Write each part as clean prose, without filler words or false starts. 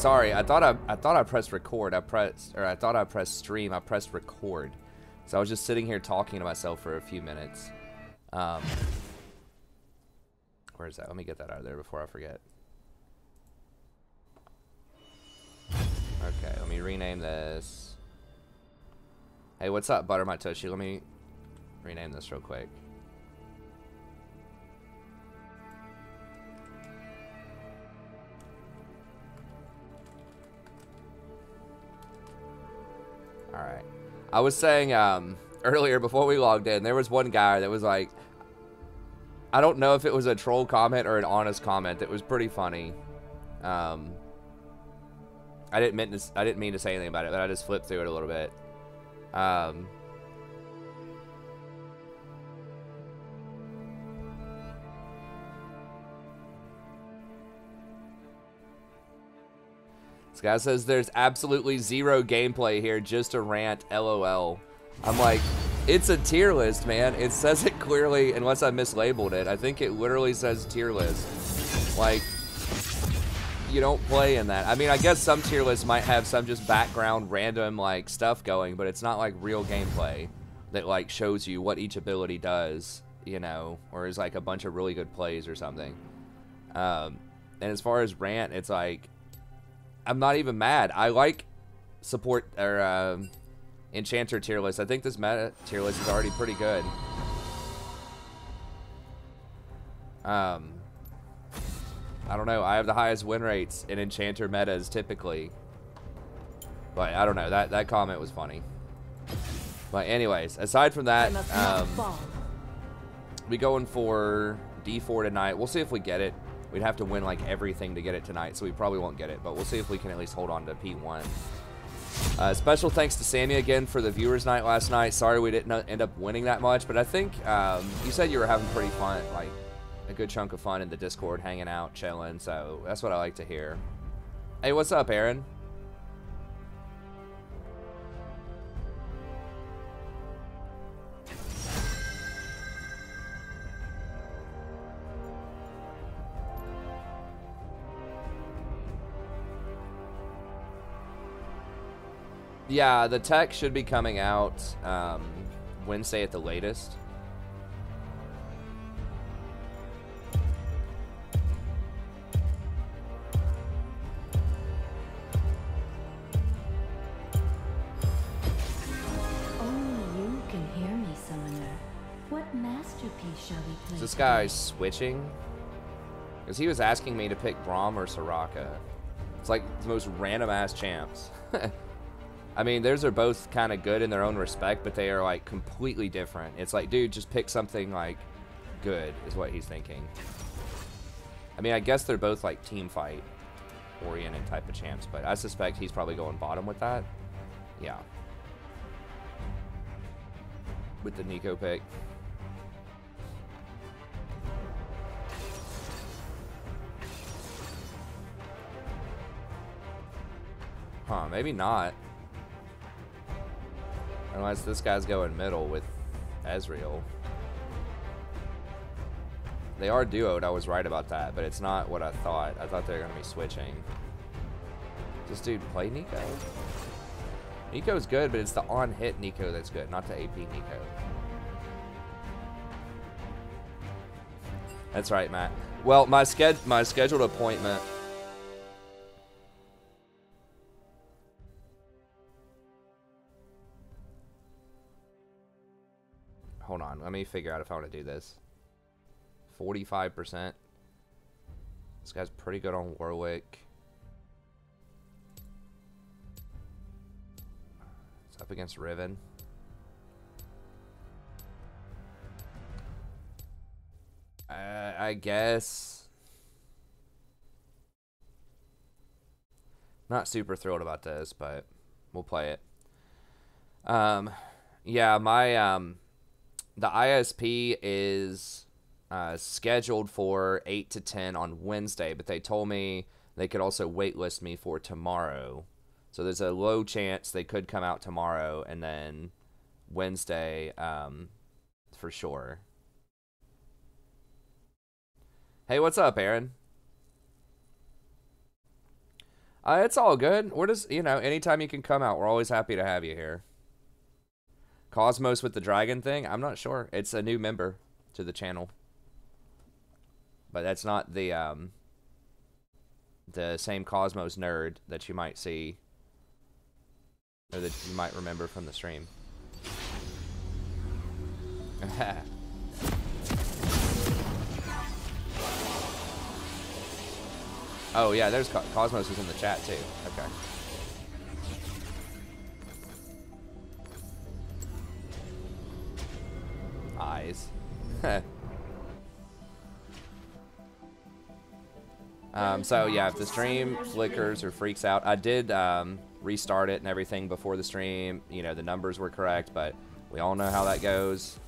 Sorry, I thought I pressed record. I thought I pressed stream. I pressed record. So I was just sitting here talking to myself for a few minutes. Where is that? Let me get that out of there before I forget. Okay, let me rename this. Hey, what's up, Butter My Tushy? Let me rename this real quick. Alright. I was saying earlier before we logged in, there was one guy that was like, I don't know if it was a troll comment or an honest comment. It was pretty funny. I didn't mean to say anything about it, but I just flipped through it a little bit. This guy says there's absolutely zero gameplay here, just a rant, LOL. I'm like, it's a tier list, man. It says it clearly, unless I mislabeled it. I think it literally says tier list. Like, you don't play in that. I mean, I guess some tier lists might have some just background random like stuff going, but it's not like real gameplay that like shows you what each ability does, you know, or is like a bunch of really good plays or something. And as far as rant, it's like, I'm not even mad. I like support or enchanter tier list. I think this meta tier list is already pretty good. I don't know. I have the highest win rates in enchanter metas typically. But I don't know. That comment was funny. But anyways, aside from that, we going for D4 tonight. We'll see if we get it. We'd have to win like everything to get it tonight, so we probably won't get it, but we'll see if we can at least hold on to P1. Special thanks to Sammy again for the viewers night last night. Sorry we didn't end up winning that much, but I think you said you were having pretty fun, like a good chunk of fun in the Discord, hanging out, chilling, so that's what I like to hear. Hey, what's up, Aaron? Yeah, the tech should be coming out Wednesday at the latest. Only you can hear me, Summoner. What masterpiece shall we play? Is this guy switching? Because he was asking me to pick Braum or Soraka. It's like the most random ass champs. I mean, theirs are both kind of good in their own respect, but they are like completely different. It's like, dude, just pick something like good is what he's thinking. I mean, I guess they're both like team fight oriented type of champs, but I suspect he's probably going bottom with that. Yeah. With the Nico pick. Huh, maybe not. Unless this guy's going middle with Ezreal. They are duoed, I was right about that, but it's not what I thought. I thought they were going to be switching. Does this dude play Nico? Nico's good, but it's the on-hit Nico that's good, not the AP Nico. That's right, Matt. Well, my scheduled appointment... Hold on, let me figure out if I want to do this. 45%. This guy's pretty good on Warwick. It's up against Riven. I guess. Not super thrilled about this, but we'll play it. Yeah, my the ISP is scheduled for 8 to 10 on Wednesday, but they told me they could also waitlist me for tomorrow. So there's a low chance they could come out tomorrow, and then Wednesday for sure. Hey, what's up, Aaron? It's all good. We're just, you know, anytime you can come out, we're always happy to have you here. Cosmos with the dragon thing? I'm not sure. It's a new member to the channel. But that's not the same Cosmos nerd that you might see, or that you might remember from the stream. Oh yeah, there's Cosmos is in the chat too. Okay. Eyes. So yeah, if the stream flickers or freaks out, I did restart it and everything before the stream. You know, the numbers were correct, but we all know how that goes.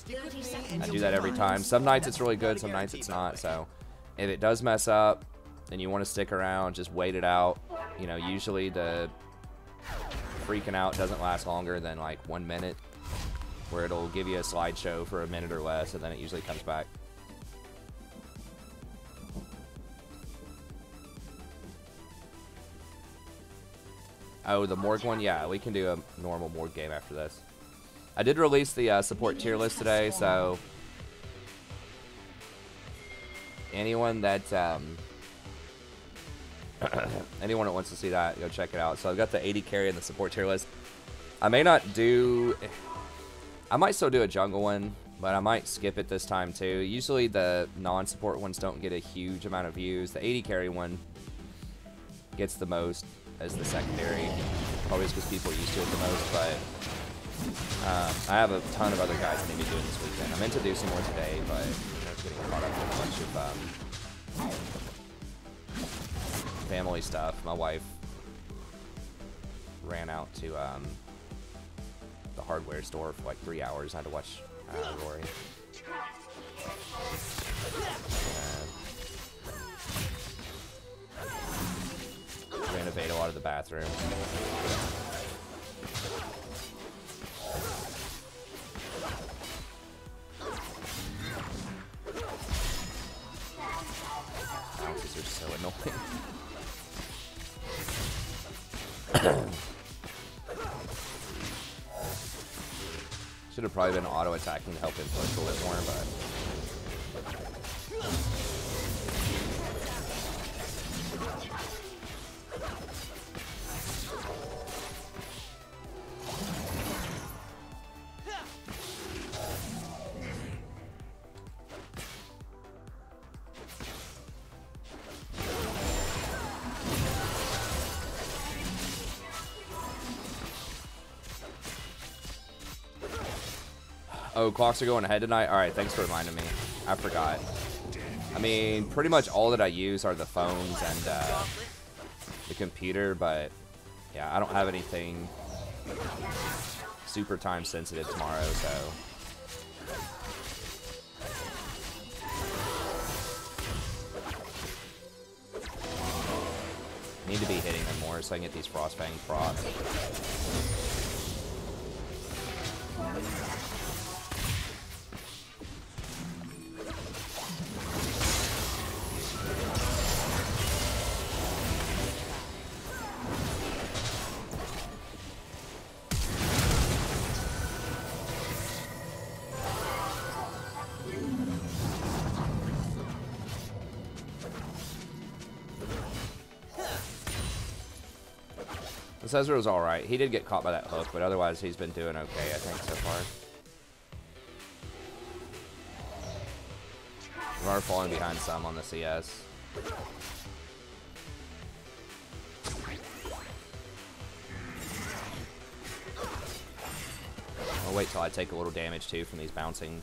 I do that every time. Some nights it's really good, some nights it's not. So if it does mess up and you want to stick around, just wait it out. You know, usually the freaking out doesn't last longer than like 1 minute, where it'll give you a slideshow for a minute or less, and then it usually comes back. Oh, the Morgue one? Yeah, we can do a normal Morgue game after this. I did release the support tier list today, so anyone that anyone that wants to see that, go check it out. So I've got the 80 carry and the support tier list. I may not do... I might still do a jungle one, but I might skip it this time too. Usually the non-support ones don't get a huge amount of views. The 80 carry one gets the most as the secondary, probably because people are used to it the most, but I have a ton of other guys I need to be doing this weekend. I meant to do some more today, but I was getting caught up with a bunch of family stuff. My wife ran out to the hardware store for like 3 hours. I had to watch Rory. Renovate a lot of the bathroom. Bounces are so annoying. Should have probably been auto attacking to help him push a little more, but. Oh, clocks are going ahead tonight? Alright, thanks for reminding me. I forgot. I mean, pretty much all that I use are the phones and the computer, but yeah, I don't have anything super time sensitive tomorrow, so. Need to be hitting them more so I can get these Frostfang procs. Cesar was alright. He did get caught by that hook, but otherwise he's been doing okay, I think, so far. We are falling behind some on the CS. I'll wait till I take a little damage, too, from these bouncing.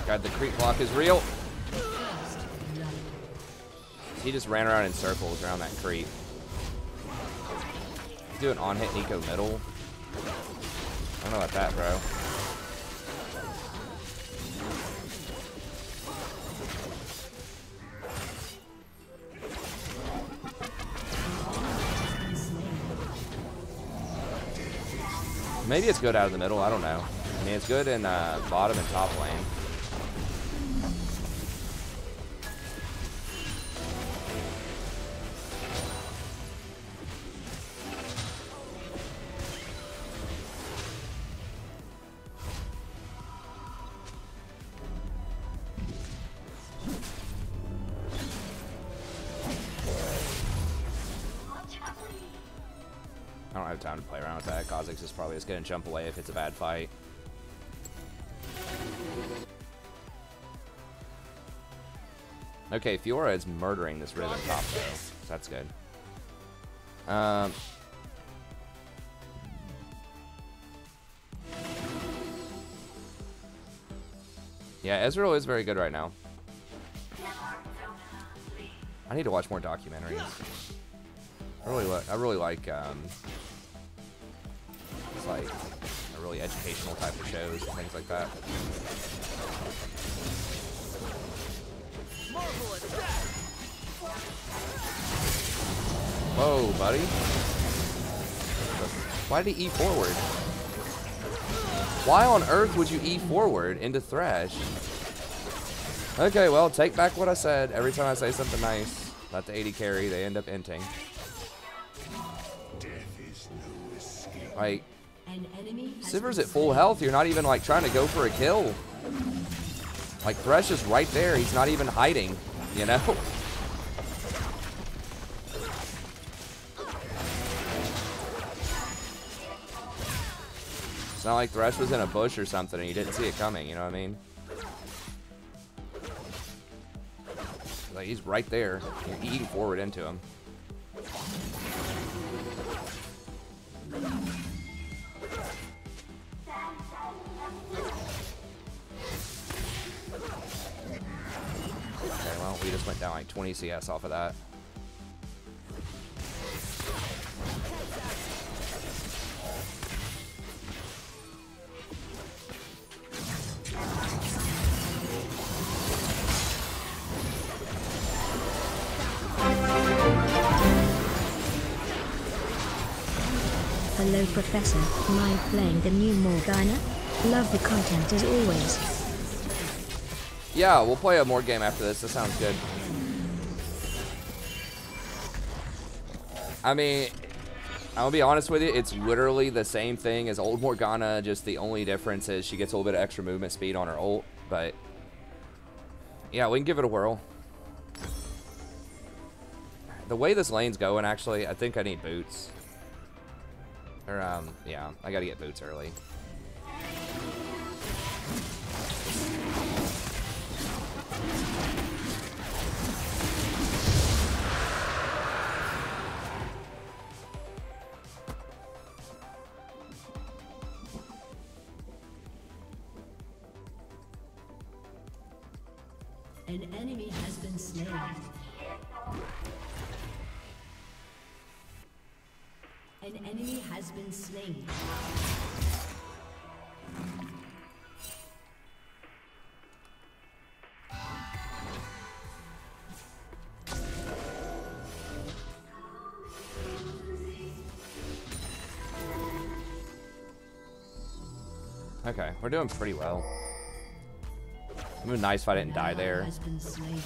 God, the creep block is real. He just ran around in circles around that creep. Do an on-hit Nico middle. I don't know about that, bro. Maybe it's good out of the middle. I don't know. I mean, it's good in bottom and top lane. I don't have time to play around with that. Kha'Zix is probably just going to jump away if it's a bad fight. Okay, Fiora is murdering this Riven top though, so that's good. Yeah, Ezreal is very good right now. I need to watch more documentaries. I really like it's like a really educational type of shows and things like that. Whoa, buddy. Why did he E forward? Why on earth would you E forward into Thresh? Okay, well, take back what I said. Every time I say something nice about the 80 carry, they end up inting. Like, Sivir's at full health. You're not even, like, trying to go for a kill. Like, Thresh is right there. He's not even hiding, you know? It's not like Thresh was in a bush or something and you didn't see it coming, you know what I mean? Like, he's right there. You're eating forward into him. Okay, well, we just went down like 20 CS off of that. Hello Professor, mind playing the new Morgana? Love the content as always. Yeah, we'll play a more game after this. That sounds good. I mean, I'll be honest with you, it's literally the same thing as old Morgana, just the only difference is she gets a little bit of extra movement speed on her ult, but yeah, we can give it a whirl. The way this lane's going, actually, I think I need boots. Or, yeah, I gotta get boots early. An enemy has been slain. An enemy has been slain. Okay, we're doing pretty well. It would be nice if I didn't die there. Has been slain.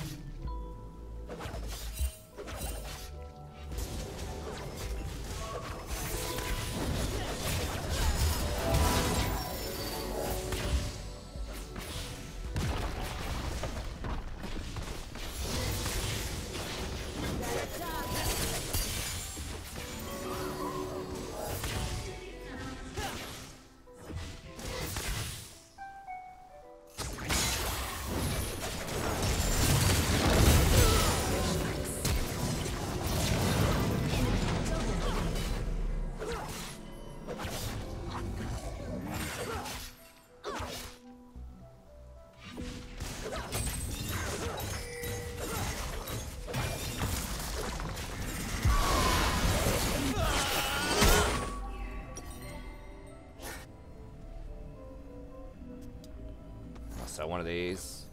sell one of these.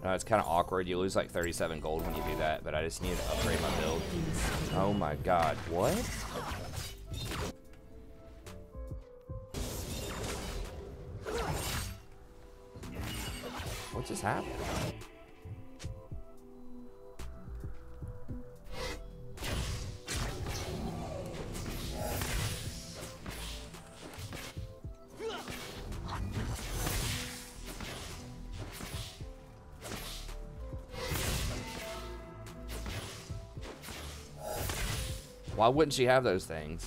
It's kind of awkward. You lose like 37 gold when you do that, but I just need to upgrade my build. Oh my god, what? What just happened? Why wouldn't she have those things?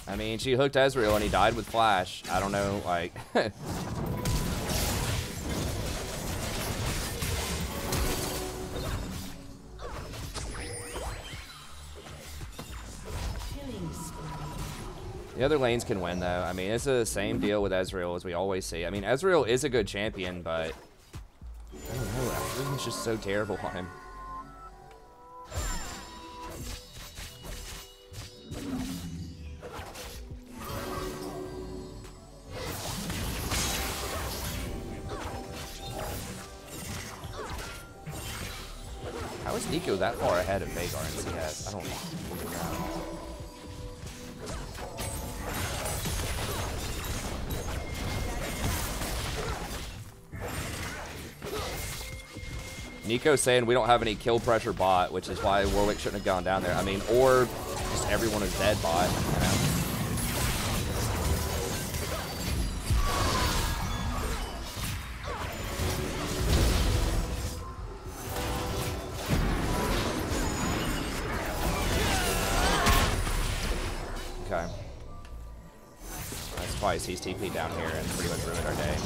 I mean, she hooked Ezreal and he died with Flash. I don't know, like... The other lanes can win, though. I mean, it's the same deal with Ezreal as we always see. I mean, Ezreal is a good champion, but... I don't know, everything's just so terrible on him. How is Nico that far ahead of Veigar in CS? I don't know. Nico's saying we don't have any kill pressure bot, which is why Warwick shouldn't have gone down there. I mean, or just everyone is dead bot, you know? Okay. That's twice he's TP'd down here and pretty much ruined our day.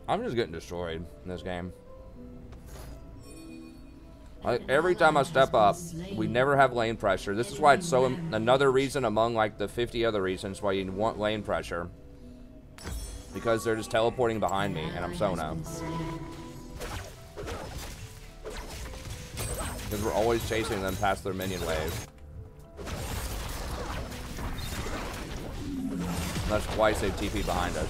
I'm just getting destroyed in this game. Like, every time I step up, we never have lane pressure. This is why it's so... Another reason among, like, the 50 other reasons why you want lane pressure. Because they're just teleporting behind me, and I'm Sona. Because we're always chasing them past their minion wave. And that's twice they've TP'd behind us.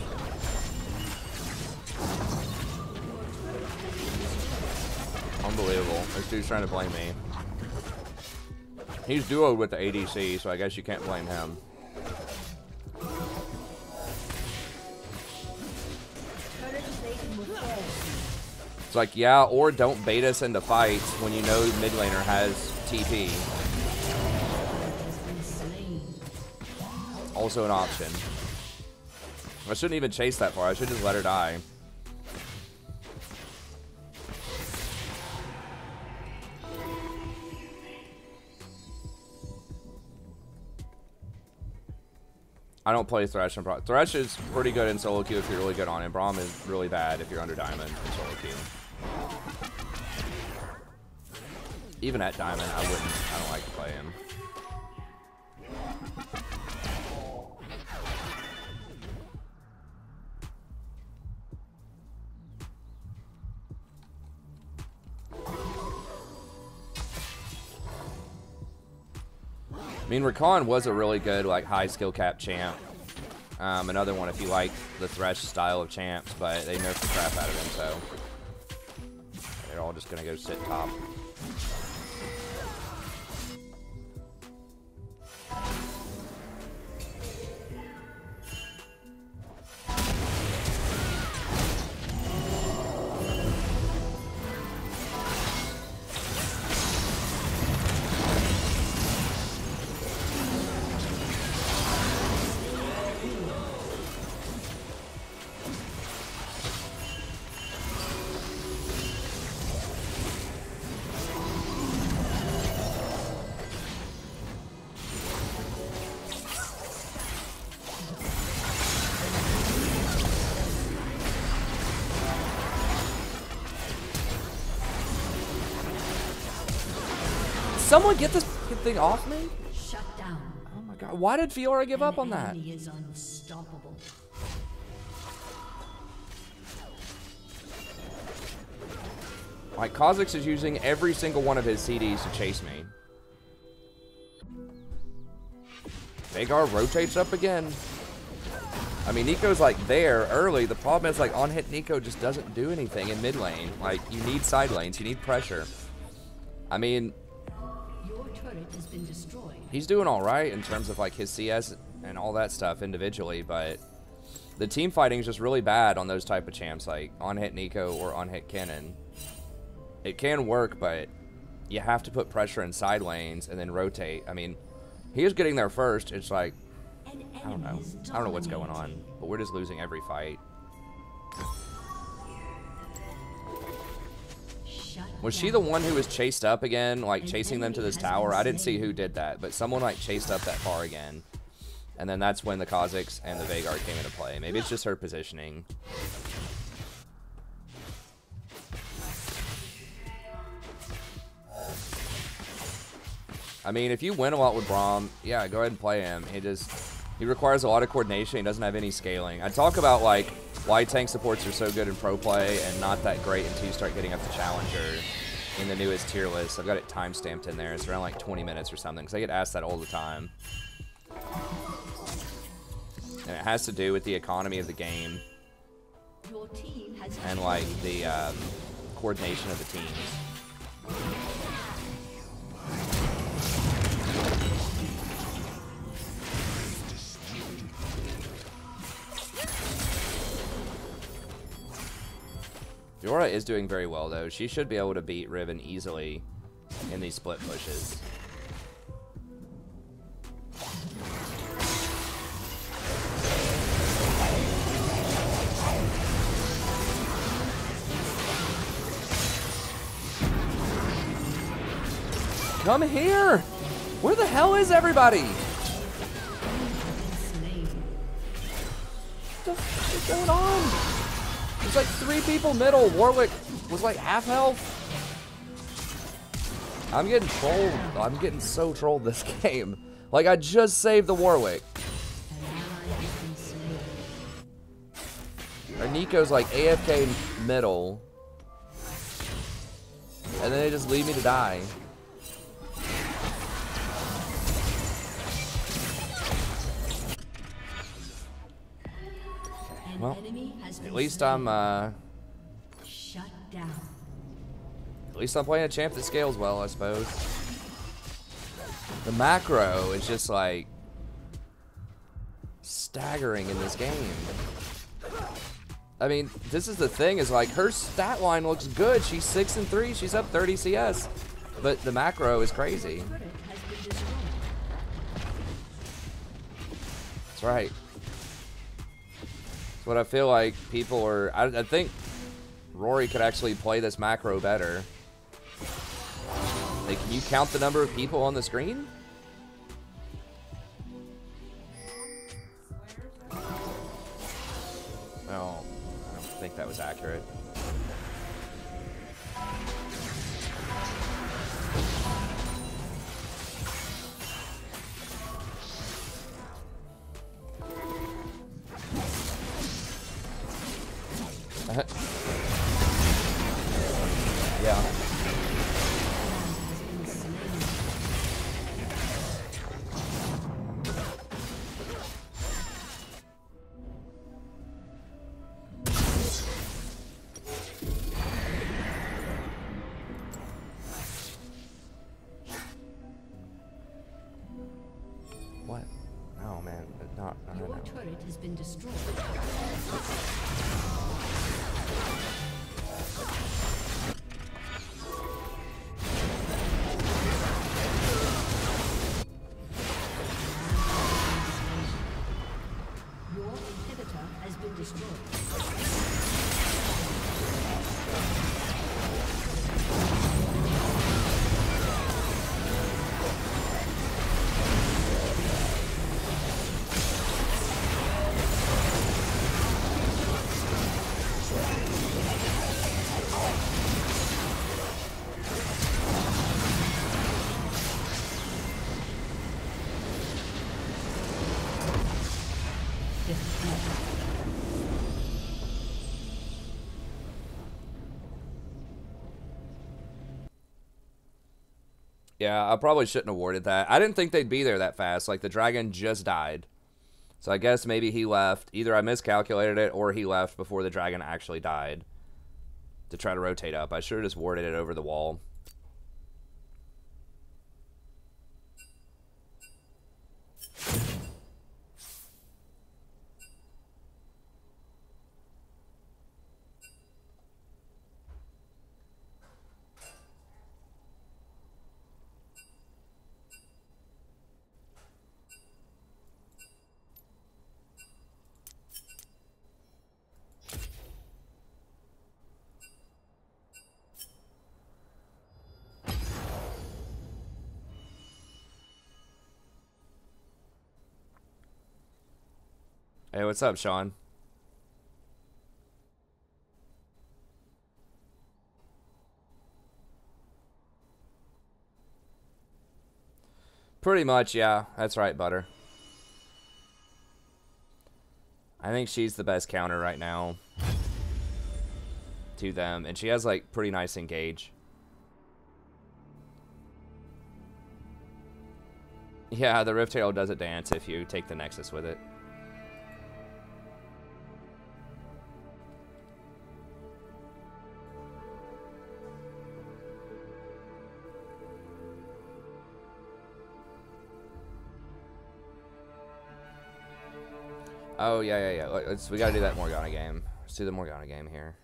Unbelievable. This dude's trying to blame me. He's duoed with the ADC, so I guess you can't blame him. It's like, yeah, or don't bait us into fights when you know mid laner has TP. Also an option. I shouldn't even chase that far. I should just let her die. I don't play Thresh and Braum. Thresh is pretty good in solo queue if you're really good on him. Braum is really bad if you're under diamond in solo queue. Even at diamond, I don't like to play him. I mean, Rakan was a really good, like, high skill cap champ. Another one if you like the Thresh style of champs, but they nerfed the crap out of him, so they're all just gonna go sit top. someone get this fucking thing off me? Shut down. Oh my god. Why did Fiora give up on that? Enemy is unstoppable. Like, Kha'Zix is using every single one of his CDs to chase me. Vhagar rotates up again. I mean, Nico's like there early. The problem is like on-hit Nico just doesn't do anything in mid lane. Like, you need side lanes, you need pressure. I mean, Your turret has been destroyed. he's doing all right in terms of like his CS and all that stuff individually, but the team fighting is just really bad on those type of champs, like on-hit Nico or on-hit Kennen. It can work, but you have to put pressure in side lanes and then rotate. I mean, he is getting there first. It's like, I don't know. I don't know what's going on, but we're just losing every fight. Was she the one who was chased up again, like chasing them to this tower? I didn't see who did that, but someone like chased up that far again. And then that's when the Kha'Zix and the Vhagar came into play. Maybe it's just her positioning. I mean, if you win a lot with Braum, yeah, go ahead and play him. He requires a lot of coordination. He doesn't have any scaling. I talk about like why tank supports are so good in pro play and not that great until you start getting up to Challenger in the newest tier list. I've got it time stamped in there. It's around like 20 minutes or something because I get asked that all the time. And it has to do with the economy of the game Your team has and like the coordination of the teams. Fiora is doing very well, though. She should be able to beat Riven easily in these split pushes. Come here! Where the hell is everybody? What the fuck is going on? There's like 3 people middle. Warwick was like half health. I'm getting trolled. I'm getting so trolled this game. Like, I just saved the Warwick. Or Nico's like AFK middle. And then they just leave me to die. Well, at least I'm shut down. At least I'm playing a champ that scales well, I suppose. The macro is just like staggering in this game. I mean, this is the thing, is like her stat line looks good. She's 6-3, she's up 30 CS. But the macro is crazy. That's right. What I feel like people are, I think Rory could actually play this macro better. Like, can you count the number of people on the screen? No, I don't think that was accurate. Yeah. What? Oh man, not. Your turret has been destroyed. Yeah, I probably shouldn't have warded that. I didn't think they'd be there that fast. Like, the dragon just died. So I guess maybe he left. Either I miscalculated it or he left before the dragon actually died to try to rotate up. I should have just warded it over the wall. Hey, what's up, Sean? Pretty much, yeah. That's right, Butter. I think she's the best counter right now to them. And she has, like, pretty nice engage. Yeah, the Riftail doesn't dance if you take the Nexus with it. Oh, yeah. We gotta do that Morgana game. Let's do the Morgana game here.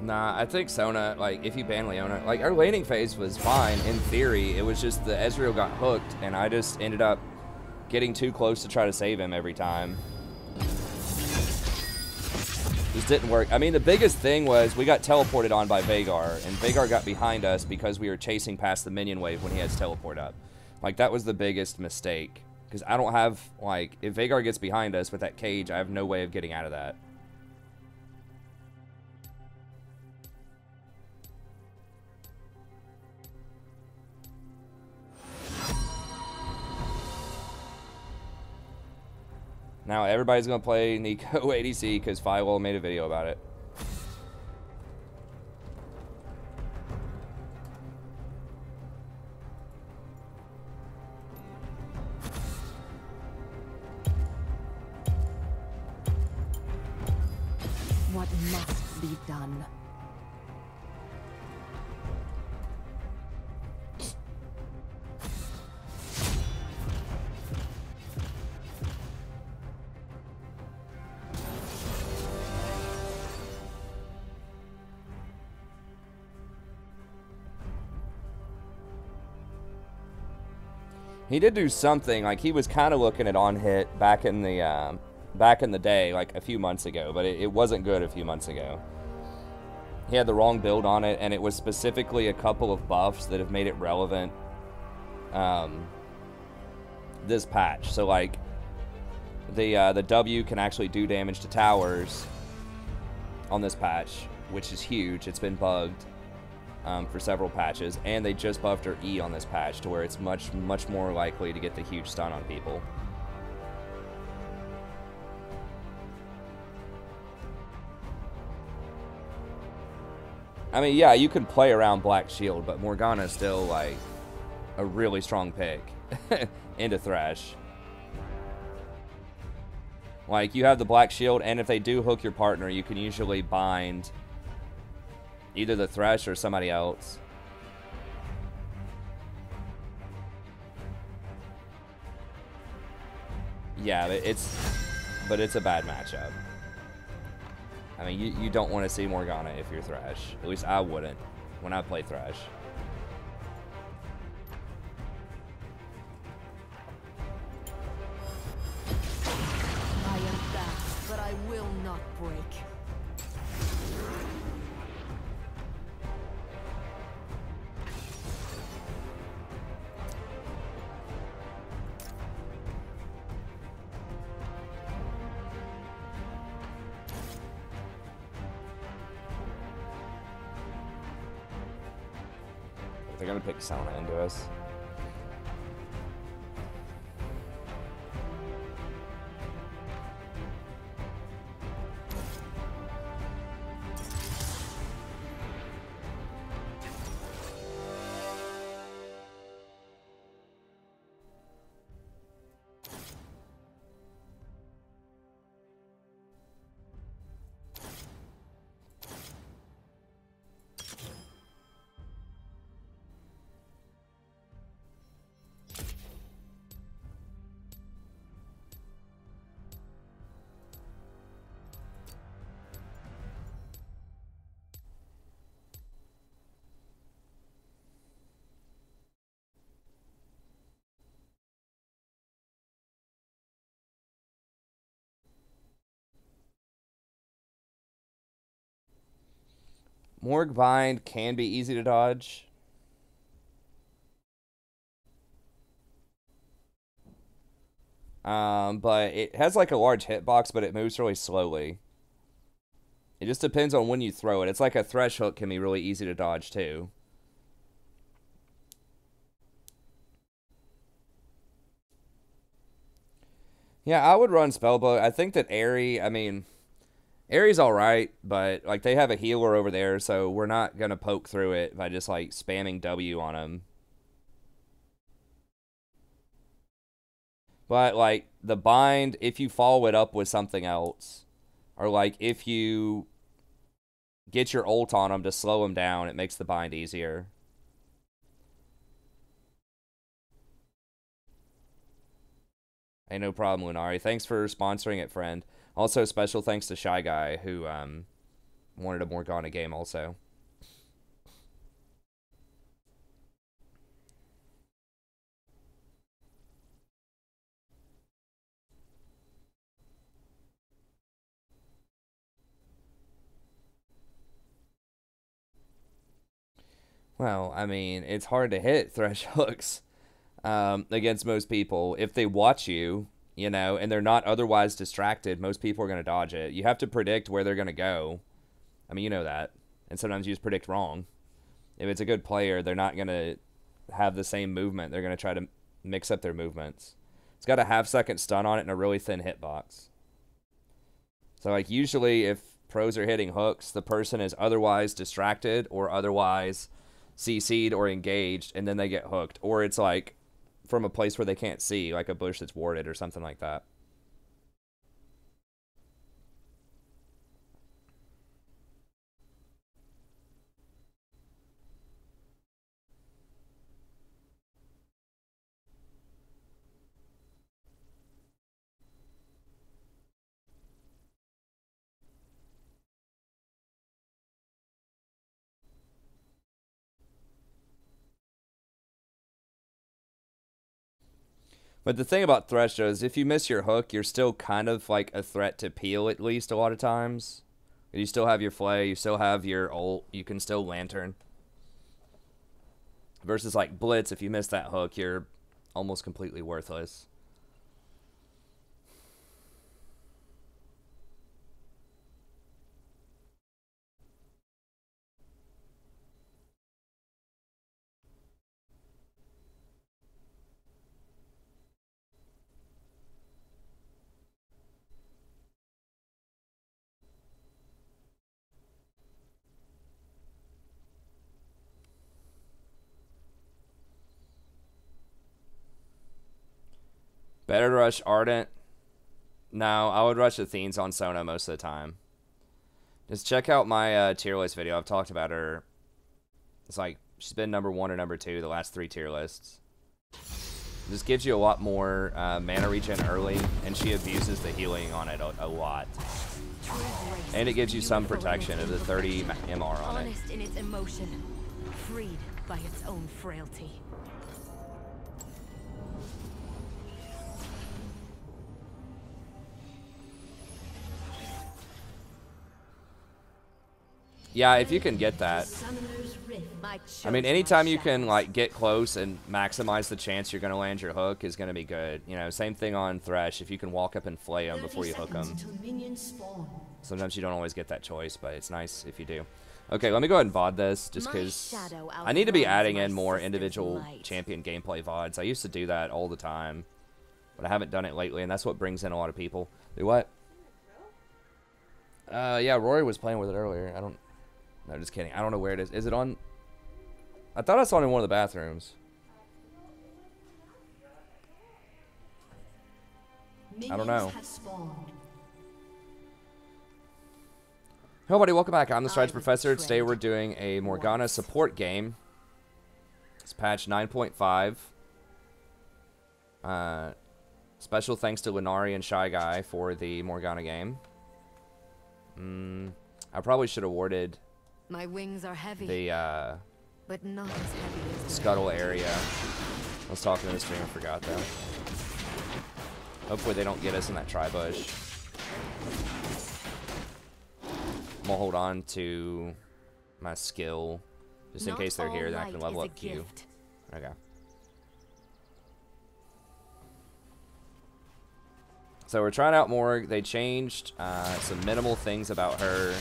Nah, I think Sona, like, if you ban Leona, like, our laning phase was fine, in theory. It was just the Ezreal got hooked, and I just ended up getting too close to try to save him every time. Just didn't work. I mean, the biggest thing was we got teleported on by Veigar, and Veigar got behind us because we were chasing past the minion wave when he has teleport up. Like, that was the biggest mistake. Because I don't have, like, if Veigar gets behind us with that cage, I have no way of getting out of that. Now everybody's going to play Nico ADC because Firewall made a video about it. What must be done? He did do something, like he was kind of looking at on hit back in the day, like a few months ago, but it wasn't good a few months ago. He had the wrong build on it, and it was specifically a couple of buffs that have made it relevant this patch. So like the W can actually do damage to towers on this patch, which is huge. It's been bugged for several patches, and they just buffed her E on this patch to where it's much more likely to get the huge stun on people. I mean, yeah, you can play around Black Shield, but Morgana is still like a really strong pick into Thresh. Like, you have the Black Shield, and if they do hook your partner, you can usually bind Either the Thresh or somebody else. Yeah, but it's a bad matchup. I mean, you don't want to see Morgana if you're Thresh. At least I wouldn't when I play Thresh. I am back, but I will not break. They're gonna pick Sona into us. Morg Bind can be easy to dodge. But it has like a large hitbox, but it moves really slowly. It just depends on when you throw it. It's like a Thresh hook can be really easy to dodge too. Yeah, I would run Spellbook. I think that Aerie, I mean, Aerie's alright, but like they have a healer over there, so we're not gonna poke through it by just like spamming W on him. But like the bind, if you follow it up with something else, or like if you get your ult on him to slow him down, it makes the bind easier. Hey, no problem, Lunari. Thanks for sponsoring it, friend. Also, special thanks to Shy Guy, who wanted a Morgana game also. Well, I mean, it's hard to hit Thresh hooks against most people. If they watch you, you know, and they're not otherwise distracted, most people are going to dodge it. You have to predict where they're going to go. I mean, you know that. And sometimes you just predict wrong. If it's a good player, they're not going to have the same movement. They're going to try to mix up their movements. It's got a half-second stun on it and a really thin hitbox. So, like, usually if pros are hitting hooks, the person is otherwise distracted or otherwise CC'd or engaged, and then they get hooked. Or it's, like, from a place where they can't see, like a bush that's warded or something like that. But the thing about Thresh is if you miss your hook, you're still kind of like a threat to peel at least a lot of times. You still have your Flay, you still have your ult, you can still Lantern. Versus like Blitz, if you miss that hook, you're almost completely worthless. Better to rush Ardent? No, I would rush Athene's on Sona most of the time. Just check out my tier list video. I've talked about her. It's like she's been number 1 or number 2 the last 3 tier lists. This gives you a lot more mana regen early, and she abuses the healing on it a lot. And it gives you some protection of the 30 MR on it. Honest in its emotion, freed by its own frailty. Yeah, if you can get that. I mean, anytime you can like get close and maximize the chance you're going to land your hook is going to be good. You know, same thing on Thresh. If you can walk up and flay them before you hook them. Sometimes you don't always get that choice, but it's nice if you do. Okay, let me go ahead and VOD this, just because I need to be adding in more individual champion gameplay VODs. I used to do that all the time, but I haven't done it lately, and that's what brings in a lot of people. Do what? Yeah, Rory was playing with it earlier. No, just kidding. I don't know where it is. Is it on? I thought I saw it in one of the bathrooms. I don't know. Hello, buddy. Welcome back. I'm the Strides Professor. Today we're doing a Morgana support game. It's patch 9.5. Special thanks to Lunari and Shy Guy for the Morgana game. I probably should have awarded My wings are heavy, the but not as heavy as scuttle area. I was talking to the stream, I forgot though. Hopefully they don't get us in that tri-bush. I'm gonna hold on to my skill just in case they're here, then I can level up Q. Okay. So we're trying out more. They changed some minimal things about her.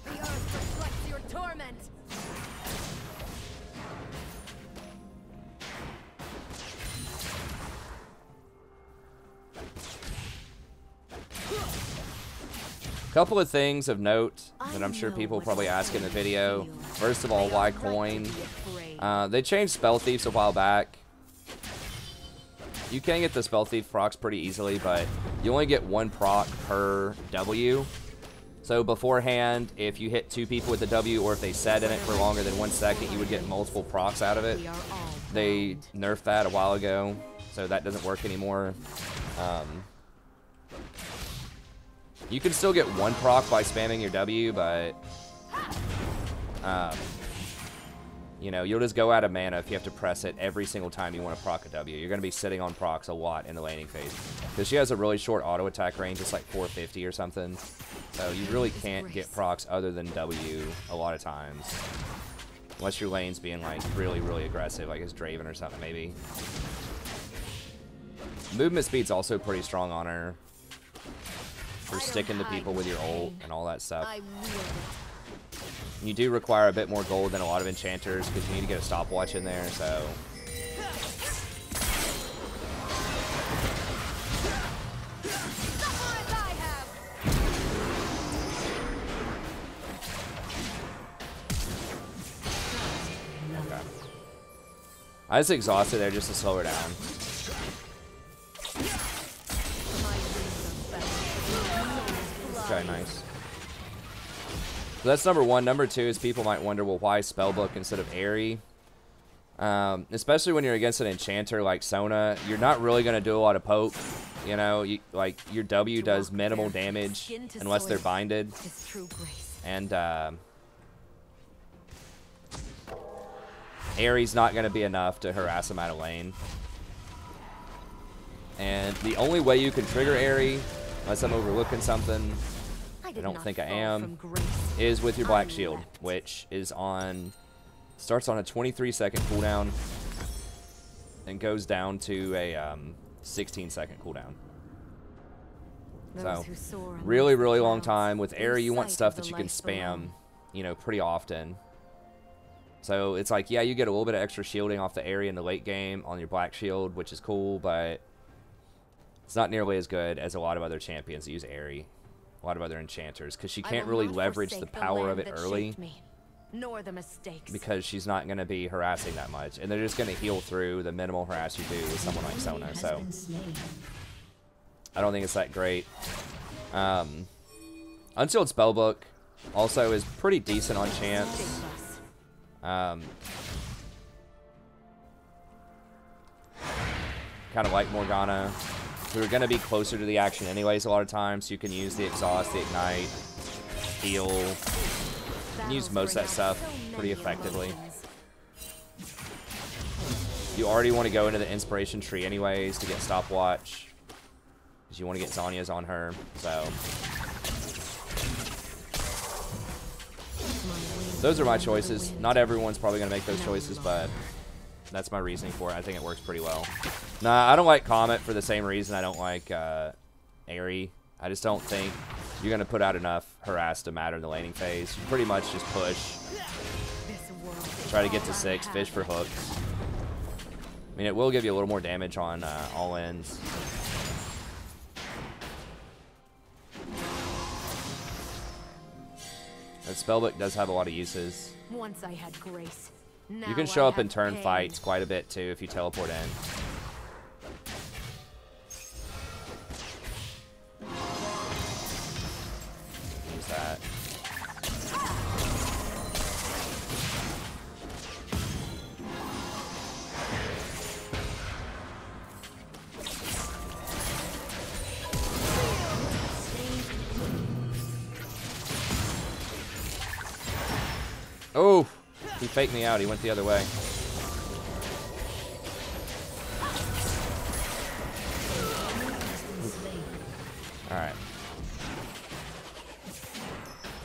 The earth reflects your torment. Couple of things of note that I'm sure people probably ask in the video. First of all, why coin? They changed Spell Thieves a while back. You can get the Spell Thief procs pretty easily, but you only get 1 proc per W. So beforehand, if you hit 2 people with the W, or if they sat in it for longer than 1 second, you would get multiple procs out of it. They nerfed that a while ago, so that doesn't work anymore. You can still get 1 proc by spamming your W, but you know, you'll just go out of mana if you have to press it every single time you want to proc a W. You're going to be sitting on procs a lot in the laning phase. Because she has a really short auto attack range, it's like 450 or something. So you really can't get procs other than W a lot of times. Unless your lane's being like really, really aggressive, like it's Draven or something maybe. Movement speed's also pretty strong on her. For sticking to people with your ult and all that stuff. You do require a bit more gold than a lot of enchanters because you need to get a stopwatch in there, so. Okay. I just exhausted there just to slow her down. Okay, nice. So that's number 1. Number 2 is people might wonder, well, why Spellbook instead of Aerie? Especially when you're against an enchanter like Sona, you're not really going to do a lot of poke. You know, like your W does minimal damage unless they're binded. And Aerie's not going to be enough to harass him out of lane. And the only way you can trigger Aerie, unless I'm overlooking something, I don't think I am, is with your Black Shield, which is starts on a 23-second cooldown and goes down to a 16-second cooldown. So, really, really long time. With Aerie, you want stuff that you can spam, you know, pretty often. So, it's like, yeah, you get a little bit of extra shielding off the Aerie in the late game on your Black Shield, which is cool, but it's not nearly as good as a lot of other champions that use Aerie. A lot of other enchanters, because she can't really leverage the power of it early, nor the mistakes, because she's not going to be harassing that much, and they're just going to heal through the minimal harass you do with someone like Sona. So I don't think it's that great. Unsealed Spellbook Also is pretty decent on chance. Kind of like Morgana. We're going to be closer to the action anyways a lot of times, so you can use the exhaust, the ignite, heal. You can use most of that stuff pretty effectively. You already want to go into the inspiration tree anyways to get stopwatch, because you want to get Zhonya's on her, so. Those are my choices. Not everyone's probably going to make those choices, but that's my reasoning for it. I think it works pretty well. Nah, I don't like Comet for the same reason I don't like Aerie. I just don't think you're going to put out enough harass to matter in the laning phase. You pretty much just push. Try to get to 6, fish for hooks. I mean, it will give you a little more damage on all ends. That spellbook does have a lot of uses. Once I had grace. You can show up in turn fights quite a bit too if you teleport in. Use that. Oh, he faked me out. He went the other way. Alright.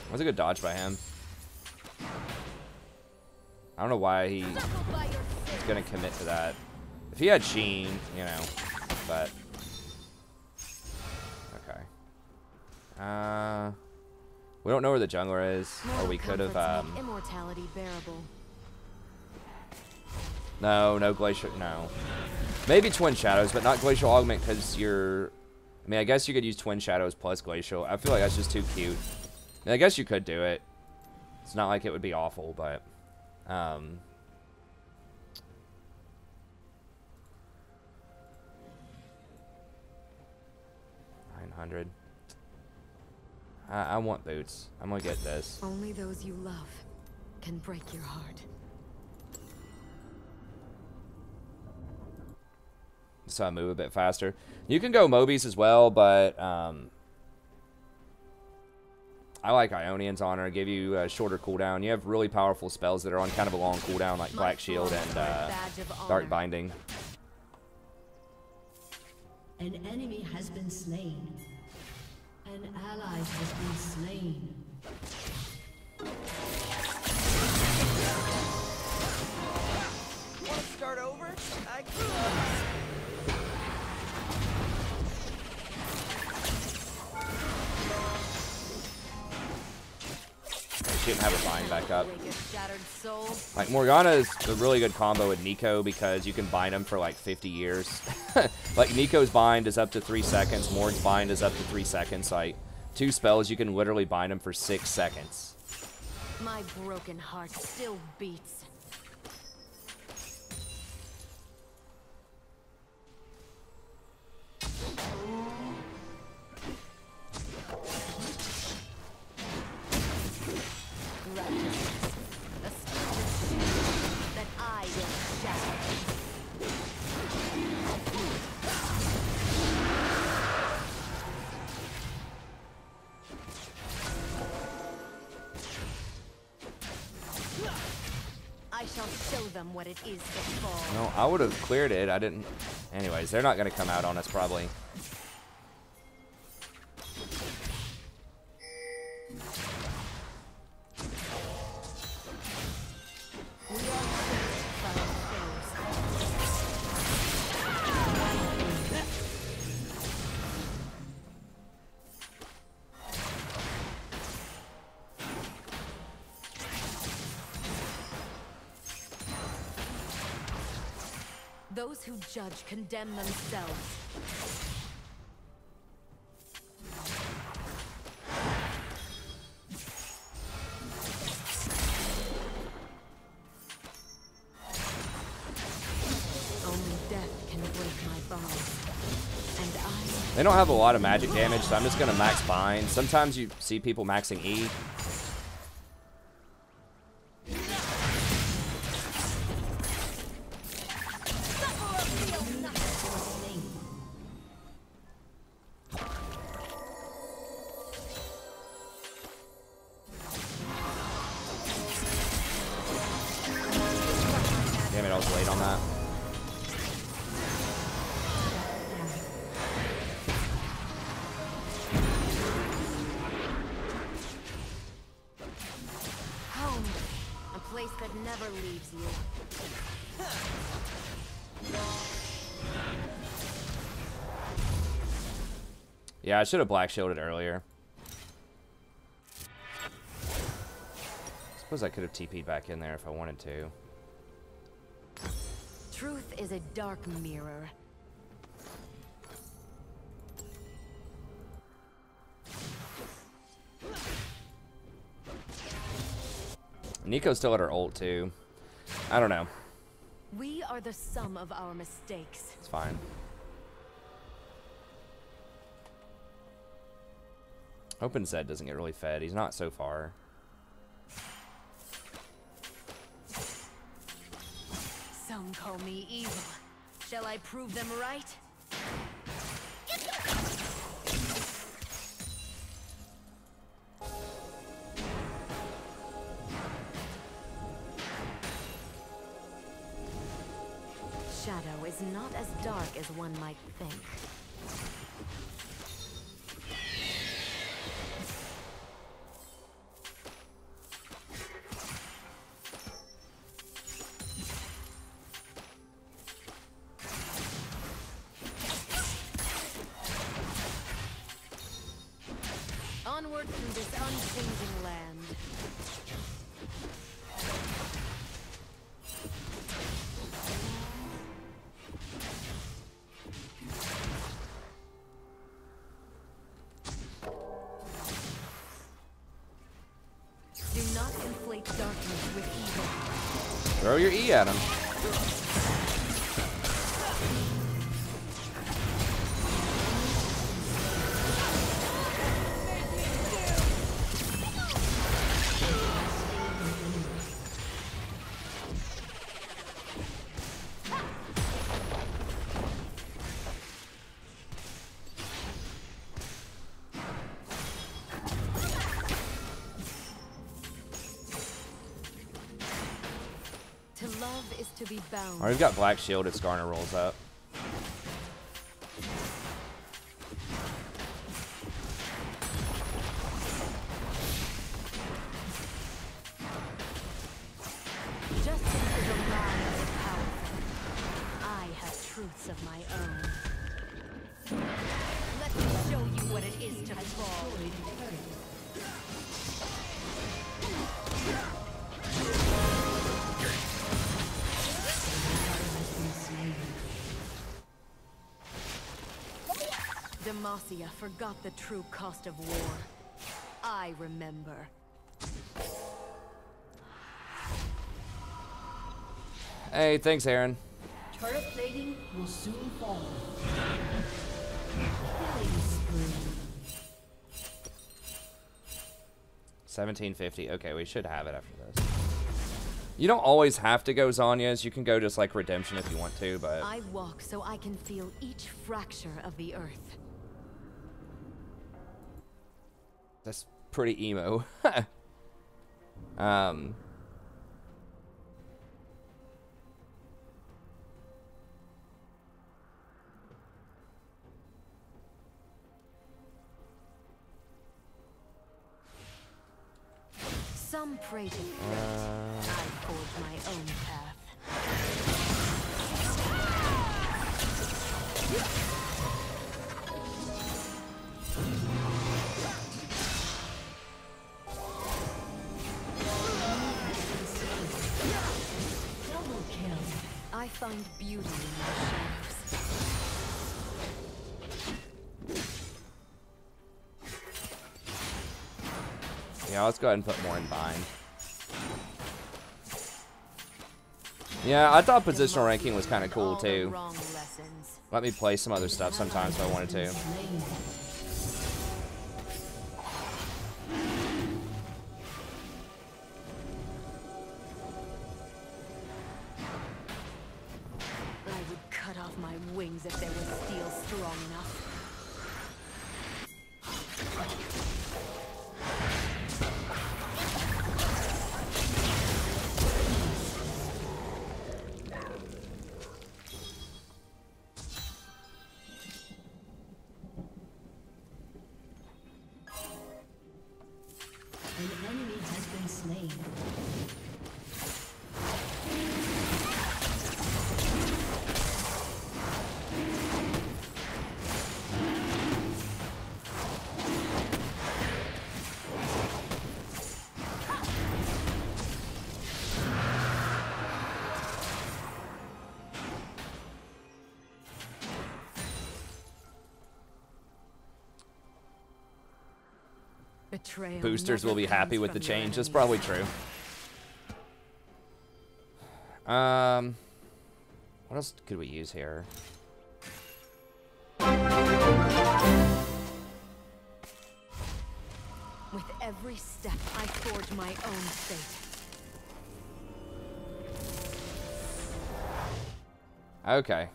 That was a good dodge by him. I don't know why he's going to commit to that. If he had Sheen, you know, but... Okay. We don't know where the jungler is, or we could have, immortality bearable. No Glacial, no. Maybe Twin Shadows, but not Glacial Augment, because you're... I mean, I guess you could use Twin Shadows plus Glacial. I feel like that's just too cute. I mean, I guess you could do it. It's not like it would be awful, but... 900. I want boots. I'm gonna get this. Only those you love can break your heart. So I move a bit faster. You can go Mobies as well, but I like Ionian's Honor. Give you a shorter cooldown. You have really powerful spells that are on kind of a long cooldown, like Black Shield and Dark Binding. An enemy has been slain. An ally has been slain. Want to start over? She didn't have her bind back up. Like, Morgana is a really good combo with Nico because you can bind him for like 50 years. Like, Nico's bind is up to 3 seconds. Morg's bind is up to 3 seconds. Like, 2 spells, you can literally bind him for 6 seconds. My broken heart still beats. I shall show them what it is to fall. No, I would have cleared it. I didn't. Anyways, they're not going to come out on us probably. Those who judge condemn themselves. Only death can break my bones. And They don't have a lot of magic damage, so I'm just going to max bind. Sometimes you see people maxing E. never leaves you. Yeah, I should have black shielded earlier. Suppose I could have TP'd back in there if I wanted to. Truth is a dark mirror. Nico's still at her ult too. I don't know. We are the sum of our mistakes. It's fine. Hoping Zed doesn't get really fed. He's not so far. Some call me evil. Shall I prove them right? Shadow is not as dark as one might think. Onward through this unchanging land. Do not inflate darkness with evil. Throw your E at him. To love is to be bound. Alright, we've got black shield if Skarner rolls up. Justice is alive and powerful. I have truths of my own. Let me show you what it is to fall. Demacia forgot the true cost of war. I remember. Hey, thanks, Aaron. Turret plating will soon fall. Killing spree. 1750. Okay, we should have it after this. You don't always have to go Zanya's. You can go just like Redemption if you want to, but I walk so I can feel each fracture of the earth. that's pretty emo. Some pray to fate. I forge my own path. Double kill. I find beauty in my shadows. Yeah, let's go ahead and put more in bind. Yeah, I thought positional ranking was kind of cool All the too. wrong lessons. Let me play some other stuff sometimes if I wanted to. I would cut off my wings if there was steel strong enough. An enemy has been slain. Betrayal boosters never will be happy comes with the from your change. That's enemies. probably true. What else could we use here? With every step, I forge my own fate. Okay.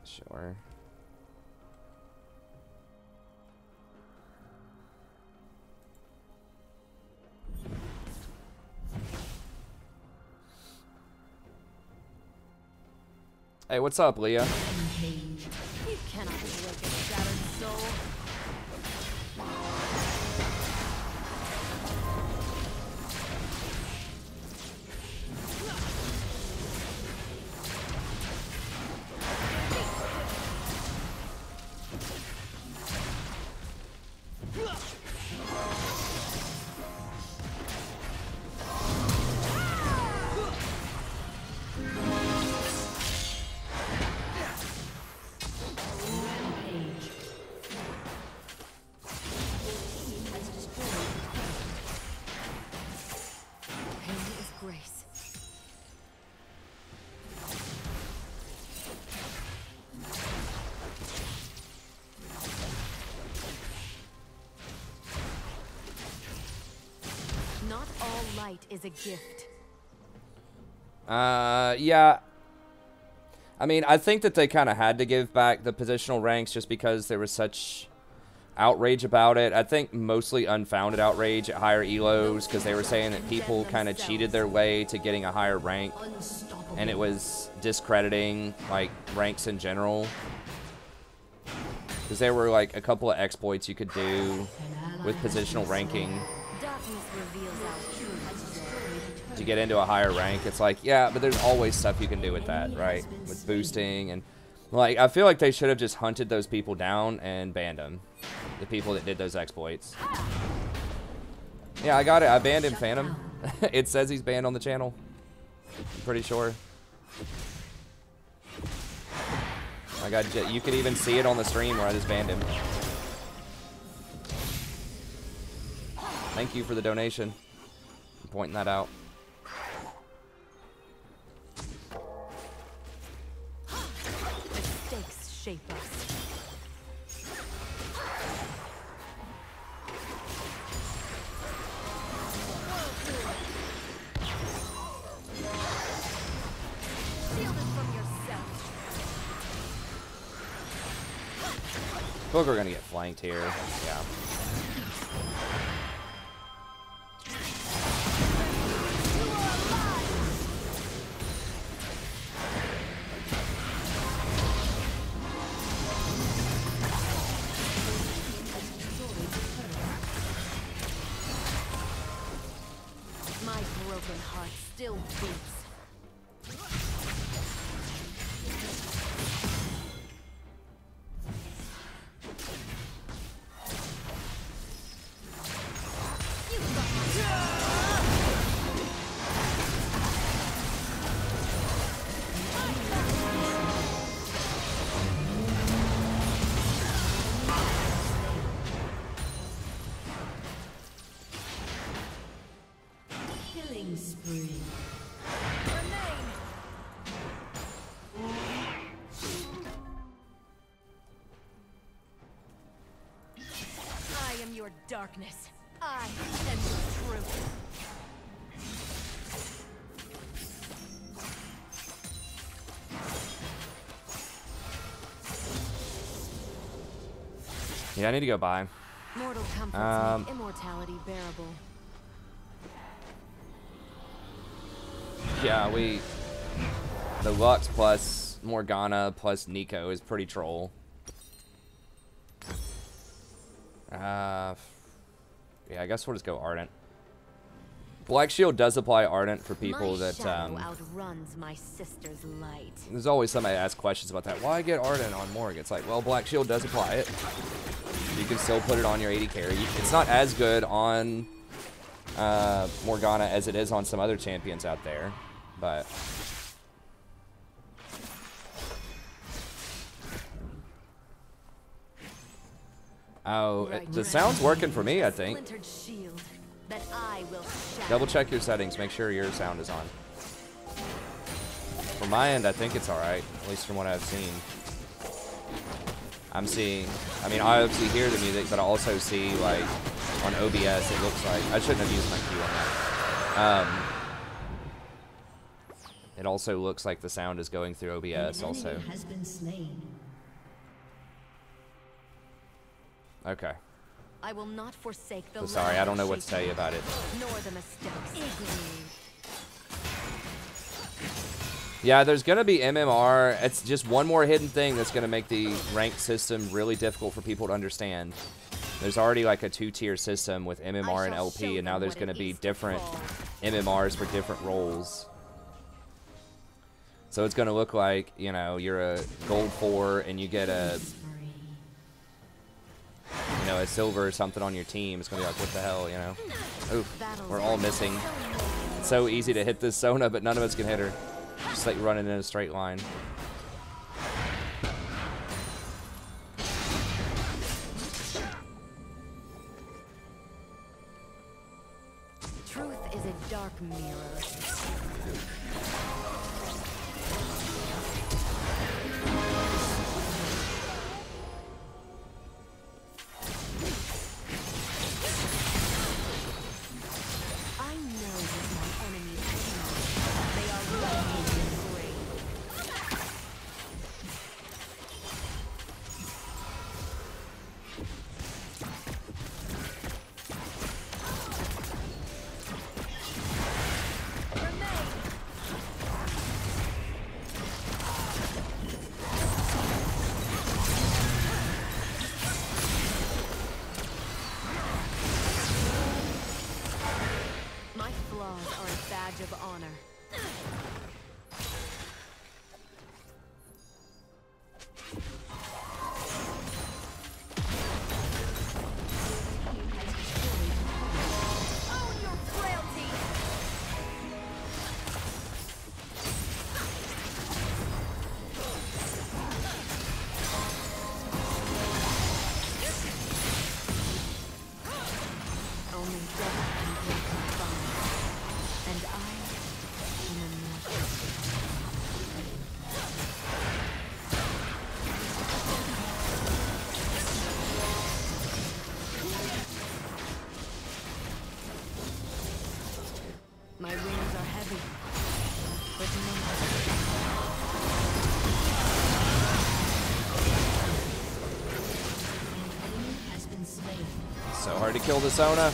Sure. Hey, what's up, Leah? You cannot break a shattered soul. Not all light is a gift. Yeah. I mean, I think that they kind of had to give back the positional ranks just because there was such outrage about it. I think mostly unfounded outrage at higher elos because they were saying that people kind of cheated their way to getting a higher rank, and it was discrediting like ranks in general. Because there were like a couple of exploits you could do with positional ranking to get into a higher rank. It's like, yeah, but there's always stuff you can do with that, right? With boosting and like, I feel like they should have just hunted those people down and banned them. The people that did those exploits. Yeah, I got it. I banned him, Phantom. It says he's banned on the channel. I'm pretty sure. I got. You can even see it on the stream where I just banned him. Thank you for the donation. I'm pointing that out. Mistakes shape us. I feel like we're gonna get flanked here. Yeah. My broken heart still beats. Killing spree. I am your darkness. I am your truth. Yeah, I need to go by. Mortal comforts make immortality bearable. Yeah, the Lux plus Morgana plus Nico is pretty troll. Yeah, I guess we'll just go Ardent. Black Shield does apply Ardent for people My that shadow outruns my sister's light. there's always somebody that asks questions about that. Why get Ardent on Morg? It's like, well, Black Shield does apply it. You can still put it on your AD carry. It's not as good on Morgana as it is on some other champions out there, but Oh, the sound's working for me, I think. Splintered shield that I will shatter. Double check your settings. Make sure your sound is on. From my end, I think it's alright. At least from what I've seen. I'm seeing... I mean, I obviously hear the music, but I also see, like, on OBS, it looks like... I shouldn't have used my cue on that. It also looks like the sound is going through OBS also. An enemy has been slain. Okay. I will not forsake the So sorry, I don't know what to shaken, tell you about it. nor the mistakes. Yeah, there's going to be MMR. It's just one more hidden thing that's going to make the ranked system really difficult for people to understand. There's already like a 2-tier system with MMR and LP, and now there's going to be different MMRs for different roles. So it's going to look like, you know, you're a gold 4 and you get a, you know, a silver or something on your team. It's going to be like, what the hell, you know? Oof, we're all missing. It's so easy to hit this Sona, but none of us can hit her. Just like running in a straight line. Truth is a dark mirror. I know what my enemies do. They are running in the grave. My flaws are a badge of honor. Own your frailty! Only death can break my bonds, and I am immortal. My wings are heavy, but no. Enemy has been slain. So hard to kill the Sona.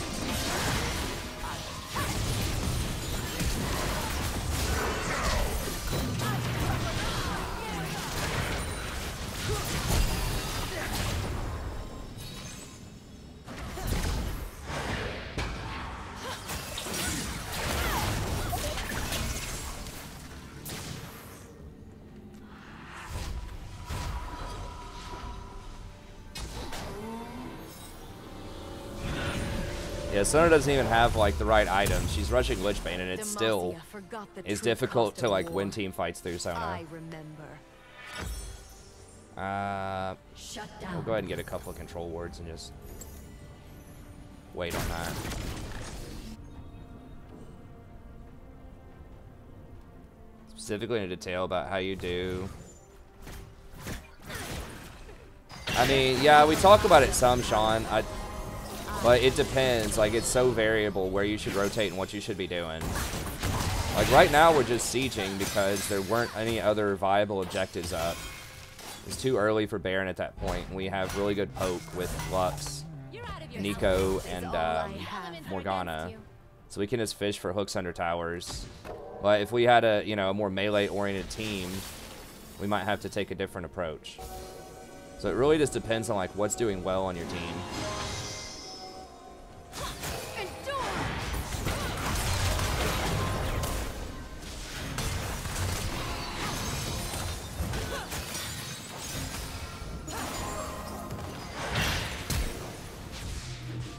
Yeah, Sona doesn't even have like the right items. She's rushing Lichbane, and it still Demacia forgot the is true difficult cost to of like war. win team fights through Sona. I remember. Shut We'll down. go ahead and get a couple of control wards and just wait on that. Specifically in detail about how you do. I mean, yeah, we talk about it some, Sean. But it depends. Like, it's so variable where you should rotate and what you should be doing. Like, right now we're just sieging because there weren't any other viable objectives up. It's too early for Baron at that point, and we have really good poke with Lux, Nico, and Morgana. So we can just fish for hooks under towers. But if we had a, you know, a more melee-oriented team, we might have to take a different approach. So it really just depends on, like, what's doing well on your team.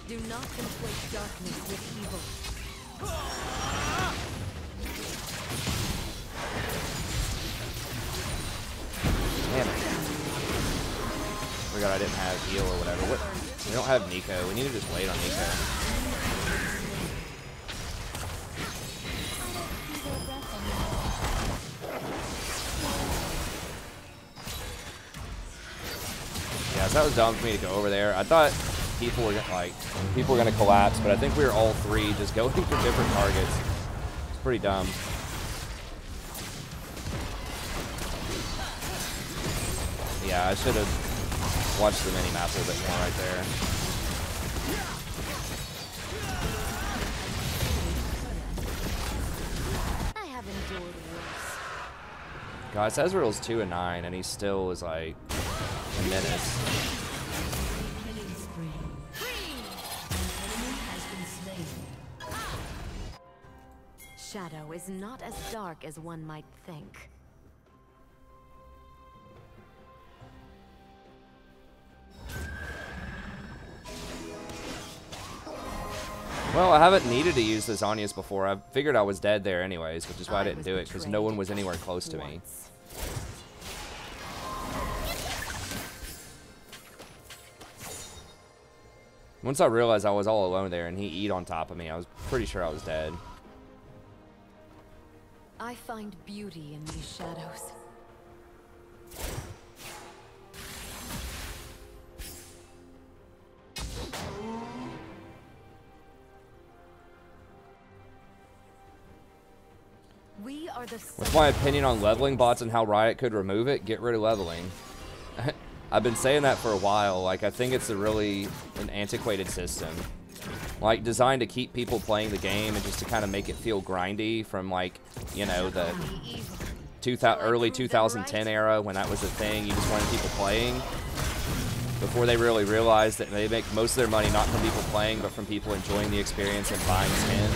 Do not conflate darkness with evil. Damn it. Forgot I didn't have heal or whatever. What? We don't have Nico. We need to just wait on Nico. Yeah, so that was dumb for me to go over there. I thought people were gonna collapse, but I think we were all three just going for different targets. It's pretty dumb. Yeah, I should have watched the mini-map a little bit more right there. I have endured worse. Guys, Ezreal's 2 and 9, and he still is like a menace. Shadow is not as dark as one might think. Well, I haven't needed to use the Zhonya's before. I figured I was dead there anyways, which is why I didn't do it, because no one was anywhere close to me. Once I realized I was all alone there and he eat on top of me, I was pretty sure I was dead. I find beauty in these shadows. We are the What's my opinion on leveling bots and how Riot could remove it? Get rid of leveling. I've been saying that for a while. Like, I think it's an antiquated system. Like, designed to keep people playing the game and just to kind of make it feel grindy from, like, you know, the early 2010 era when that was a thing. You just wanted people playing before they really realized that they make most of their money not from people playing, but from people enjoying the experience and buying skins.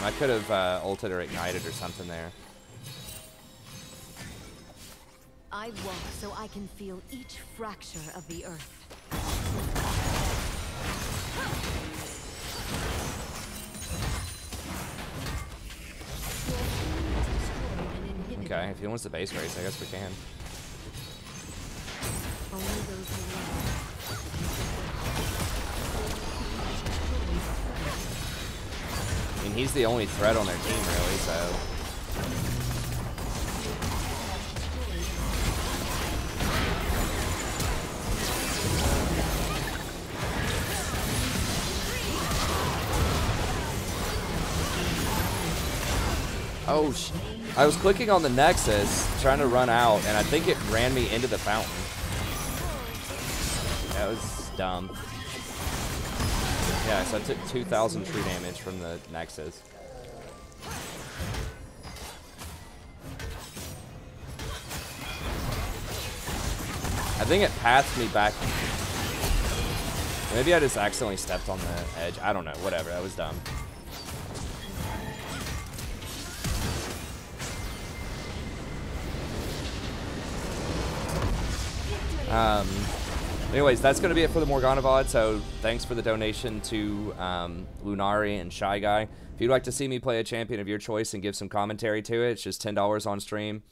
I could have ulted or ignited or something there. I walk so I can feel each fracture of the earth. Okay, if he wants the base race, I guess we can. Only those who love. I mean, he's the only threat on their team, really, so... Oh, I was clicking on the Nexus, trying to run out, and I think it ran me into the fountain. That was dumb. Yeah, so I took 2,000 true damage from the Nexus. I think it pathed me back. Maybe I just accidentally stepped on the edge. I don't know. Whatever. That was dumb. Anyways, that's going to be it for the Morgana VOD, so thanks for the donation to Lunari and Shy Guy. If you'd like to see me play a champion of your choice and give some commentary to it, it's just $10 on stream.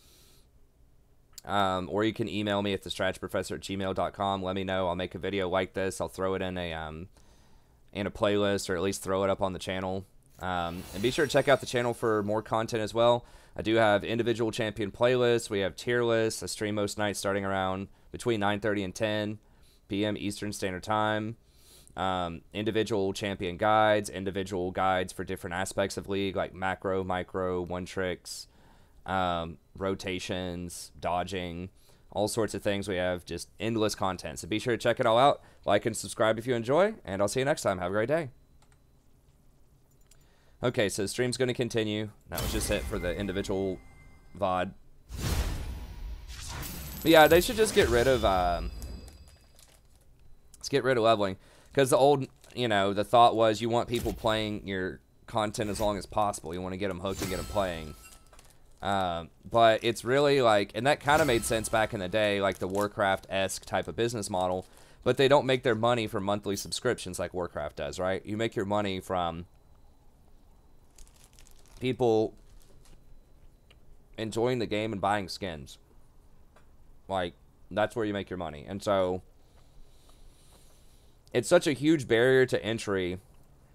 Or you can email me at thestrategyprofessor@gmail.com. Let me know. I'll make a video like this. I'll throw it in a playlist, or at least throw it up on the channel. And be sure to check out the channel for more content as well. I do have individual champion playlists. We have tier lists. I stream most nights starting around between 9:30 and 10 p.m. Eastern Standard Time. Individual champion guides, individual guides for different aspects of League, like macro, micro, one-tricks, rotations, dodging, all sorts of things. We have just endless content. So be sure to check it all out. Like and subscribe if you enjoy, and I'll see you next time. Have a great day. Okay, so the stream's going to continue. That was just it for the individual VOD. But yeah, they should just get rid of let's get rid of leveling, because the old, you know, the thought was you want people playing your content as long as possible. You want to get them hooked and get them playing. But it's really like, and that kind of made sense back in the day, like the Warcraft-esque type of business model. But they don't make their money from monthly subscriptions like Warcraft does, right? You make your money from people enjoying the game and buying skins. Like, that's where you make your money. And so, it's such a huge barrier to entry,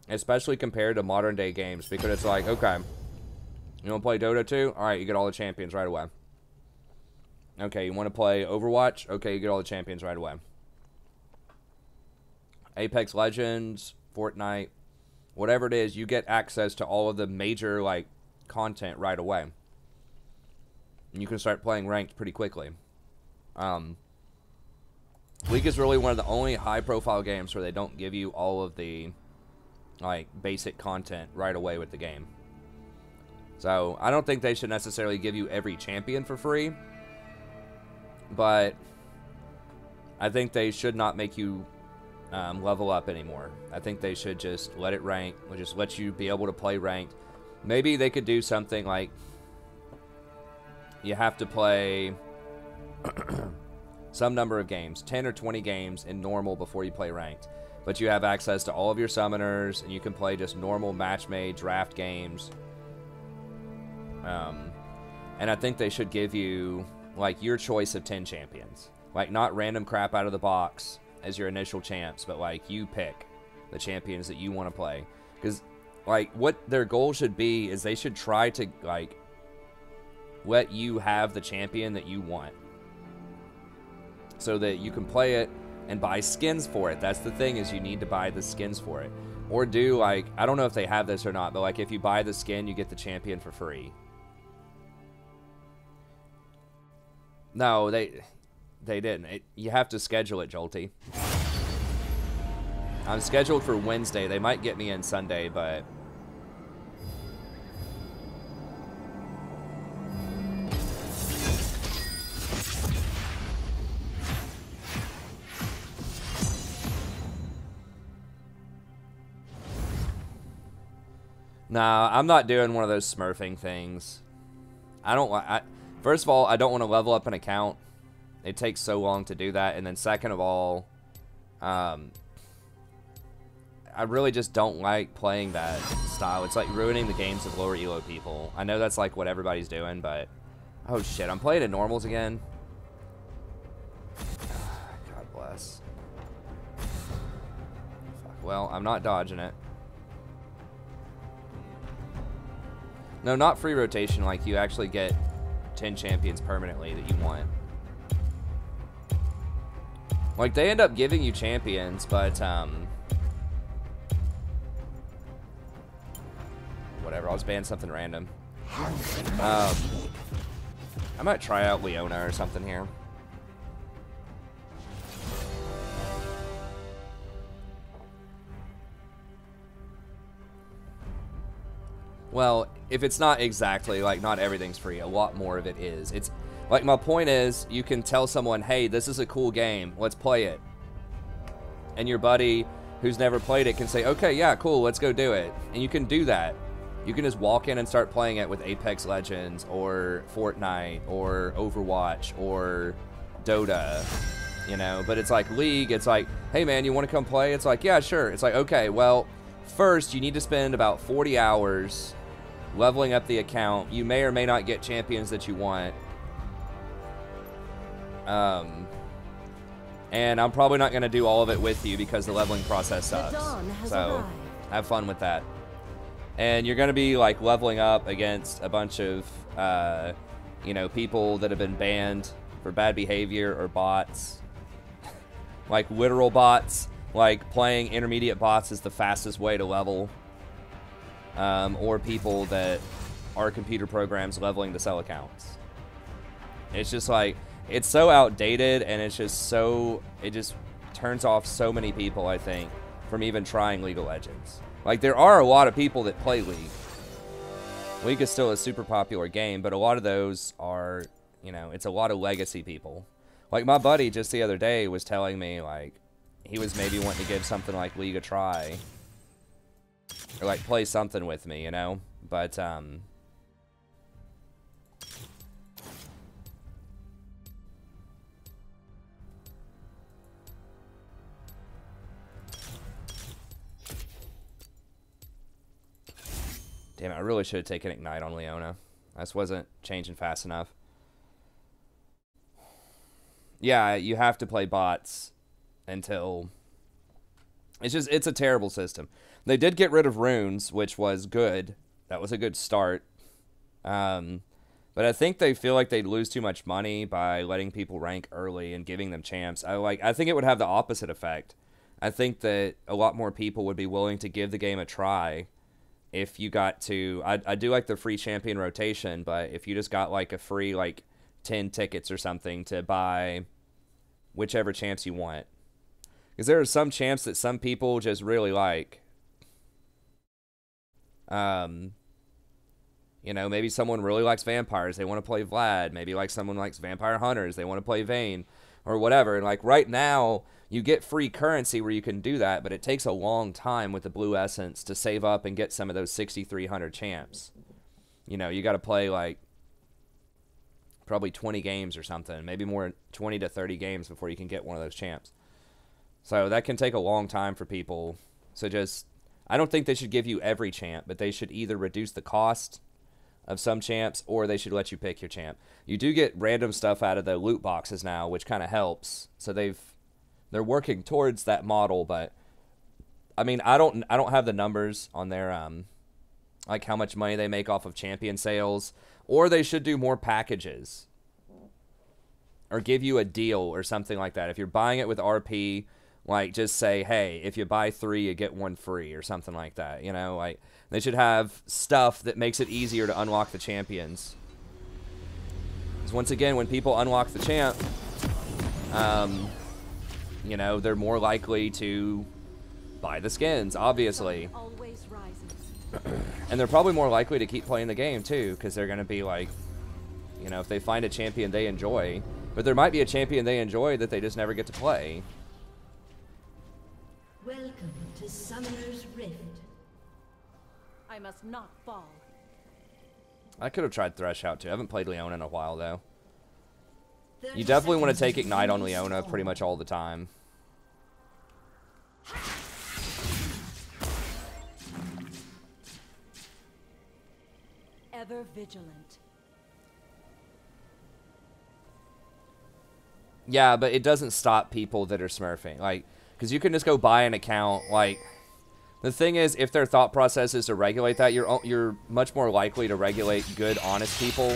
especially compared to modern day games, because it's like, okay, you want to play Dota 2? Alright, you get all the champions right away. Okay, you want to play Overwatch? Okay, you get all the champions right away. Apex Legends, Fortnite, whatever it is, you get access to all of the major, like, content right away. And you can start playing ranked pretty quickly. League is really one of the only high-profile games where they don't give you all of the, like, basic content right away with the game. So, I don't think they should necessarily give you every champion for free. But I think they should not make you level up anymore. I think they should just let it rank, or just let you be able to play ranked. Maybe they could do something like you have to play some number of games, 10 or 20 games in normal before you play ranked. But you have access to all of your summoners, and you can play just normal match-made draft games. And I think they should give you, like, your choice of 10 champions. Like, not random crap out of the box as your initial champs, but, like, you pick the champions that you want to play. Because, like, what their goal should be is they should try to, like, let you have the champion that you want, so that you can play it and buy skins for it. That's the thing, is you need to buy the skins for it. Or do, like, I don't know if they have this or not, but, like, if you buy the skin, you get the champion for free. No, they didn't. You have to schedule it, Jolty. I'm scheduled for Wednesday. They might get me in Sunday, but... Nah, I'm not doing one of those smurfing things. I don't like... First of all, I don't want to level up an account. It takes so long to do that. And then second of all, I really just don't like playing that style. It's like ruining the games of lower elo people. I know that's like what everybody's doing, but... Oh shit, I'm playing in normals again. God bless. Fuck, well, I'm not dodging it. No, not free rotation, like you actually get 10 champions permanently that you want. Like, they end up giving you champions, but, whatever, I'll just ban something random. I might try out Leona or something here. Well, if it's not exactly, like, not everything's free, a lot more of it is. It's, like, my point is, you can tell someone, hey, this is a cool game, let's play it. And your buddy who's never played it can say, okay, yeah, cool, let's go do it. And you can do that. You can just walk in and start playing it with Apex Legends, or Fortnite, or Overwatch, or Dota, you know? But it's like League, it's like, hey man, you want to come play? It's like, yeah, sure. It's like, okay, well, first you need to spend about 40 hours leveling up the account. You may or may not get champions that you want. And I'm probably not going to do all of it with you because the leveling process sucks. So, have fun with that. And you're going to be, like, leveling up against a bunch of, you know, people that have been banned for bad behavior, or bots. Like, literal bots. Like, playing intermediate bots is the fastest way to level. Or people that are computer programs leveling to sell accounts. It's just like, it's so outdated, and it's just so, it just turns off so many people, I think, from even trying League of Legends. Like, there are a lot of people that play League. League is still a super popular game, but a lot of those are, you know, it's a lot of legacy people. Like, my buddy just the other day was telling me, like, he was maybe wanting to give something like League a try. Or, like, play something with me, you know? But, Damn it, I really should have taken Ignite on Leona. I just wasn't changing fast enough. Yeah, you have to play bots until... It's a terrible system. They did get rid of runes, which was good. That was a good start. But I think they feel like they'd lose too much money by letting people rank early and giving them champs. I think it would have the opposite effect. I think that a lot more people would be willing to give the game a try if you got to... I do like the free champion rotation, but if you just got like a free like 10 tickets or something to buy whichever champs you want. Because there are some champs that some people just really like. You know, maybe someone really likes vampires. They want to play Vlad. Maybe like someone likes vampire hunters. They want to play Vayne or whatever. And like right now, you get free currency where you can do that, but it takes a long time with the blue essence to save up and get some of those 6,300 champs. You know, you got to play like probably 20 games or something, maybe more, 20 to 30 games before you can get one of those champs. So that can take a long time for people. So just, I don't think they should give you every champ, but they should either reduce the cost of some champs or they should let you pick your champ. You do get random stuff out of the loot boxes now, which kind of helps. So they're working towards that model, but I mean, I don't have the numbers on their like how much money they make off of champion sales, or they should do more packages or give you a deal or something like that. If you're buying it with RP, like just say, hey, if you buy 3, you get 1 free or something like that. You know, like they should have stuff that makes it easier to unlock the champions. Because once again, when people unlock the champ, you know, they're more likely to buy the skins, obviously. And they're probably more likely to keep playing the game too, because they're going to be like, you know, if they find a champion they enjoy, but there might be a champion they enjoy that they just never get to play. Welcome to Summoner's Rift. I must not fall. I could have tried Thresh out too. I haven't played Leona in a while though. You definitely want to take Ignite on Leona pretty much all the time. Ever vigilant. Yeah, but it doesn't stop people that are smurfing. Like, because you can just go buy an account. Like, the thing is, if their thought process is to regulate that, you're much more likely to regulate good, honest people,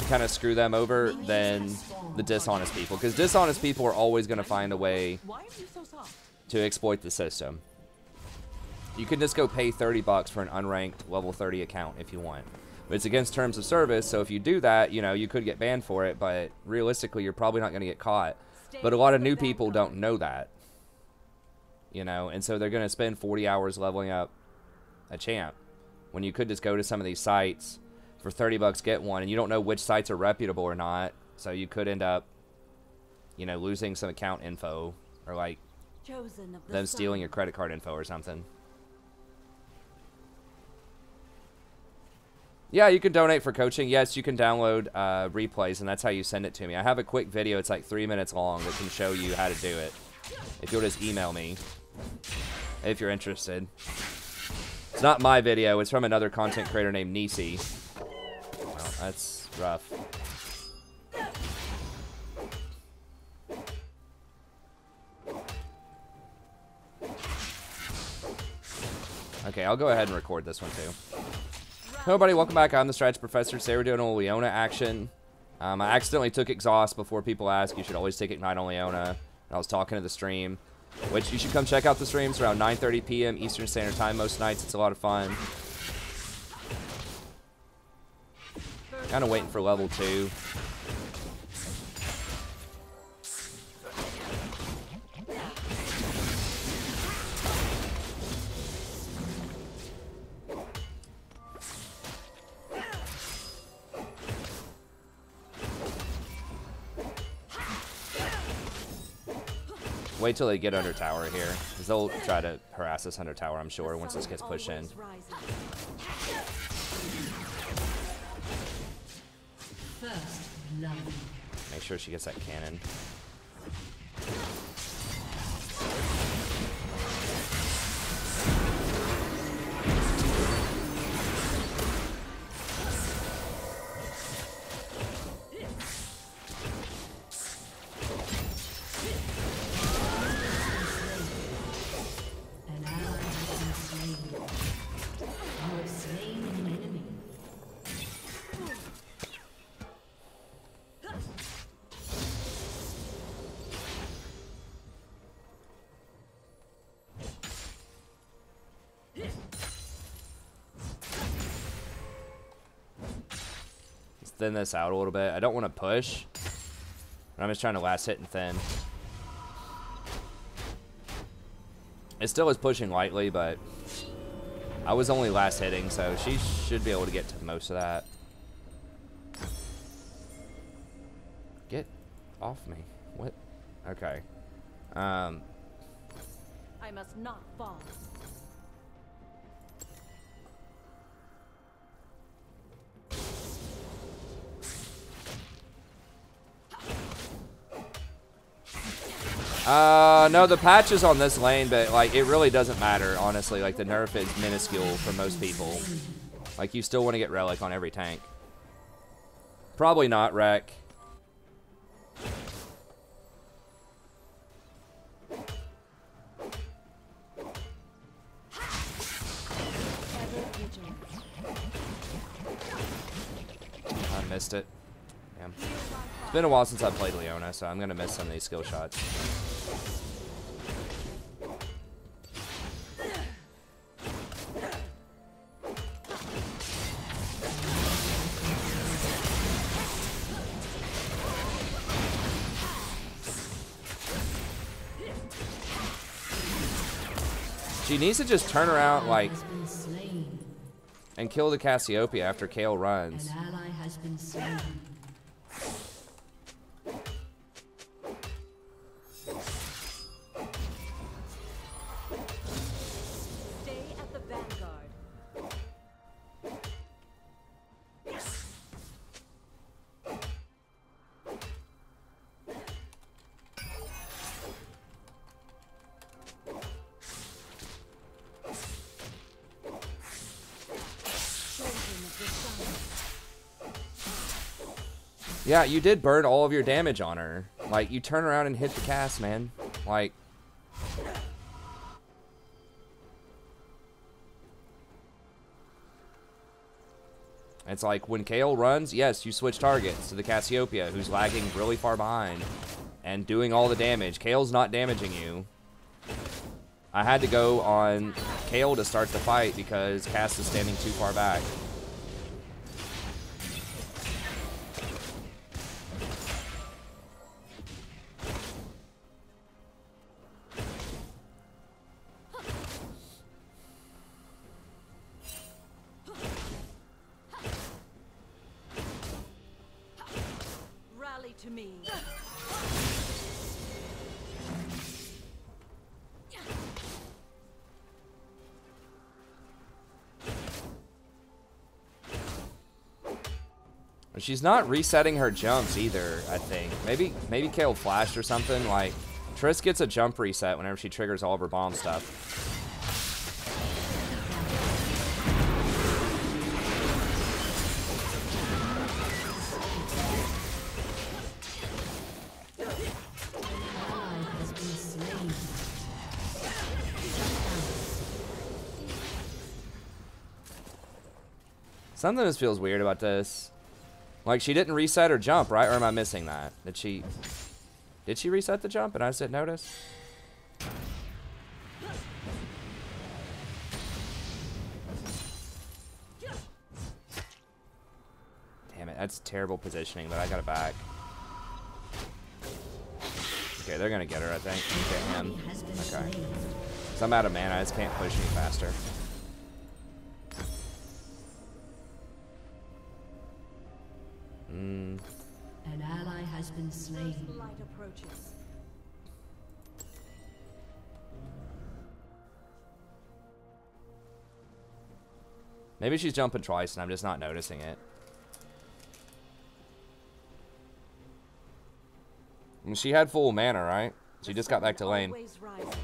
kind of screw them over, than the dishonest people. Because dishonest people are always going to find a way to exploit the system. You can just go pay 30 bucks for an unranked level 30 account if you want. But it's against terms of service, so if you do that, you know, you could get banned for it, but realistically, you're probably not going to get caught. But a lot of new people don't know that. You know, and so they're going to spend 40 hours leveling up a champ, when you could just go to some of these sites for 30 bucks, get one, and you don't know which sites are reputable or not, so you could end up, you know, losing some account info, or like them stealing your credit card info or something. Yeah, you can donate for coaching. Yes, you can download replays, and that's how you send it to me. I have a quick video. It's like 3 minutes long that can show you how to do it. If you'll just email me, if you're interested. It's not my video. It's from another content creator named Nisi. Well, that's rough. Okay, I'll go ahead and record this one too. Hello everybody, welcome back. I'm the Strategy Professor. Today we're doing a Leona action. I accidentally took Exhaust before people ask. You should always take Ignite on Leona. And I was talking to the stream, which you should come check out the streams around 9:30 p.m. Eastern Standard Time most nights. It's a lot of fun. Kind of waiting for level 2. Wait till they get under tower here, because they'll try to harass us under tower, I'm sure, once this gets pushed in. Make sure she gets that cannon. thin this out a little bit. I don't want to push. I'm just trying to last hit and thin. It still is pushing lightly, but I was only last hitting, so she should be able to get to most of that. Get off me. What? Okay. I must not fall. No, the patch is on this lane, but, like, it really doesn't matter, honestly. Like, the nerf is minuscule for most people. Like, you still want to get Relic on every tank. Probably not, Wreck. I missed it. Damn. It's been a while since I played Leona, so I'm going to miss some of these skill shots. She needs to just turn around, like, and kill the Cassiopeia after Kayle runs. An ally has been slain. Stay at the vanguard. Yeah, you did burn all of your damage on her. Like, you turn around and hit the cast, man. Like... It's like, when Kayle runs, yes, you switch targets to the Cassiopeia, who's lagging really far behind and doing all the damage. Kayle's not damaging you. I had to go on Kayle to start the fight because Cass is standing too far back. Rally to me. She's not resetting her jumps either, I think. Maybe Kayle flashed or something. Like, Triss gets a jump reset whenever she triggers all of her bomb stuff. Something just feels weird about this. Like, she didn't reset her jump, right? Or am I missing that? Did she reset the jump and I just didn't notice? Damn it, that's terrible positioning, but I got it back. Okay, they're gonna get her, I think. Get him. Okay. So I'm out of mana, I just can't push any faster. An ally has been slain. Light approaches. Maybe she's jumping twice and I'm just not noticing it. I mean, she had full mana, right? She just got back to lane. Always rises.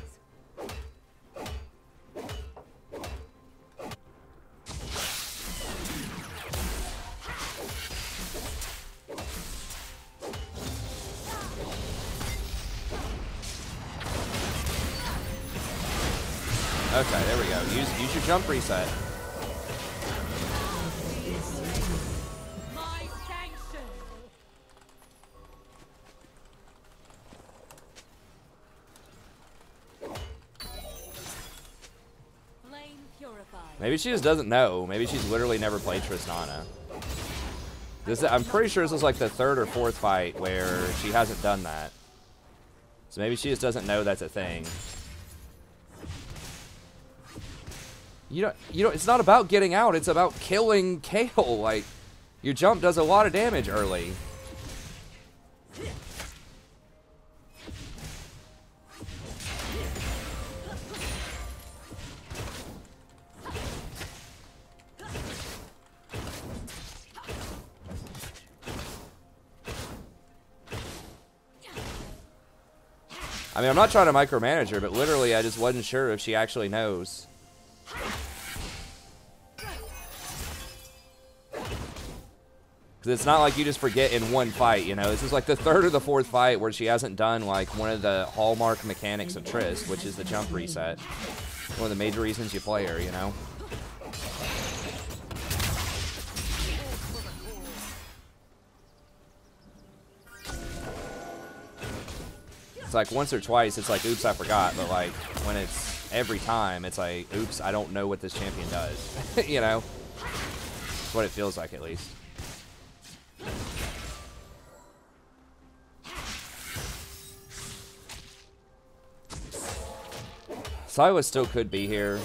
Okay, there we go. Use your jump reset. My sanction. Flame purified. Maybe she just doesn't know. Maybe she's literally never played Tristana. I'm pretty sure this is like the 3rd or 4th fight where she hasn't done that. So maybe she just doesn't know that's a thing. You know, it's not about getting out, it's about killing Kale. Like, your jump does a lot of damage early. I mean, I'm not trying to micromanage her, but literally I just wasn't sure if she actually knows. Because it's not like you just forget in one fight, you know. This is like the 3rd or the 4th fight where she hasn't done like one of the hallmark mechanics of Triss, which is the jump reset. One of the major reasons you play her, you know. It's like once or twice, it's like, oops, I forgot. But like when it's every time, it's like, oops, I don't know what this champion does. You know? That's what it feels like, at least. Silas still could be here.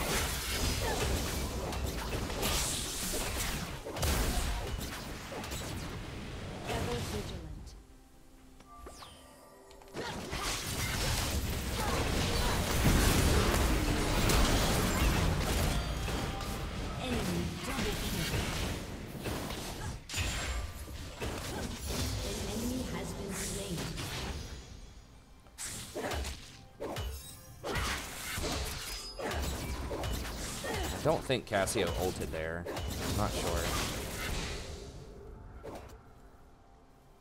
I don't think Cassio ulted there. I'm not sure.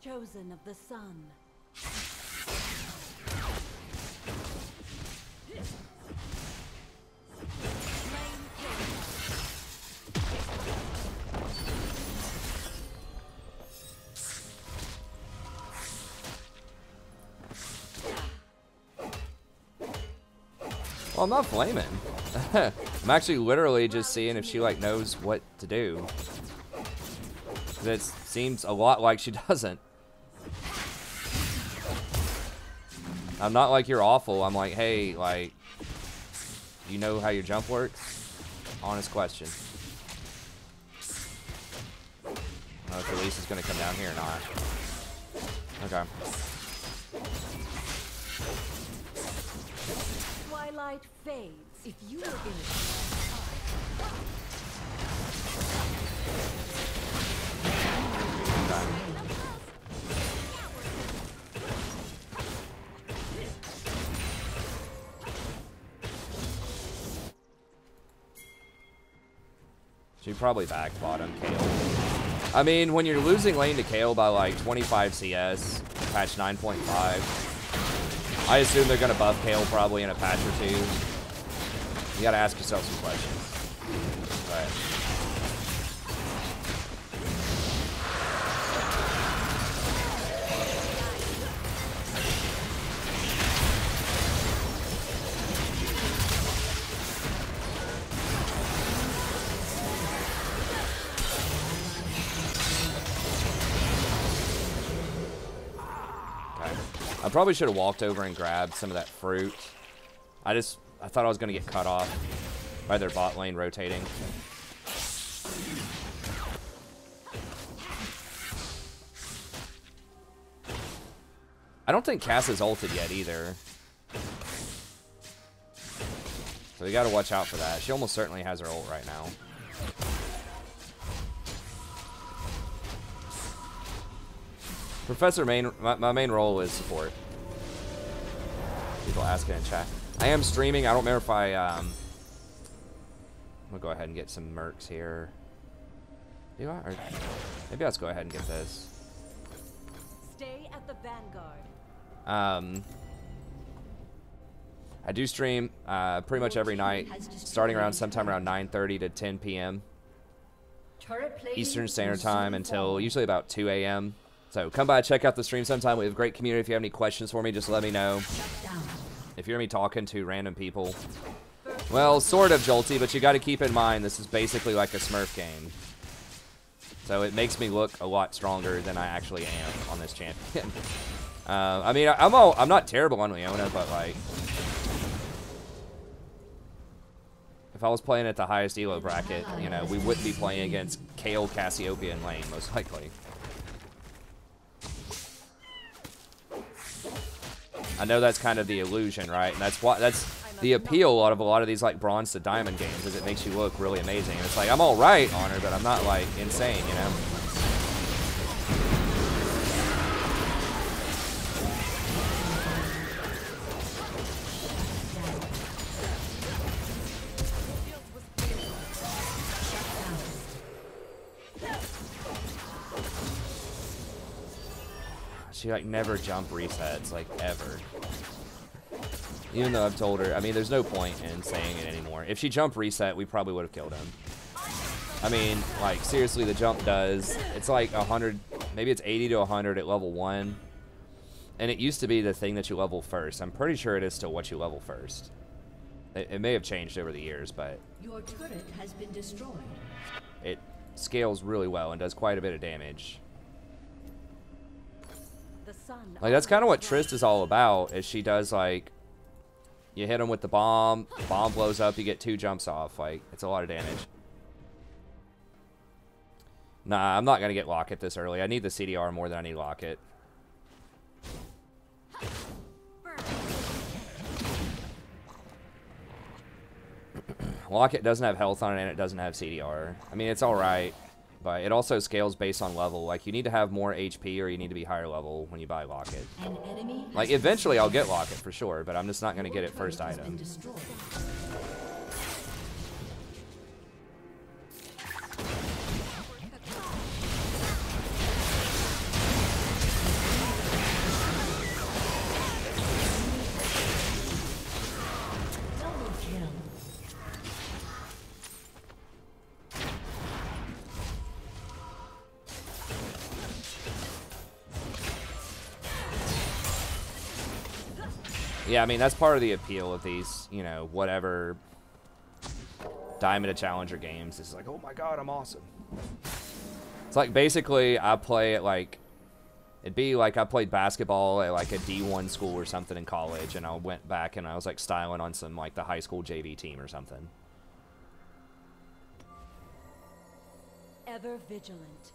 Chosen of the sun. Well, I'm not flaming. I'm actually literally just seeing if she like knows what to do. It seems a lot like she doesn't. I'm not like you're awful. I'm like, hey, like, do you know how your jump works? Honest question. I don't know if Elise is going to come down here or not. Okay. Twilight fades. If you were in it. She probably back bottom Kale. I mean, when you're losing lane to Kale by like 25 CS, patch 9.5, I assume they're gonna buff Kale probably in a patch or two. You gotta ask yourself some questions. But I probably should have walked over and grabbed some of that fruit. I thought I was going to get cut off by their bot lane rotating. I don't think Cass is ulted yet either. So we got to watch out for that. She almost certainly has her ult right now. Professor my main role is support. People asking in chat. I am streaming. I don't remember if I'm gonna go ahead and get some mercs here. Do I? Or maybe I'll just go ahead and get this. Stay at the vanguard. I do stream pretty much every night, starting around sometime around 9:30 to 10 p.m. Eastern Standard Time until usually about 2 a.m. So come by, check out the stream sometime. We have a great community. If you have any questions for me, just let me know. If you hear me talking to random people, well, sort of jolty, but you got to keep in mind this is basically like a Smurf game. So it makes me look a lot stronger than I actually am on this champion. I mean, I'm not terrible on Leona, but like, if I was playing at the highest elo bracket, you know, we wouldn't be playing against Kale, Cassiopeia, and lane, most likely. I know that's kind of the illusion, right? And that's the appeal out of a lot of these like bronze to diamond games, is it makes you look really amazing. And it's like, I'm all right on her, but I'm not like insane, you know? She like never jump resets, like ever. Even though I've told her, I mean, there's no point in saying it anymore. If she jump reset, we probably would have killed him. I mean, like seriously, the jump does, it's like 100, maybe it's 80 to 100 at level 1. And it used to be the thing that you level first. I'm pretty sure it is still what you level first. It may have changed over the years, but Your turret has been destroyed. it scales really well and does quite a bit of damage. Like, that's kind of what Trist is all about, is she does, like, you hit him with the bomb blows up, you get 2 jumps off. Like, it's a lot of damage. Nah, I'm not going to get Locket this early. I need the CDR more than I need Locket. Locket doesn't have health on it, and it doesn't have CDR. I mean, it's alright. But it also scales based on level. Like, you need to have more HP or you need to be higher level when you buy Locket. Like, eventually I'll get Locket for sure, but I'm just not going to get it first item. Yeah, I mean, that's part of the appeal of these, you know, whatever Diamond to Challenger games. It's like, oh my god, I'm awesome. It's like, basically, I play at, like, it'd be like I played basketball at, like, a D1 school or something in college, and I went back and I was, like, styling on some, like, the high school JV team or something. Ever vigilant.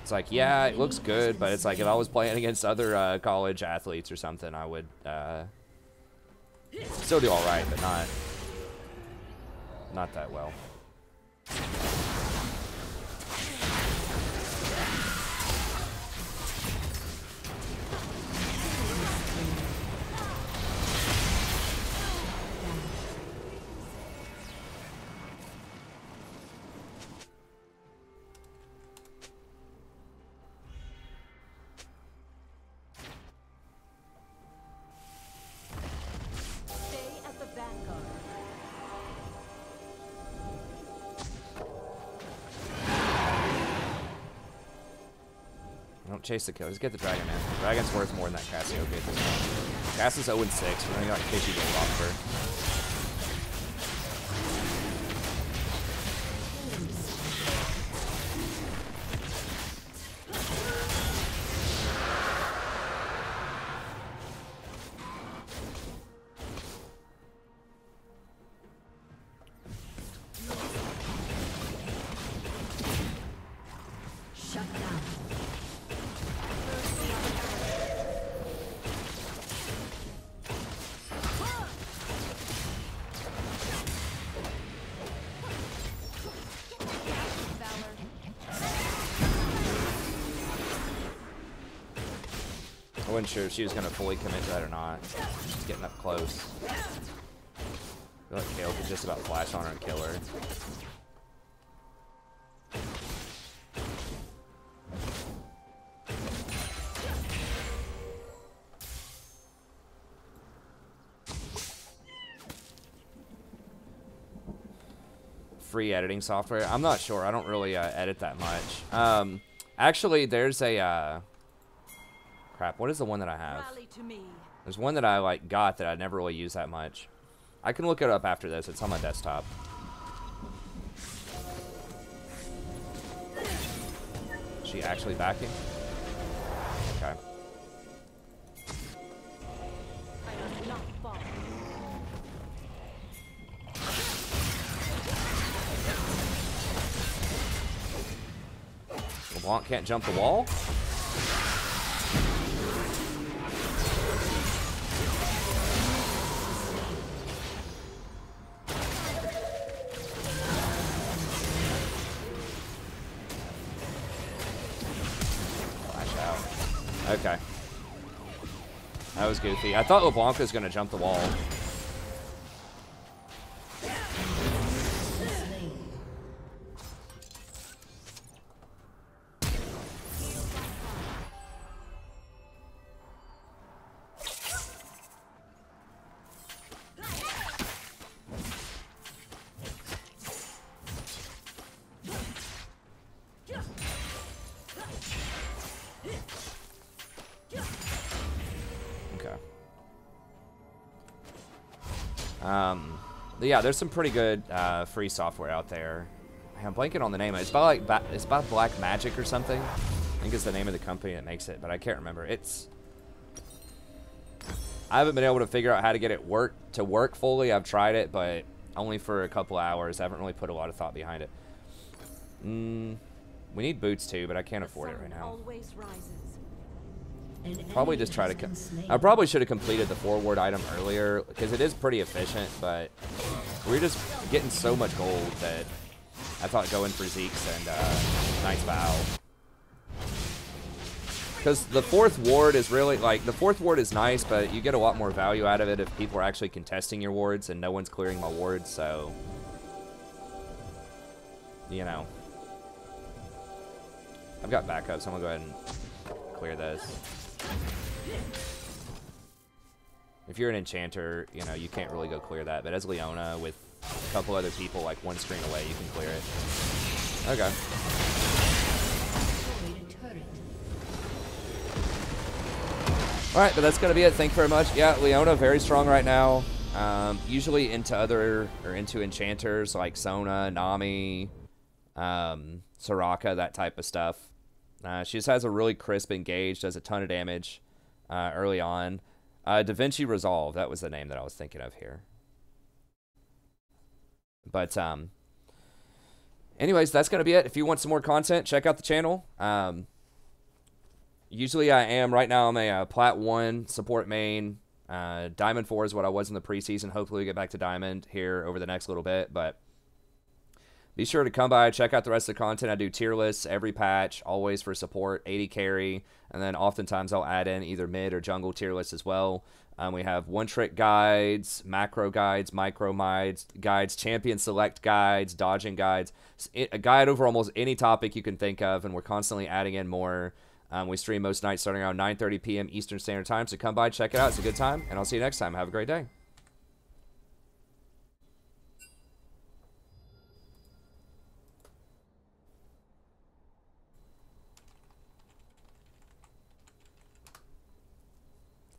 It's like, yeah, it looks good, but it's like if I was playing against other college athletes or something, I would still do all right, but not that well. Don't chase the kill. Just get the dragon, man. Dragon's worth more than that Cassiopeia at this point. Cass is 0-6. We're gonna got Fishy gold off her. I wasn't sure if she was going to fully commit to that or not. She's getting up close. I feel like Kale could just about flash on her and kill her. Free editing software? I'm not sure. I don't really edit that much. Actually, there's a... crap, what is the one that I have? There's one that I like got that I never really use that much. I can look it up after this. It's on my desktop. she actually backing? Okay. I must not fall. LeBlanc can't jump the wall? Flash out. Okay. That was goofy. I thought LeBlanc was going to jump the wall. Yeah, there's some pretty good free software out there. I'm blanking on the name. It's by like it's by Black Magic or something. I think it's the name of the company that makes it, but I can't remember. I haven't been able to figure out how to get it to work fully. I've tried it, but only for a couple hours. I haven't really put a lot of thought behind it. We need boots too, but I can't afford it right now. Always rises. Probably just try to. I probably should have completed the forward item earlier because it is pretty efficient, but we're just getting so much gold that I thought going for Zeke's and Knight's Vow. Because the fourth ward is really like the fourth ward is nice, but you get a lot more value out of it if people are actually contesting your wards and no one's clearing my wards. So, you know, I've got backup, so I'm gonna go ahead and clear this. If you're an enchanter, you know, you can't really go clear that, but as Leona with a couple other people like one screen away, you can clear it. Okay. Alright, but that's gonna be it. Thank you very much. Yeah, Leona very strong right now. Usually into enchanters like Sona, Nami, Soraka, that type of stuff. She just has a really crisp engage, does a ton of damage early on. Da Vinci Resolve, that was the name that I was thinking of here. But anyways, that's going to be it. If you want some more content, check out the channel. Usually I am. Right now I'm a Plat 1 support main. Diamond 4 is what I was in the preseason. Hopefully we get back to Diamond here over the next little bit, but be sure to come by, check out the rest of the content. I do tier lists every patch, always for support, 80 carry, and then oftentimes I'll add in either mid or jungle tier lists as well. We have one-trick guides, macro guides, micro guides, champion select guides, dodging guides, a guide over almost any topic you can think of, and we're constantly adding in more. We stream most nights starting around 9:30 p.m. Eastern Standard Time, so come by, check it out. It's a good time, and I'll see you next time. Have a great day.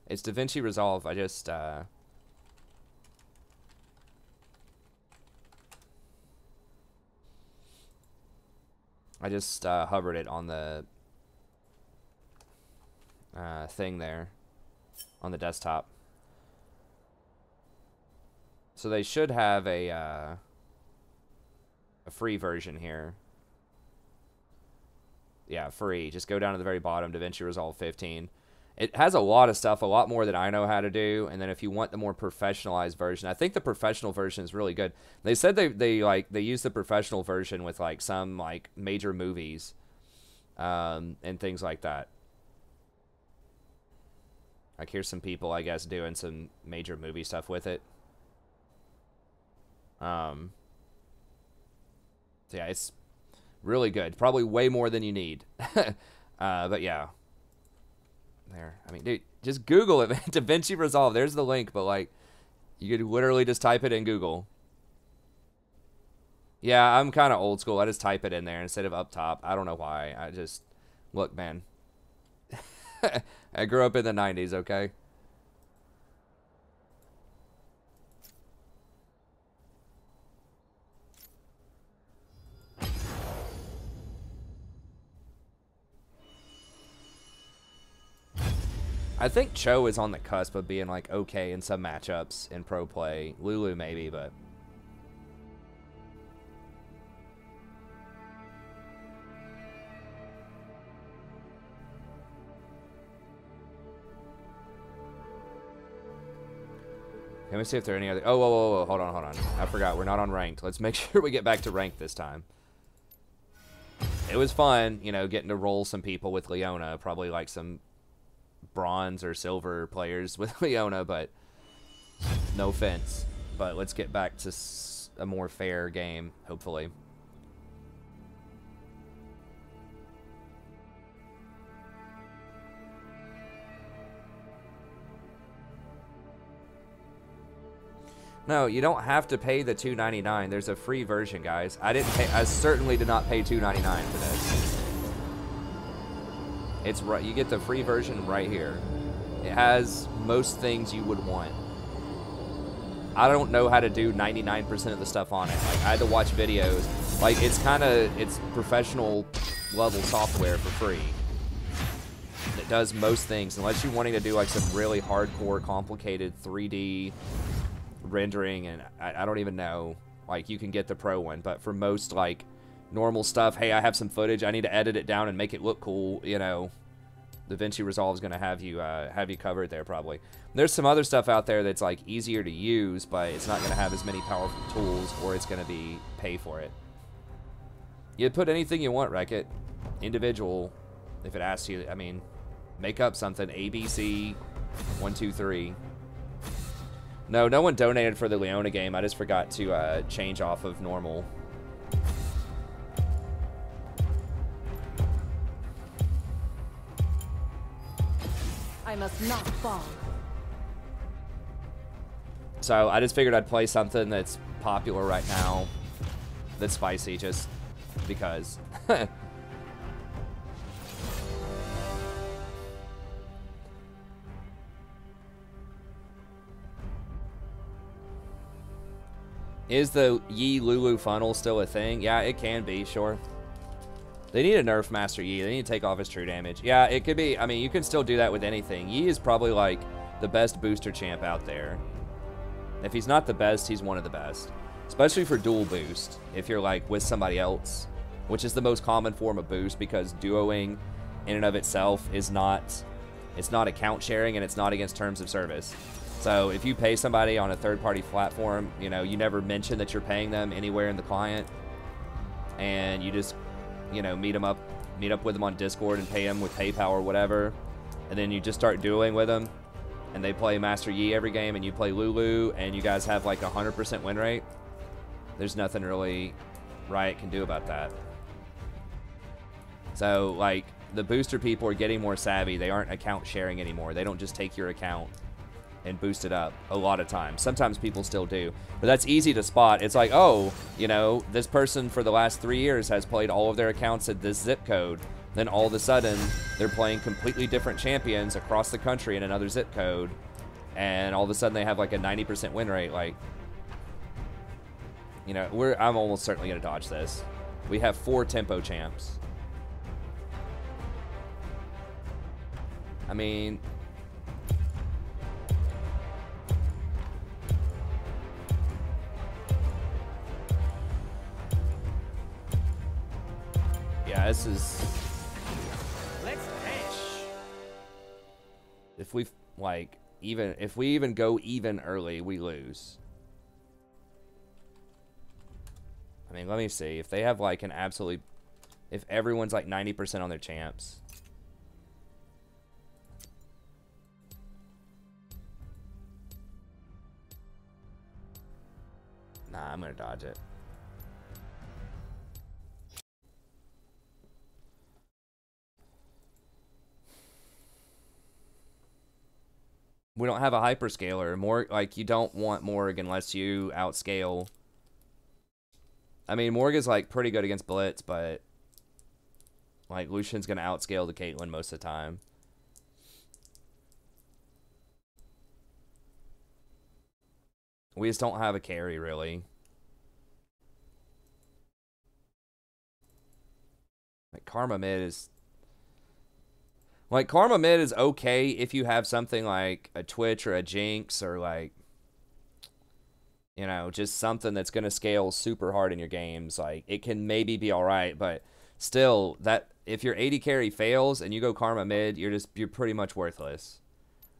It's Da Vinci Resolve. I just hovered it on the thing there on the desktop. So they should have a free version here. Yeah, free. Just go down to the very bottom, Da Vinci Resolve 15. It has a lot of stuff, a lot more than I know how to do. And then if you want the more professionalized version, I think the professional version is really good. They said they use the professional version with like some like major movies and things like that. Like here's some people, I guess, doing some major movie stuff with it. So yeah, it's really good. Probably way more than you need. But yeah. There. I mean, dude, just Google it, man. Da Vinci Resolve. There's the link, but like, you could literally just type it in Google. Yeah, I'm kind of old school. I just type it in there instead of up top. I don't know why. I just, look, man. I grew up in the 90s, okay? I think Cho is on the cusp of being like okay in some matchups in pro play. Lulu maybe, but let me see if there are any other. Oh, whoa. Hold on. I forgot. We're not on ranked. Let's make sure we get back to ranked this time. It was fun, you know, getting to roll some people with Leona. Probably like some bronze or silver players with Leona, but no offense. But let's get back to a more fair game, hopefully. No, you don't have to pay the $2.99. There's a free version, guys. I certainly did not pay $2.99 for this. It's right. You get the free version right here. It has most things you would want. I don't know how to do 99% of the stuff on it. Like, I had to watch videos. Like, it's professional level software for free. It does most things, unless you're wanting to do like some really hardcore, complicated 3D rendering, and I don't even know. Like, you can get the pro one, but for most like normal stuff, hey, I have some footage, I need to edit it down and make it look cool, you know, DaVinci Resolve is going to have you covered there probably. There's some other stuff out there that's like easier to use, but it's not going to have as many powerful tools, or it's going to be pay for it. You put anything you want, Wreck-It. Individual, if it asks you. I mean, make up something. ABC 1 2 3. No one donated for the Leona game. I just forgot to change off of normal. I must not fall. So I just figured I'd play something that's popular right now, that's spicy, just because. Is the Yi Lulu funnel still a thing? Yeah, it can be, sure. They need to nerf Master Yi. They need to take off his true damage. Yeah, it could be. I mean, you can still do that with anything. Yi is probably like the best booster champ out there. If he's not the best, he's one of the best. Especially for dual boost, if you're like with somebody else, which is the most common form of boost, because duoing in and of itself is not, it's not account sharing, and it's not against terms of service. So if you pay somebody on a third-party platform, you know, you never mention that you're paying them anywhere in the client, and you just, you know, meet up with them on Discord and pay them with PayPal or whatever, and then you just start dueling with them, and they play Master Yi every game, and you play Lulu, and you guys have like 100% win rate. There's nothing really Riot can do about that. So like, the booster people are getting more savvy. They aren't account sharing anymore. They don't just take your account and boost it up a lot of times. Sometimes people still do, but that's easy to spot. It's like, oh, you know, this person for the last 3 years has played all of their accounts at this zip code. Then all of a sudden, they're playing completely different champions across the country in another zip code, and all of a sudden they have like a 90% win rate. Like, you know, I'm almost certainly gonna dodge this. We have 4 tempo champs. I mean, yeah, this is. Let's dash. If we like, if we even go even early, we lose. I mean, let me see if they have like an absolutely, if everyone's like 90% on their champs. Nah, I'm gonna dodge it. We don't have a hyperscaler. Like, you don't want Morg unless you outscale. I mean, Morg is like pretty good against Blitz, but like Lucian's gonna outscale the Caitlyn most of the time. We just don't have a carry, really. Like, Karma mid is... Like, Karma mid is okay if you have something like a Twitch or a Jinx or, like, you know, just something that's going to scale super hard in your games. Like, it can maybe be alright, but still, that if your AD carry fails and you go Karma mid, you're pretty much worthless.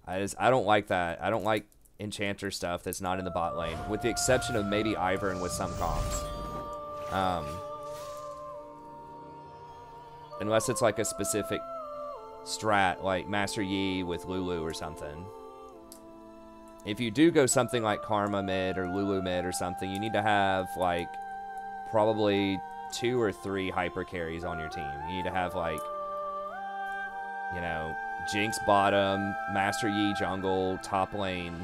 I don't like that. I don't like Enchanter stuff that's not in the bot lane, with the exception of maybe Ivern with some comps. Unless it's like a specific strat, like Master Yi with Lulu or something. If you do go something like Karma mid or Lulu mid or something, you need to have, like, probably 2 or 3 hyper carries on your team. You need to have, like, you know, Jinx bottom, Master Yi jungle, top lane,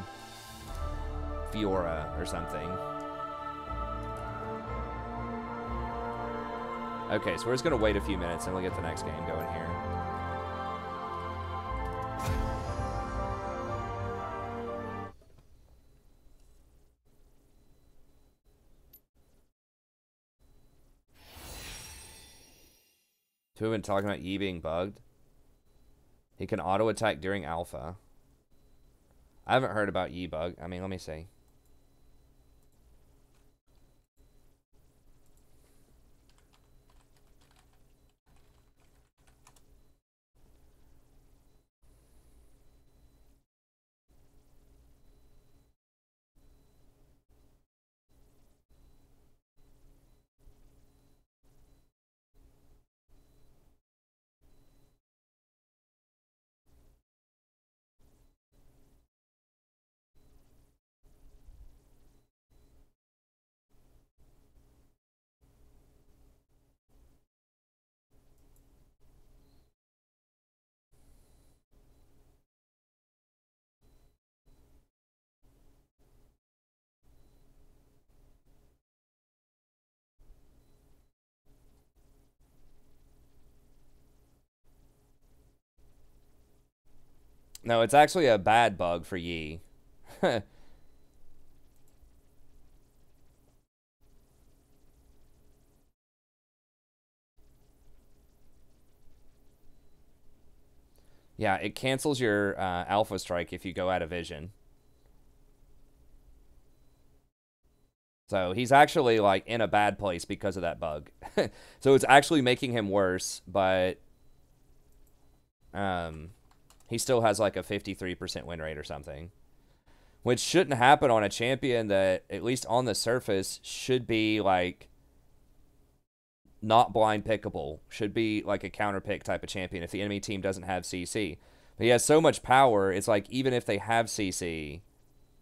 Fiora or something. Okay, so we're just going to wait a few minutes and we'll get the next game going here. Who have been talking about Yi being bugged? He can auto attack during alpha. I haven't heard about Yi bug. I mean, let me see. No, it's actually a bad bug for Yi. Yeah, it cancels your alpha strike if you go out of vision. So he's actually, like, in a bad place because of that bug. So it's actually making him worse, but he still has, like, a 53% win rate or something. Which shouldn't happen on a champion that, at least on the surface, should be, like, not blind pickable. Should be, like, a counter pick type of champion if the enemy team doesn't have CC. But he has so much power, it's like, even if they have CC,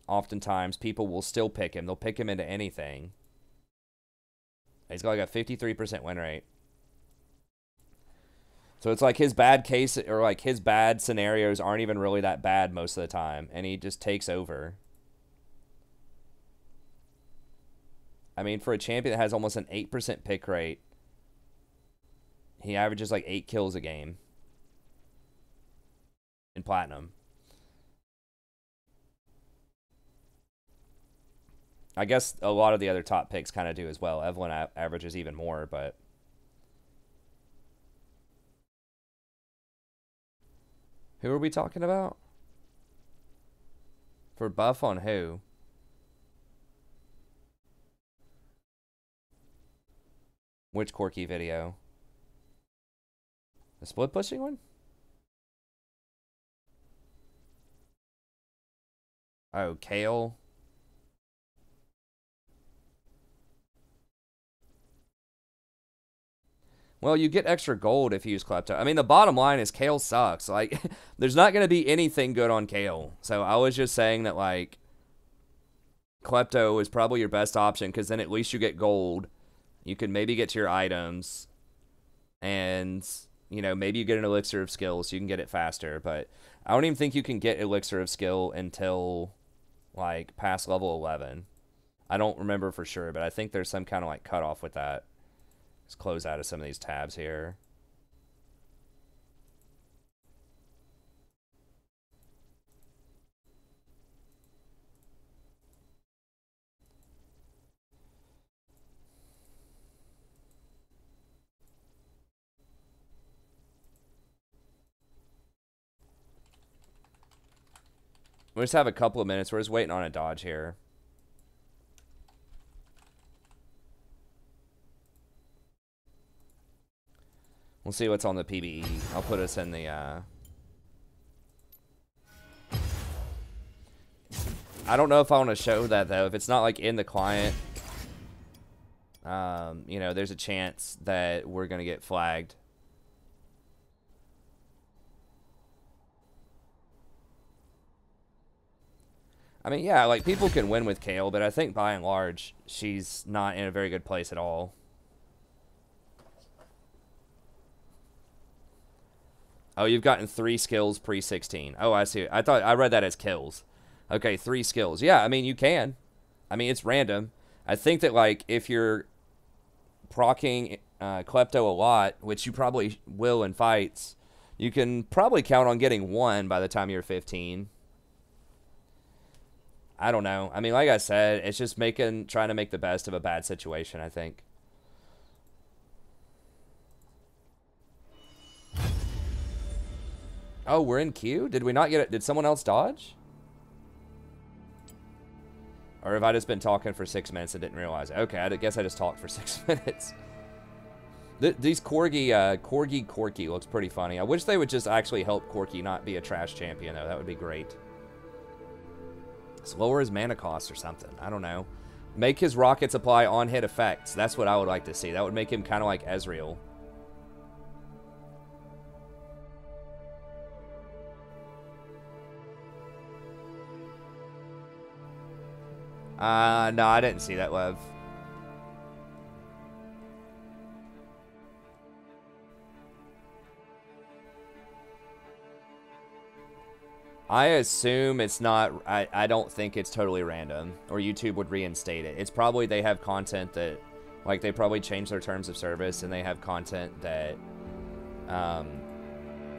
oftentimes people will still pick him. They'll pick him into anything. He's got, like, a 53% win rate. So it's like his bad case, or like his bad scenarios aren't even really that bad most of the time, and he just takes over. I mean, for a champion that has almost an 8% pick rate, he averages like 8 kills a game in Platinum. I guess a lot of the other top picks kind of do as well. Evelyn averages even more, but... Who are we talking about? For buff on who? Which Corky video? The split pushing one? Oh, Kale. Well, you get extra gold if you use Klepto. I mean, the bottom line is Kale sucks. Like, there's not going to be anything good on Kale. So I was just saying that, like, Klepto is probably your best option because then at least you get gold. You can maybe get to your items. And, you know, maybe you get an Elixir of Skill so you can get it faster. But I don't even think you can get Elixir of Skill until, like, past level 11. I don't remember for sure, but I think there's some kind of, like, cutoff with that. Let's close out of some of these tabs here. We just have a couple of minutes. We're just waiting on a dodge here. We'll see what's on the PBE. I'll put us in the, I don't know if I want to show that, though. If it's not, like, in the client, you know, there's a chance that we're going to get flagged. I mean, yeah, like, people can win with Kale, but I think by and large, she's not in a very good place at all. Oh, you've gotten 3 skills pre-16. Oh, I see. I read that as kills. Okay, 3 skills. Yeah, I mean, you can. I mean, it's random. I think that, like, if you're proccing Klepto a lot, which you probably will in fights, you can probably count on getting 1 by the time you're 15. I don't know. I mean, like I said, it's just trying to make the best of a bad situation, I think. Oh, we're in queue? Did we not get it? Did someone else dodge? Or have I just been talking for 6 minutes and didn't realize it? Okay, I guess I just talked for 6 minutes. These Corgi looks pretty funny. I wish they would just actually help Corgi not be a trash champion, though. That would be great. Lower his mana cost or something. I don't know. Make his rockets apply on-hit effects. That's what I would like to see. That would make him kind of like Ezreal. No, I didn't see that, Lev. I assume it's not, I don't think it's totally random, or YouTube would reinstate it. It's probably they have content that, like, they probably changed their terms of service, and they have content that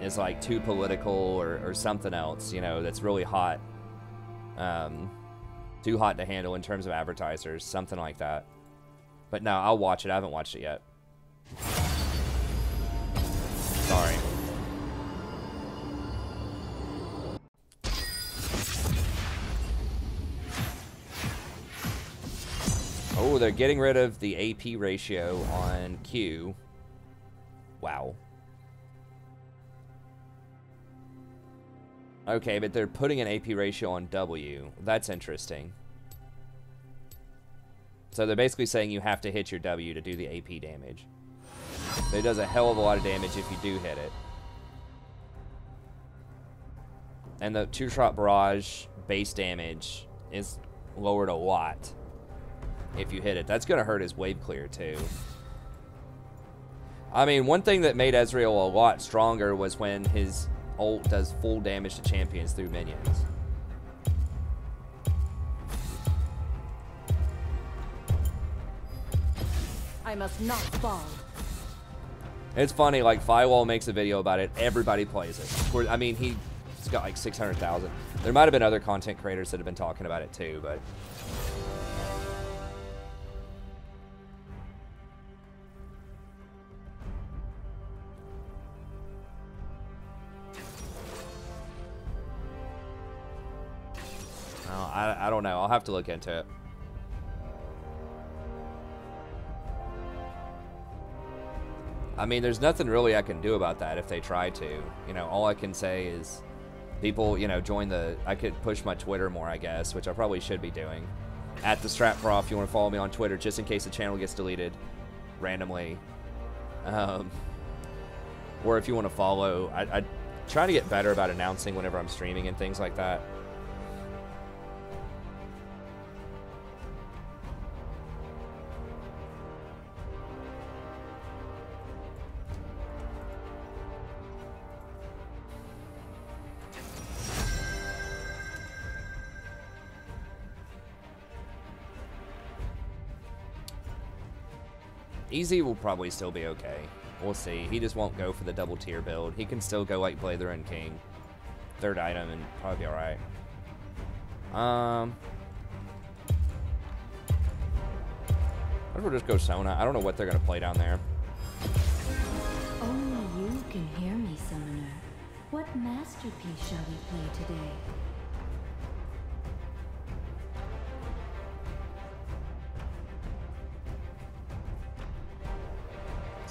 is, like, too political or something else, you know, that's really hot. Too hot to handle in terms of advertisers, something like that. But no, I'll watch it. I haven't watched it yet. Sorry. Oh, they're getting rid of the AP ratio on Q. Wow. Okay, but they're putting an AP ratio on W. That's interesting. So they're basically saying you have to hit your W to do the AP damage. But it does a hell of a lot of damage if you do hit it. And the two-shot barrage base damage is lowered a lot if you hit it. That's going to hurt his wave clear, too. I mean, one thing that made Ezreal a lot stronger was when his ult does full damage to champions through minions. I must not fall. It's funny, like, Firewall makes a video about it. Everybody plays it. I mean, he's got like 600,000. There might have been other content creators that have been talking about it too, but... I don't know. I'll have to look into it. I mean, there's nothing really I can do about that if they try to. You know, all I can say is people, you know, join the... I could push my Twitter more, I guess, which I probably should be doing. At the StrapPro, if you want to follow me on Twitter, just in case the channel gets deleted randomly. Or if you want to follow... I try to get better about announcing whenever I'm streaming and things like that. Easy will probably still be okay. We'll see. He just won't go for the double tier build. He can still go like Blather and King. Third item and probably be alright. I think we'll just go Sona. I don't know what they're going to play down there. Only you can hear me, Summoner. What masterpiece shall we play today?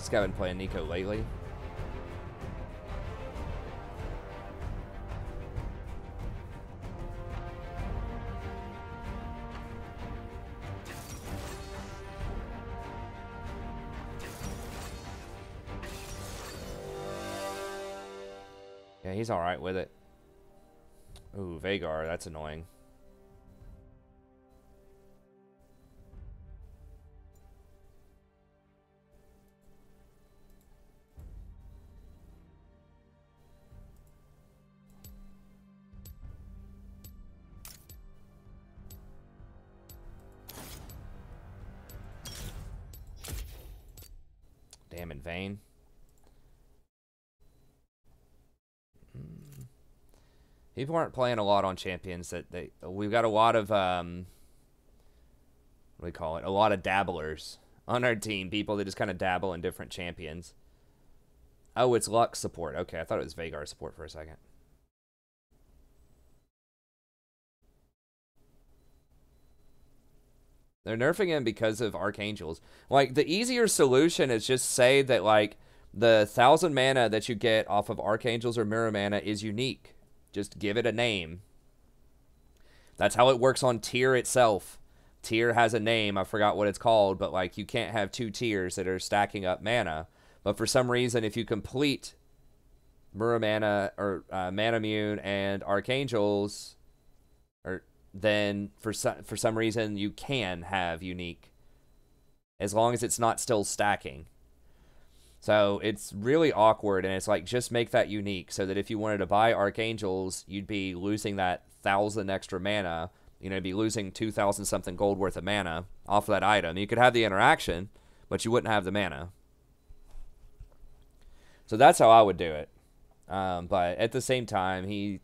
This guy been playing Nico lately. Yeah, he's alright with it. Ooh, Vagar, that's annoying. Damn, in vain. People aren't playing a lot on champions. We've got a lot of what do we call it? A lot of dabblers on our team. People that just kind of dabble in different champions. Oh, it's Lux support. Okay, I thought it was Vagar support for a second. They're nerfing him because of Archangels. Like, the easier solution is just say that, like, the 1,000 mana that you get off of Archangels or Mirror Mana is unique. Just give it a name. That's how it works on tier itself. Tier has a name. I forgot what it's called, but, like, you can't have 2 tiers that are stacking up mana. But for some reason, if you complete Mirror Mana or Manamune and Archangels, then for some reason you can have unique, as long as it's not still stacking. So it's really awkward, and it's like, just make that unique so that if you wanted to buy Archangels, you'd be losing that 1,000 extra mana. You know, be losing 2,000 something gold worth of mana off of that item. You could have the interaction, but you wouldn't have the mana. So that's how I would do it. But at the same time,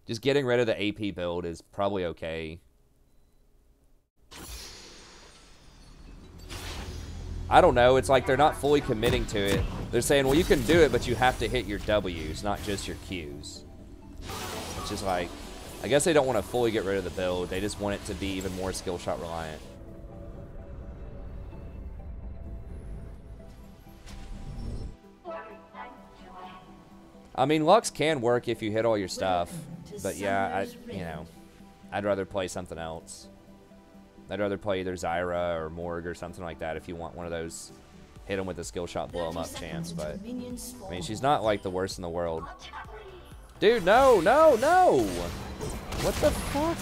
just getting rid of the AP build is probably okay. I don't know. It's like they're not fully committing to it. They're saying, well, you can do it, but you have to hit your Ws, not just your Qs. It's just like, I guess they don't want to fully get rid of the build. They just want it to be even more skill shot reliant. I mean, Lux can work if you hit all your stuff, but yeah, I'd rather play something else. I'd rather play either Zyra or Morg or something like that if you want one of those hit them with a skill shot, blow them up chance, but I mean, she's not like the worst in the world. Dude, no, no, no! What the fuck?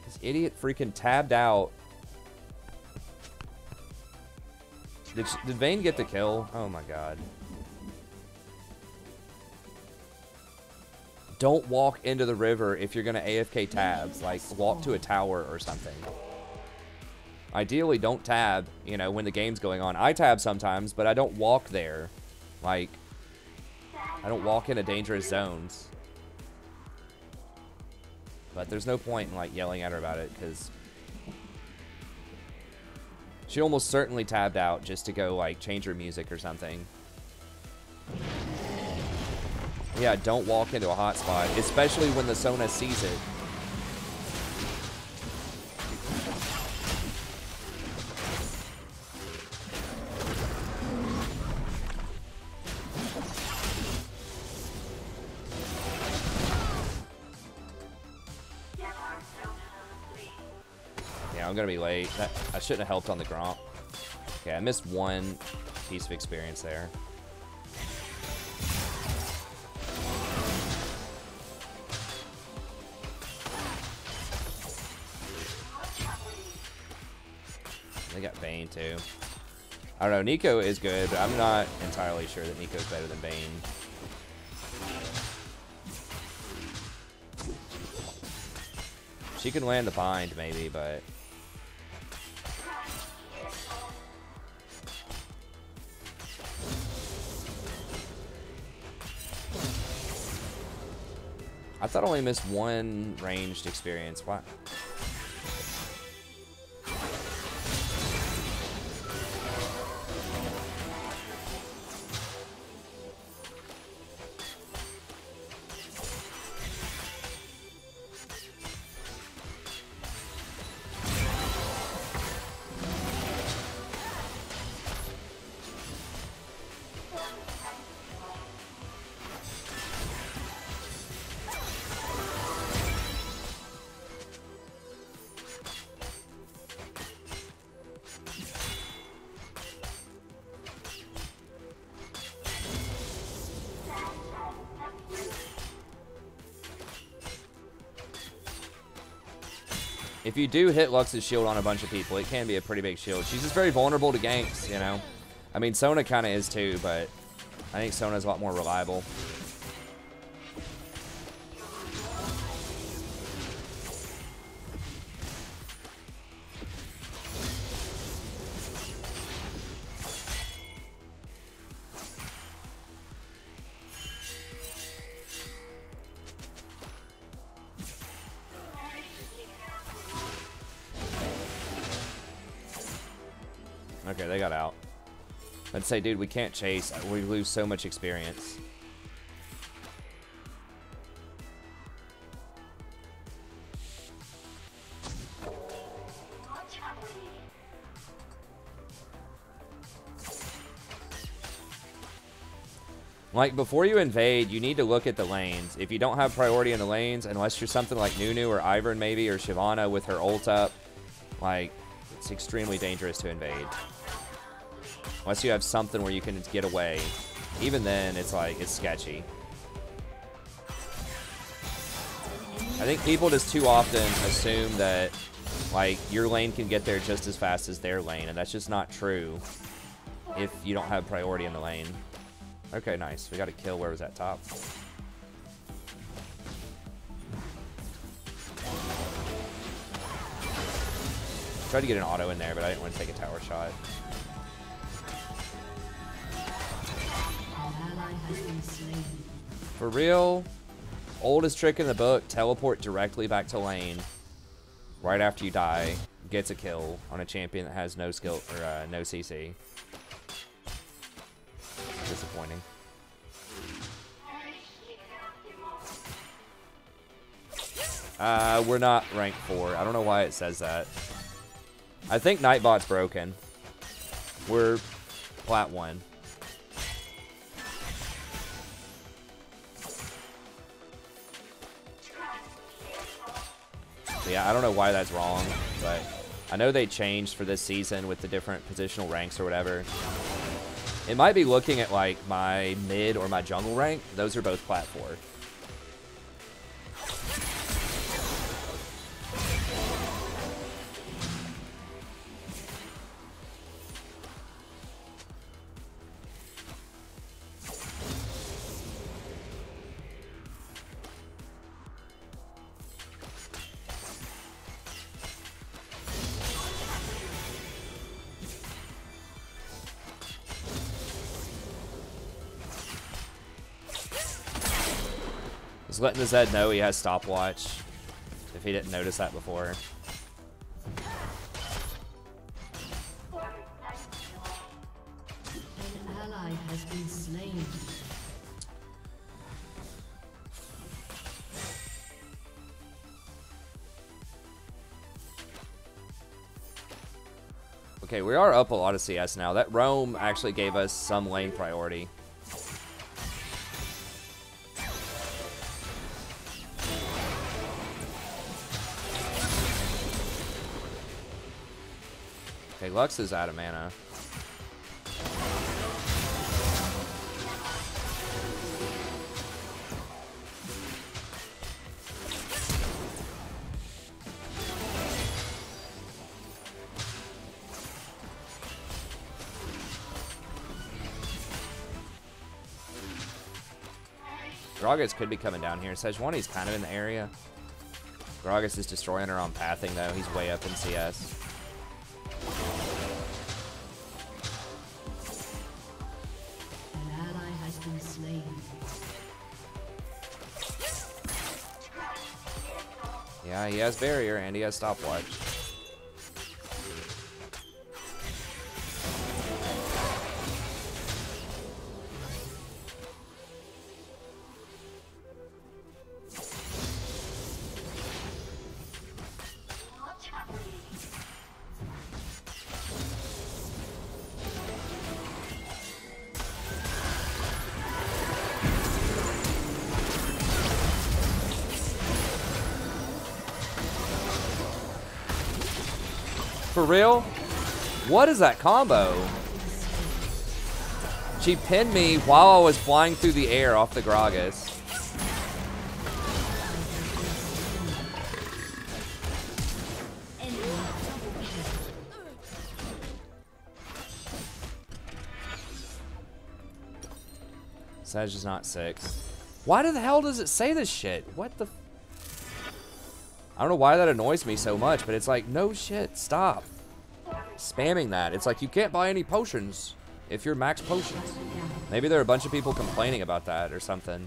This idiot freaking tabbed out. Did Vayne get the kill? Oh my god. Don't walk into the river if you're gonna AFK tab. Like, walk to a tower or something. Ideally, don't tab, you know, when the game's going on. I tab sometimes, but I don't walk there. Like, I don't walk into dangerous zones. But there's no point in, like, yelling at her about it, because she almost certainly tabbed out just to go, like, change her music or something. Yeah, don't walk into a hotspot, especially when the Sona sees it. Yeah, I'm gonna be late. I shouldn't have helped on the Gromp. Okay, I missed one piece of experience there. They got Bane too. I don't know, Nico is good, but I'm not entirely sure that Nico's better than Bane. She can land the bind maybe, but I thought I only missed one ranged experience. Why? if you do hit Lux's shield on a bunch of people, it can be a pretty big shield. She's just very vulnerable to ganks, you know? I mean, Sona kind of is too, but I think Sona's a lot more reliable. Okay, they got out. I'd say, dude, we can't chase. We lose so much experience. Like, before you invade, you need to look at the lanes. If you don't have priority in the lanes, unless you're something like Nunu or Ivern maybe, or Shyvana with her ult up, like, it's extremely dangerous to invade. Unless you have something where you can get away. Even then, it's like, it's sketchy. I think people just too often assume that, like, your lane can get there just as fast as their lane, and that's just not true if you don't have priority in the lane. Okay, nice. We got a kill. Where was that top? Tried to get an auto in there, but I didn't want to take a tower shot. For real, oldest trick in the book, teleport directly back to lane right after you die, gets a kill on a champion that has no skill or no CC. Disappointing. We're not rank 4. I don't know why it says that. I think Nightbot's broken. We're plat 1. So yeah, I don't know why that's wrong, but I know they changed for this season with the different positional ranks or whatever. It might be looking at like my mid or my jungle rank. Those are both plat 4. Just letting the Zed know he has stopwatch, if he didn't notice that before. An ally has been slain. Okay, we are up a lot of CS now. That roam actually gave us some lane priority. Okay, Lux is out of mana. Gragas could be coming down here. Sejuani's kind of in the area. Gragas is destroying her on pathing, though. He's way up in CS. An ally has been slain. Yeah, he has barrier and he has stopwatch. For real? What is that combo? She pinned me while I was flying through the air off the Gragas. Sedge is not 6. Why the hell does it say this shit? What the... I don't know why that annoys me so much, but it's like, no shit, stop. Spamming that. It's like, you can't buy any potions if you're max potions. Maybe there are a bunch of people complaining about that or something.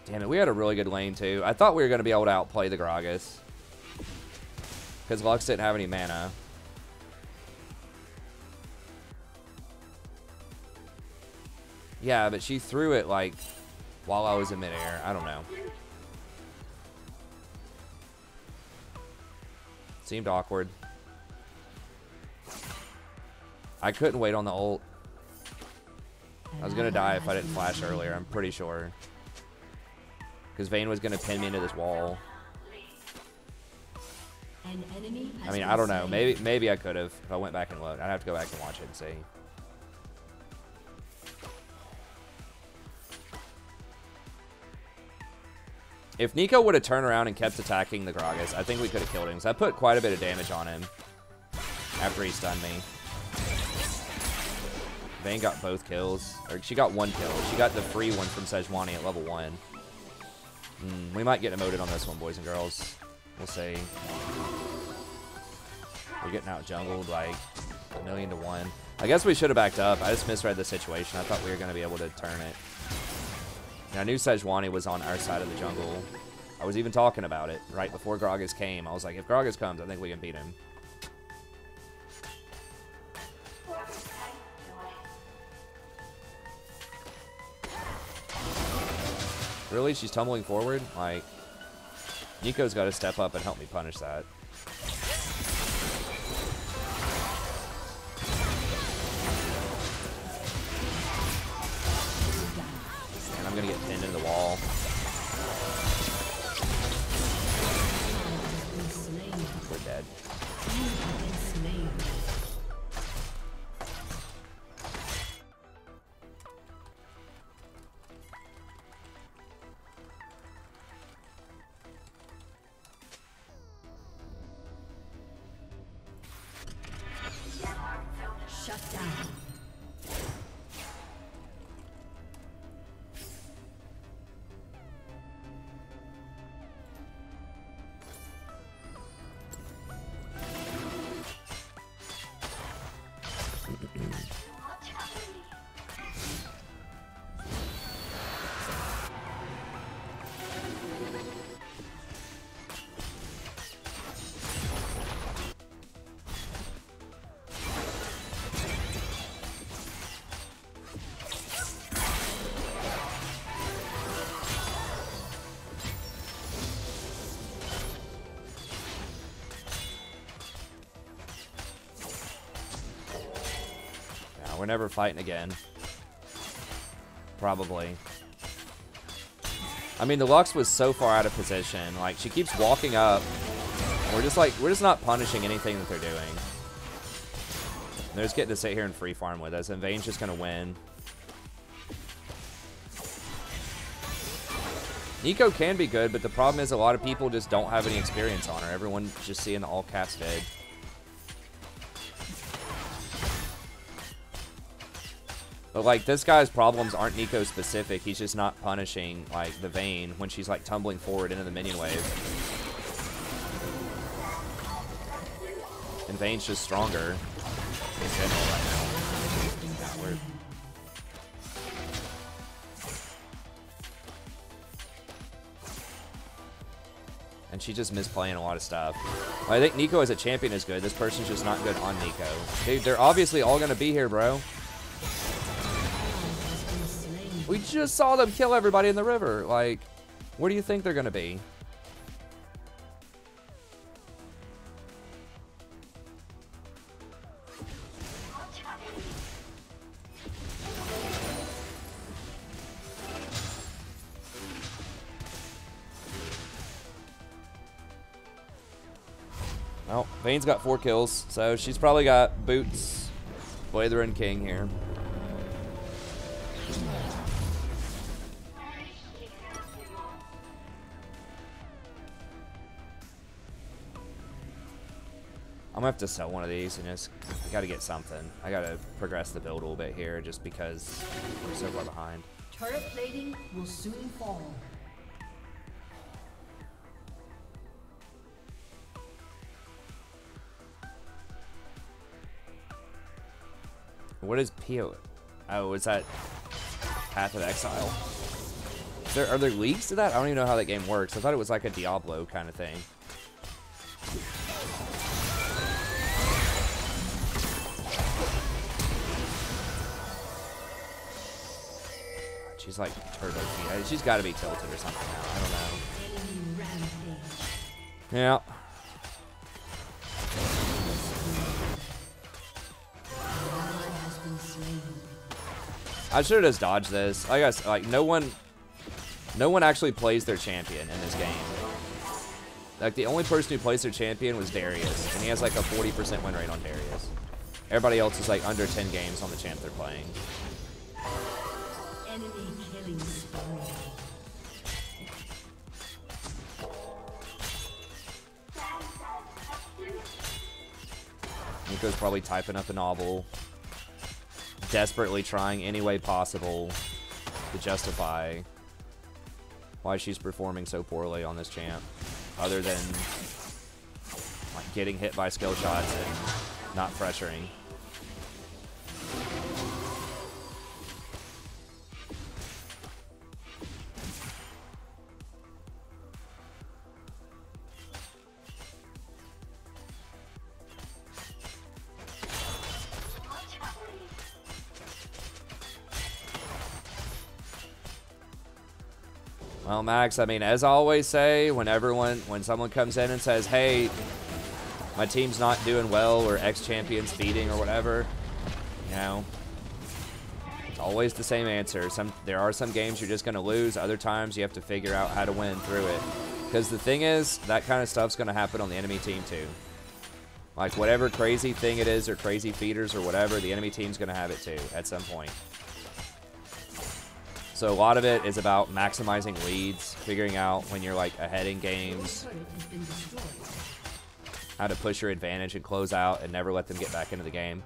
Damn it, we had a really good lane too. I thought we were going to be able to outplay the Gragas. Because Lux didn't have any mana. Yeah, but she threw it like while I was in midair. I don't know. Seemed awkward. I couldn't wait on the ult. I was gonna die if I didn't flash earlier, I'm pretty sure. Because Vayne was gonna pin me into this wall. I mean, I don't know. Maybe I could have if I went back and looked. I'd have to go back and watch it and see. If Nico would have turned around and kept attacking the Gragas, I think we could have killed him. So I put quite a bit of damage on him after he stunned me. Vayne got both kills. Or she got 1 kill. She got the free one from Sejuani at level 1. We might get emoted on this one, boys and girls. We'll see. We're getting out jungled like 1,000,000 to 1. I guess we should have backed up. I just misread the situation. I thought we were going to be able to turn it. And I knew Sejuani was on our side of the jungle. I was even talking about it right before Gragas came. I was like, if Gragas comes, I think we can beat him. Really? She's tumbling forward? Like, Nico's got to step up and help me punish that. And I'm going to get pinned into the wall. We're dead. Shut down. We're never fighting again. Probably. I mean, the Lux was so far out of position. Like, she keeps walking up. We're just not punishing anything that they're doing. They're just getting to sit here and free farm with us, and Vayne's just gonna win. Nico can be good, but the problem is a lot of people just don't have any experience on her. Everyone's just seeing the all caps vid. But, like, this guy's problems aren't Nico specific. He's just not punishing, like, the Vayne when she's, like, tumbling forward into the minion wave. And Vayne's just stronger in general right now. Yeah, and she just misplaying a lot of stuff. Well, I think Nico as a champion is good. This person's just not good on Nico. Dude, they're obviously all going to be here, bro. We just saw them kill everybody in the river. Like, where do you think they're going to be? Well, Vayne's got 4 kills, so she's probably got boots, Blather, and King here. I'm gonna have to sell one of these and just, I gotta get something. I gotta progress the build a little bit here just because we're so far behind. Turret plating will soon fall. What is PO? Oh, is that Path of Exile? Are there leagues to that? I don't even know how that game works. I thought it was like a Diablo kind of thing. She's like turbo feet. She's got to be tilted or something now. I don't know. Yeah. I should have just dodged this. I guess like no one actually plays their champion in this game. Like the only person who plays their champion was Darius, and he has like a 40% win rate on Darius. Everybody else is like under 10 games on the champ they're playing. Enemy killing spree. Nico's probably typing up a novel, desperately trying any way possible to justify why she's performing so poorly on this champ, other than like getting hit by skill shots and not pressuring. Well, Max, I mean, as I always say, when someone comes in and says, hey, my team's not doing well, or X champion's feeding, or whatever, you know, it's always the same answer. There are some games you're just going to lose. Other times you have to figure out how to win through it. Because the thing is, that kind of stuff's going to happen on the enemy team too. Like whatever crazy thing it is, or crazy feeders or whatever, the enemy team's going to have it too at some point. So a lot of it is about maximizing leads, figuring out when you're like ahead in games, how to push your advantage and close out and never let them get back into the game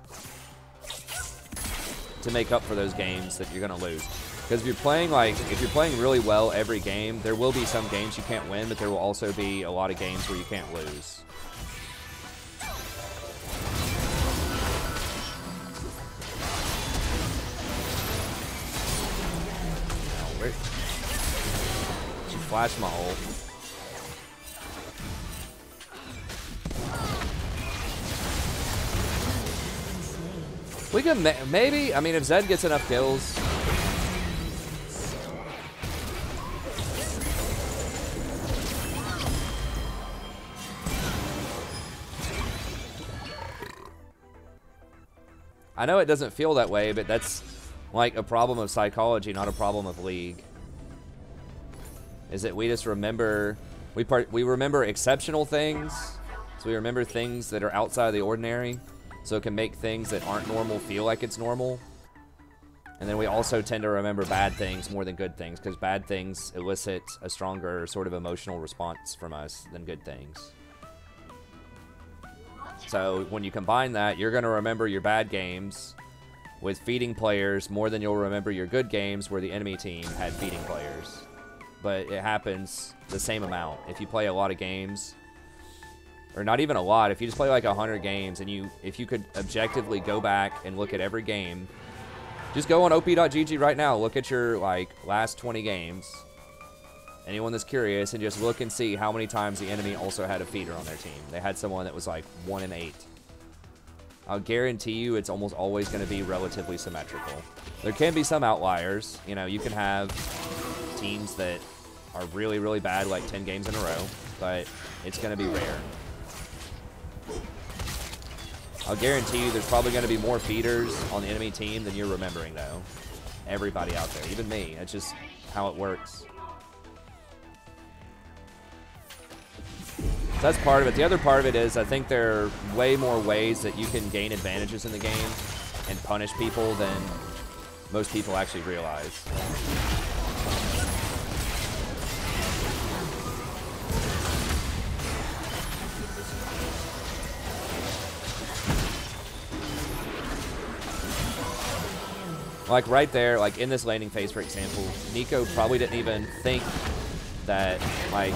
to make up for those games that you're gonna lose. Because if you're playing really well every game, there will be some games you can't win, but there will also be a lot of games where you can't lose. She flashed my ult. We can maybe, I mean, if Zed gets enough kills. I know it doesn't feel that way, but that's like a problem of psychology, not a problem of league. Is that we just remember, we remember exceptional things, so we remember things that are outside of the ordinary, so it can make things that aren't normal feel like it's normal. And then we also tend to remember bad things more than good things, because bad things elicit a stronger sort of emotional response from us than good things. So when you combine that, you're going to remember your bad games with feeding players more than you'll remember your good games where the enemy team had feeding players. But it happens the same amount. If you play a lot of games, or not even a lot, if you just play like 100 games, and if you could objectively go back and look at every game, just go on op.gg right now, look at your like last 20 games, anyone that's curious, and just look and see how many times the enemy also had a feeder on their team. They had someone that was like 1 in 8. I'll guarantee you it's almost always going to be relatively symmetrical. There can be some outliers. You know, you can have teams that are really, really bad, like 10 games in a row, but it's going to be rare. I'll guarantee you there's probably going to be more feeders on the enemy team than you're remembering, though. Everybody out there, even me. It's just how it works. So that's part of it. The other part of it is I think there are way more ways that you can gain advantages in the game and punish people than most people actually realize. Like right there, like in this laning phase, for example, Nico probably didn't even think that like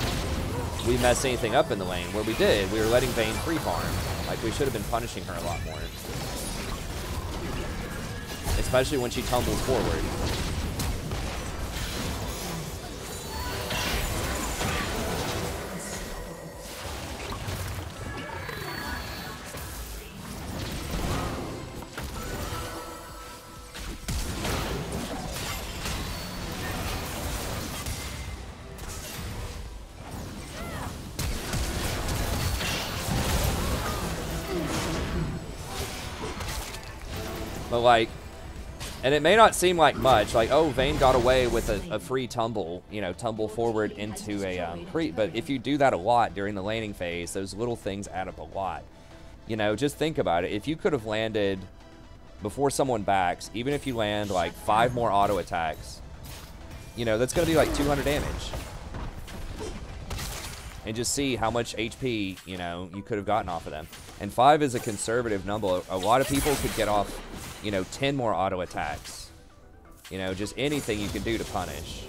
we messed anything up in the lane. Where we did, we were letting Vayne free farm. Like we should have been punishing her a lot more. Especially when she tumbles forward. But like, and it may not seem like much, like, oh, Vayne got away with a free tumble, you know, tumble forward into a creep. But if you do that a lot during the laning phase, those little things add up a lot. You know, just think about it. If you could have landed before someone backs, even if you land like 5 more auto attacks, you know, that's going to be like 200 damage. And just see how much HP, you know, you could have gotten off of them. And 5 is a conservative number. A lot of people could get off, you know, 10 more auto attacks. You know, just anything you can do to punish.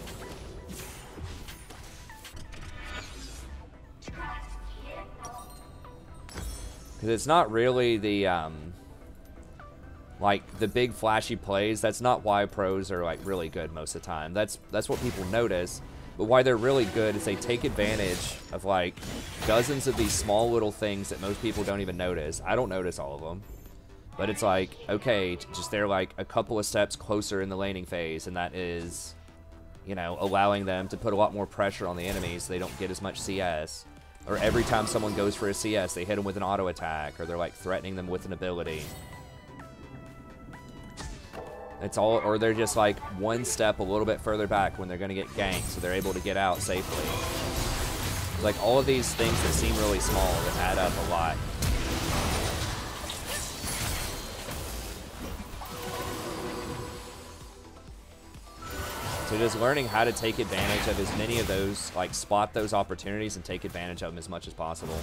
Because it's not really the, like, the big flashy plays. That's not why pros are, like, really good most of the time. That's what people notice. But why they're really good is they take advantage of, like, dozens of these small little things that most people don't even notice. I don't notice all of them. But it's like, okay, just they're, like, a couple of steps closer in the laning phase, and that is, you know, allowing them to put a lot more pressure on the enemies so they don't get as much CS. Or every time someone goes for a CS, they hit them with an auto attack, or they're, like, threatening them with an ability. It's all, or they're just like one step a little bit further back when they're going to get ganked, so they're able to get out safely. Like all of these things that seem really small that add up a lot. So just learning how to take advantage of as many of those, like spot those opportunities and take advantage of them as much as possible.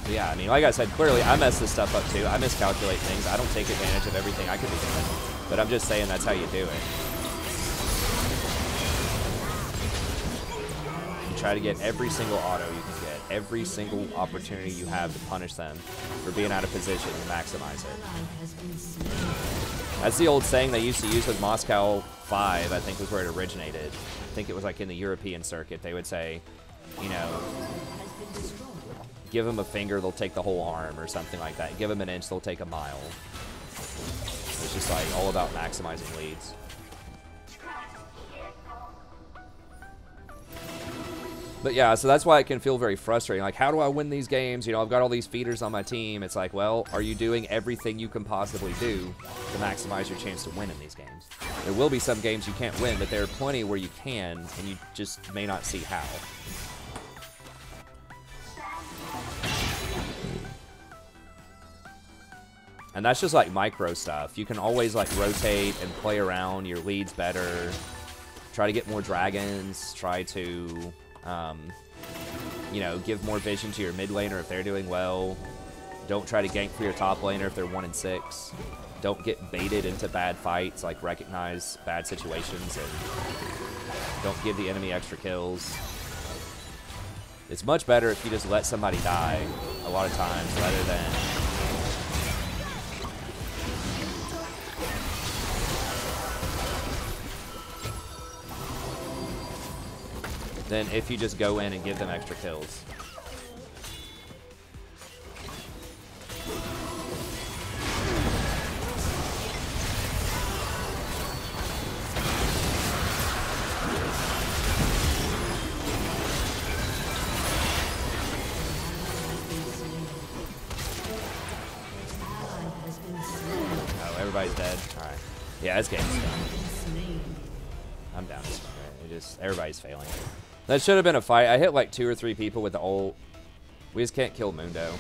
Yeah, I mean, like I said, clearly I mess this stuff up too. I miscalculate things. I don't take advantage of everything I could be doing. But I'm just saying that's how you do it. You try to get every single auto you can get. Every single opportunity you have to punish them for being out of position and maximize it. That's the old saying they used to use with Moscow 5, I think was where it originated. I think it was like in the European circuit. They would say, you know, give them a finger, they'll take the whole arm or something like that. Give them an inch, they'll take a mile. It's just like all about maximizing leads. But yeah, so that's why it can feel very frustrating. Like, how do I win these games? You know, I've got all these feeders on my team. It's like, well, are you doing everything you can possibly do to maximize your chance to win in these games? There will be some games you can't win, but there are plenty where you can, and you just may not see how. And that's just like micro stuff. You can always like rotate and play around your leads better. Try to get more dragons. Try to, you know, give more vision to your mid laner if they're doing well. Don't try to gank for your top laner if they're 1-6. Don't get baited into bad fights. Like recognize bad situations and don't give the enemy extra kills. It's much better if you just let somebody die a lot of times rather than if you just go in and give them extra kills. Oh, everybody's dead. Alright. Yeah, this game's done. I'm down. It just, everybody's failing. That should have been a fight. I hit like 2 or 3 people with the ult. We just can't kill Mundo.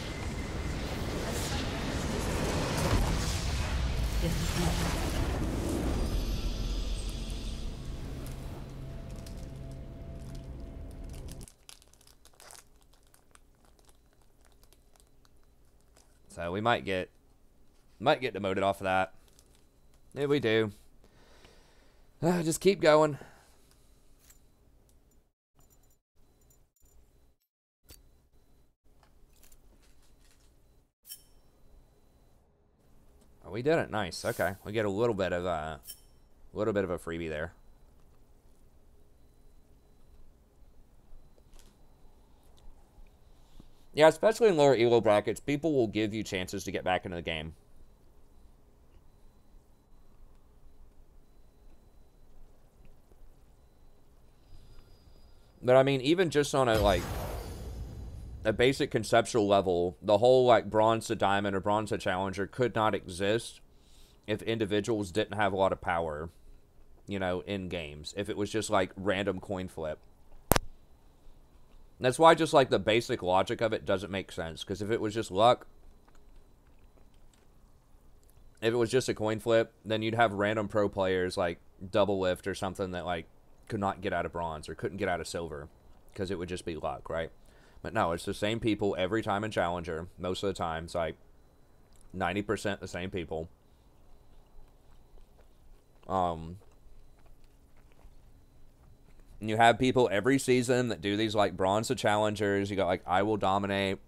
So we might get demoted off of that. If we do, just keep going. Oh, we did it. Nice. Okay, we get a little bit of a freebie there. Yeah, especially in lower elo brackets, people will give you chances to get back into the game. But I mean, even just on a basic conceptual level, the whole like bronze to diamond or bronze to challenger could not exist if individuals didn't have a lot of power, you know, in games. If it was just like random coin flip. That's why just like the basic logic of it doesn't make sense. Because if it was just luck, if it was just a coin flip, then you'd have random pro players like double lift or something that like could not get out of bronze or couldn't get out of silver. Because it would just be luck, right? But no, it's the same people every time in Challenger. Most of the time, it's like 90% the same people. And you have people every season that do these like bronze to challengers. You got like I Will Dominate.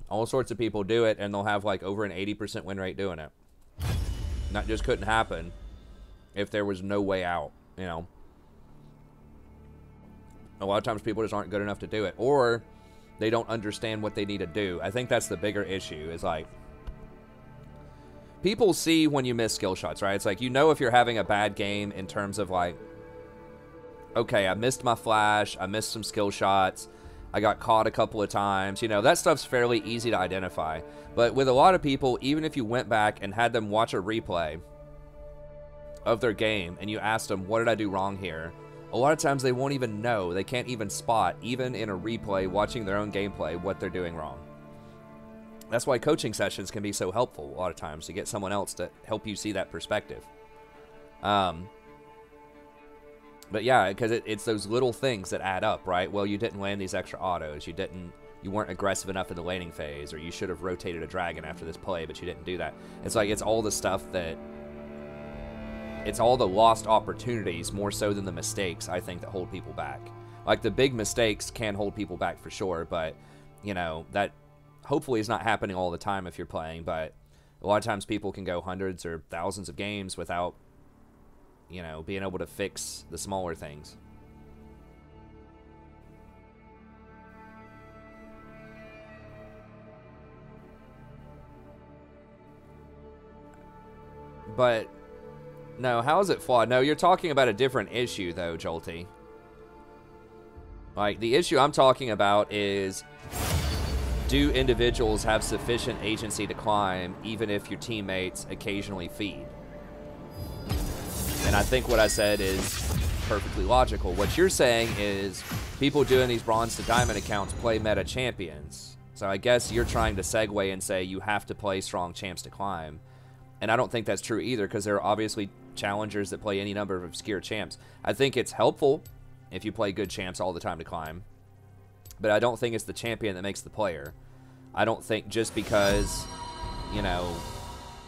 All sorts of people do it, and they'll have like over an 80% win rate doing it. And that just couldn't happen if there was no way out, you know. A lot of times people just aren't good enough to do it, or they don't understand what they need to do. I think that's the bigger issue, is like people see when you miss skill shots, right? It's like, you know, if you're having a bad game in terms of like, okay, I missed my flash, I missed some skill shots, I got caught a couple of times, you know, that stuff's fairly easy to identify. But with a lot of people, even if you went back and had them watch a replay of their game and you asked them, what did I do wrong here? A lot of times they won't even know. They can't even spot, even in a replay, watching their own gameplay, what they're doing wrong. That's why coaching sessions can be so helpful a lot of times, to get someone else to help you see that perspective. But yeah, because it's those little things that add up, right? Well, you didn't land these extra autos. You weren't aggressive enough in the laning phase, or you should have rotated a dragon after this play, but you didn't do that. It's like, it's all the stuff that... It's all the lost opportunities, more so than the mistakes, I think, that hold people back. Like, the big mistakes can hold people back for sure, but, you know, that hopefully is not happening all the time if you're playing, but a lot of times people can go hundreds or thousands of games without, you know, being able to fix the smaller things. But... no, how is it flawed? No, you're talking about a different issue, though, Jolty. Like, the issue I'm talking about is, do individuals have sufficient agency to climb, even if your teammates occasionally feed? And I think what I said is perfectly logical. What you're saying is, people doing these bronze to diamond accounts play meta champions. So I guess you're trying to segue and say you have to play strong champs to climb. And I don't think that's true either, because there are obviously challengers that play any number of obscure champs. I think it's helpful if you play good champs all the time to climb. But I don't think it's the champion that makes the player. I don't think just because, you know,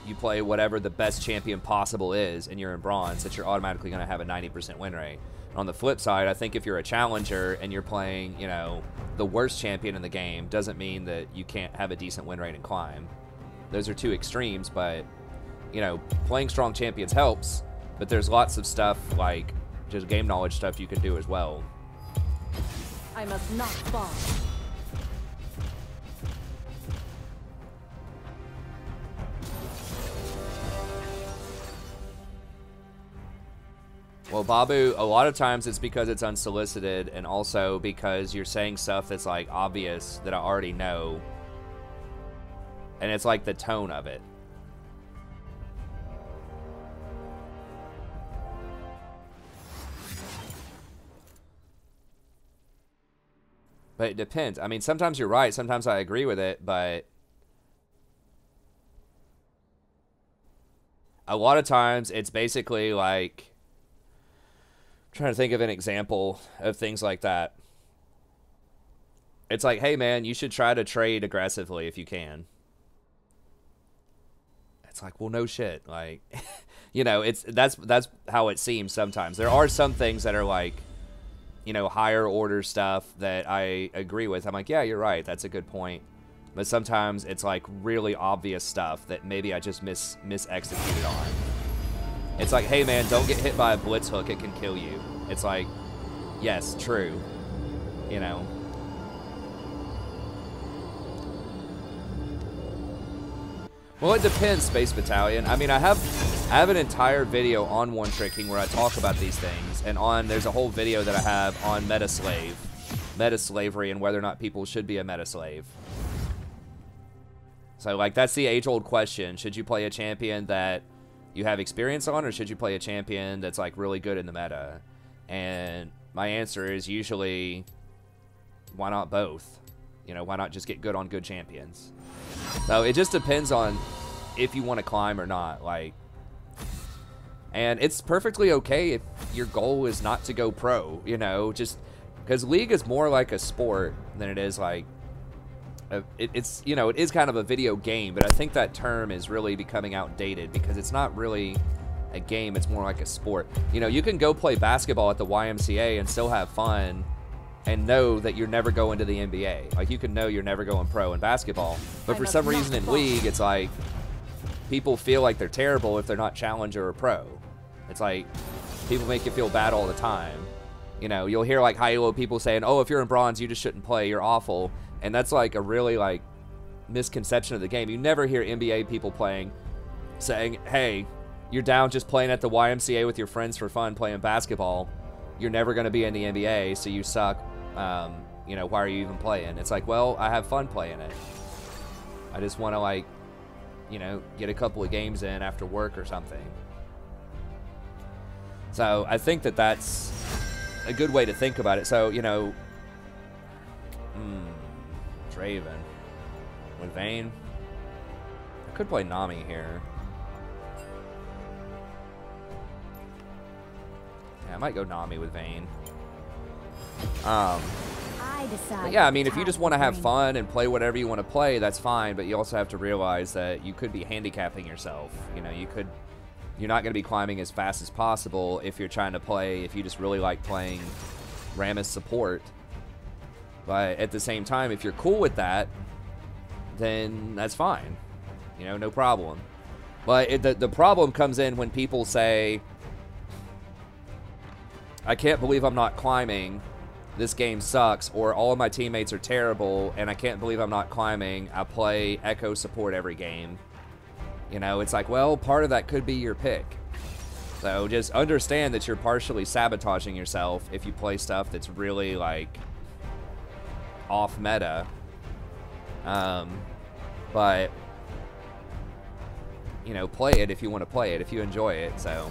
you play whatever the best champion possible is and you're in bronze, that you're automatically going to have a 90% win rate. And on the flip side, I think if you're a challenger and you're playing, you know, the worst champion in the game, doesn't mean that you can't have a decent win rate and climb. Those are two extremes, but... you know, playing strong champions helps, but there's lots of stuff, like, just game knowledge stuff you can do as well. I must not fall. Well, Babu, a lot of times it's because it's unsolicited, and also because you're saying stuff that's, like, obvious that I already know. And it's, like, the tone of it. But it depends. I mean, sometimes you're right. Sometimes I agree with it, but a lot of times it's basically like... I'm trying to think of an example of things like that. It's like, hey, man, you should try to trade aggressively if you can. It's like, well, no shit. Like, you know, that's how it seems sometimes. There are some things that are like, you know, higher order stuff that I agree with. I'm like, yeah, you're right. That's a good point. But sometimes it's like really obvious stuff that maybe I just mis-executed on. It's like, hey man, don't get hit by a blitz hook. It can kill you. It's like, yes, true. You know. Well, it depends, Space Battalion. I mean, I have an entire video on one tricking where I talk about these things, and there's a whole video that I have on meta slavery, and whether or not people should be a meta slave. So, like, that's the age-old question: should you play a champion that you have experience on, or should you play a champion that's like really good in the meta? And my answer is usually, why not both? You know, why not just get good on good champions? So it just depends on if you want to climb or not. Like, and it's perfectly okay if your goal is not to go pro, you know, just because League is more like a sport than it is like, it's, you know, it is kind of a video game, but I think that term is really becoming outdated because it's not really a game, it's more like a sport. You know, you can go play basketball at the YMCA and still have fun and know that you're never going to the NBA. Like, you can know you're never going pro in basketball. But for some reason in League, it's like, people feel like they're terrible if they're not challenger or pro. It's like, people make you feel bad all the time. You know, you'll hear like high-elo people saying, oh, if you're in bronze, you just shouldn't play, you're awful. And that's like a really like misconception of the game. You never hear NBA people saying, hey, you're down just playing at the YMCA with your friends for fun playing basketball. You're never going to be in the NBA, so you suck. You know, why are you even playing? It's like, well, I have fun playing it. I just want to, like, you know, get a couple of games in after work or something. So I think that that's a good way to think about it. So, you know, Draven with Vayne. I could play Nami here. Yeah, I might go Nami with Vayne. But yeah, I mean, if you just want to have fun and play whatever you want to play, that's fine. But you also have to realize that you could be handicapping yourself. You know, you're not going to be climbing as fast as possible if you're trying to play, if you just really like playing Rammus support. But at the same time, if you're cool with that, then that's fine. You know, no problem. But the problem comes in when people say, I can't believe I'm not climbing. This game sucks, or all of my teammates are terrible, and I can't believe I'm not climbing. I play Echo support every game. You know, it's like, well, part of that could be your pick. So just understand that you're partially sabotaging yourself if you play stuff that's really, like, off meta. But, you know, play it if you want to play it, if you enjoy it, so...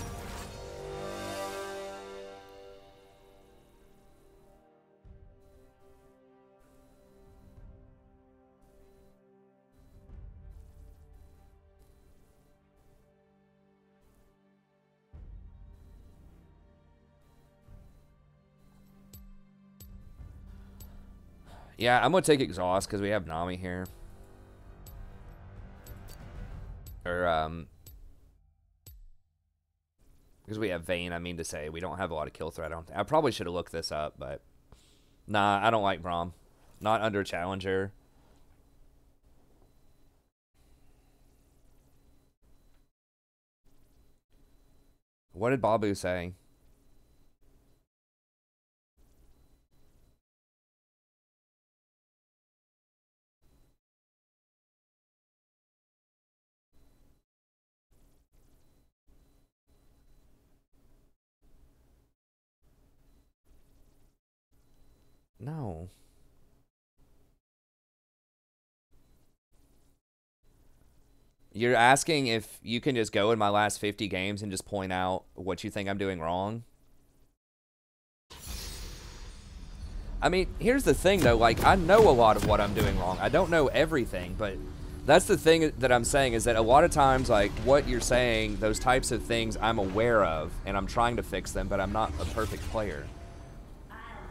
Yeah, I'm going to take Exhaust because we have Nami here. Or, because we have Vayne, I mean to say. We don't have a lot of kill threat. I probably should have looked this up, but... Nah, I don't like Braum. Not under Challenger. What did Babu say? No. You're asking if you can just go in my last 50 games and just point out what you think I'm doing wrong? I mean, here's the thing, though. Like, I know a lot of what I'm doing wrong. I don't know everything, but that's the thing that I'm saying is that a lot of times, like, what you're saying, those types of things I'm aware of, and I'm trying to fix them, but I'm not a perfect player.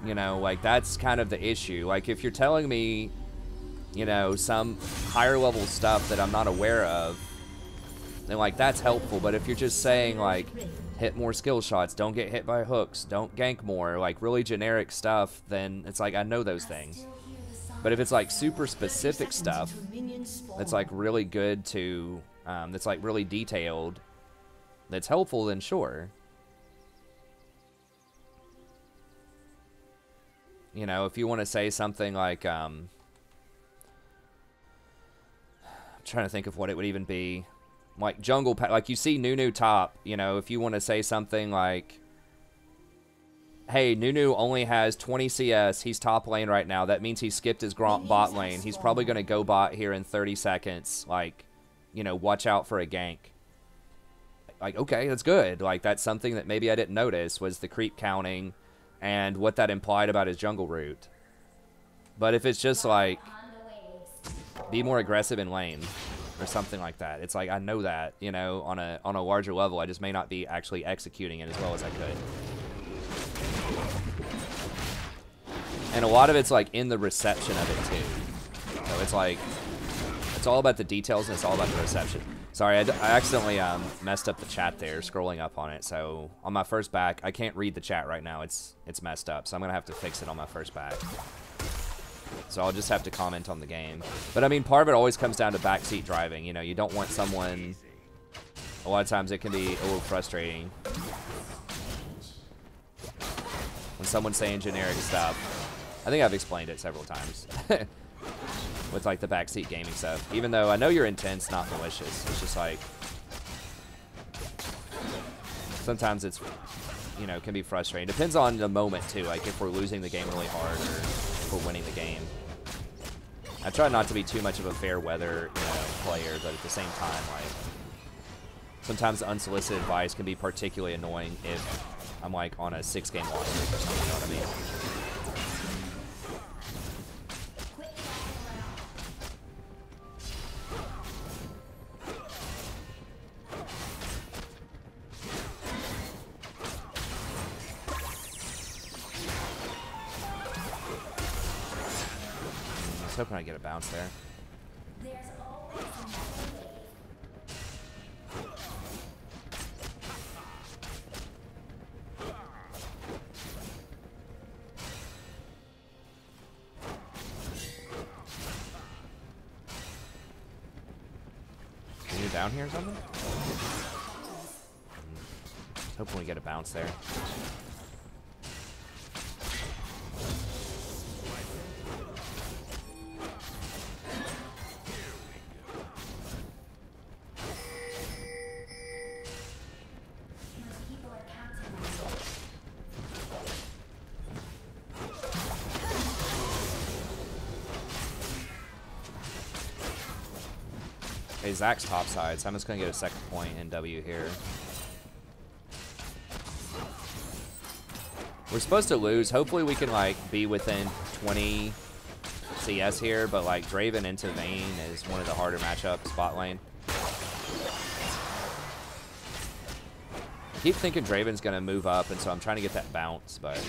You know, like, that's kind of the issue. Like, if you're telling me, you know, some higher level stuff that I'm not aware of, then like that's helpful. But if you're just saying like hit more skill shots, don't get hit by hooks, don't gank more, like really generic stuff, then it's like I know those things. But if it's like super specific stuff that's like really good to, that's like really detailed, that's helpful, then sure. You know, if you want to say something like, I'm trying to think of what it would even be. Like jungle, like you see Nunu top, you know, if you want to say something like, hey, Nunu only has 20 CS, he's top lane right now, that means he skipped his bot lane, he's probably going to go bot here in 30 seconds, like, you know, watch out for a gank. Like, okay, that's good. Like, that's something that maybe I didn't notice, was the creep counting and what that implied about his jungle route. But if it's just like, be more aggressive in lane, or something like that, it's like, I know that, you know, on a larger level, I just may not be actually executing it as well as I could. And a lot of it's like in the reception of it too. So it's like, it's all about the details and it's all about the reception. Sorry, I accidentally messed up the chat there, scrolling up on it. So on my first back, I can't read the chat right now. It's messed up. So I'm gonna have to fix it on my first back. So I'll just have to comment on the game. But I mean, part of it always comes down to backseat driving. You know, you don't want someone. A lot of times it can be a little frustrating when someone's saying generic stuff. I think I've explained it several times. With like the backseat gaming stuff. Even though I know your intent's not malicious. It's just like, sometimes it's, you know, can be frustrating. Depends on the moment too, like if we're losing the game really hard or if we're winning the game. I try not to be too much of a fair weather, you know, player, but at the same time, like, sometimes unsolicited advice can be particularly annoying if I'm like on a 6-game loss streak or something, you know what I mean? I was hoping I'd get a bounce there. Are you down here or something? I was hoping we get a bounce there. Hey, Zach's topside, so I'm just gonna get a second point in W here. We're supposed to lose. Hopefully we can like be within 20 CS here, but like Draven into Vayne is one of the harder matchups, bot lane. I keep thinking Draven's gonna move up, and so I'm trying to get that bounce, but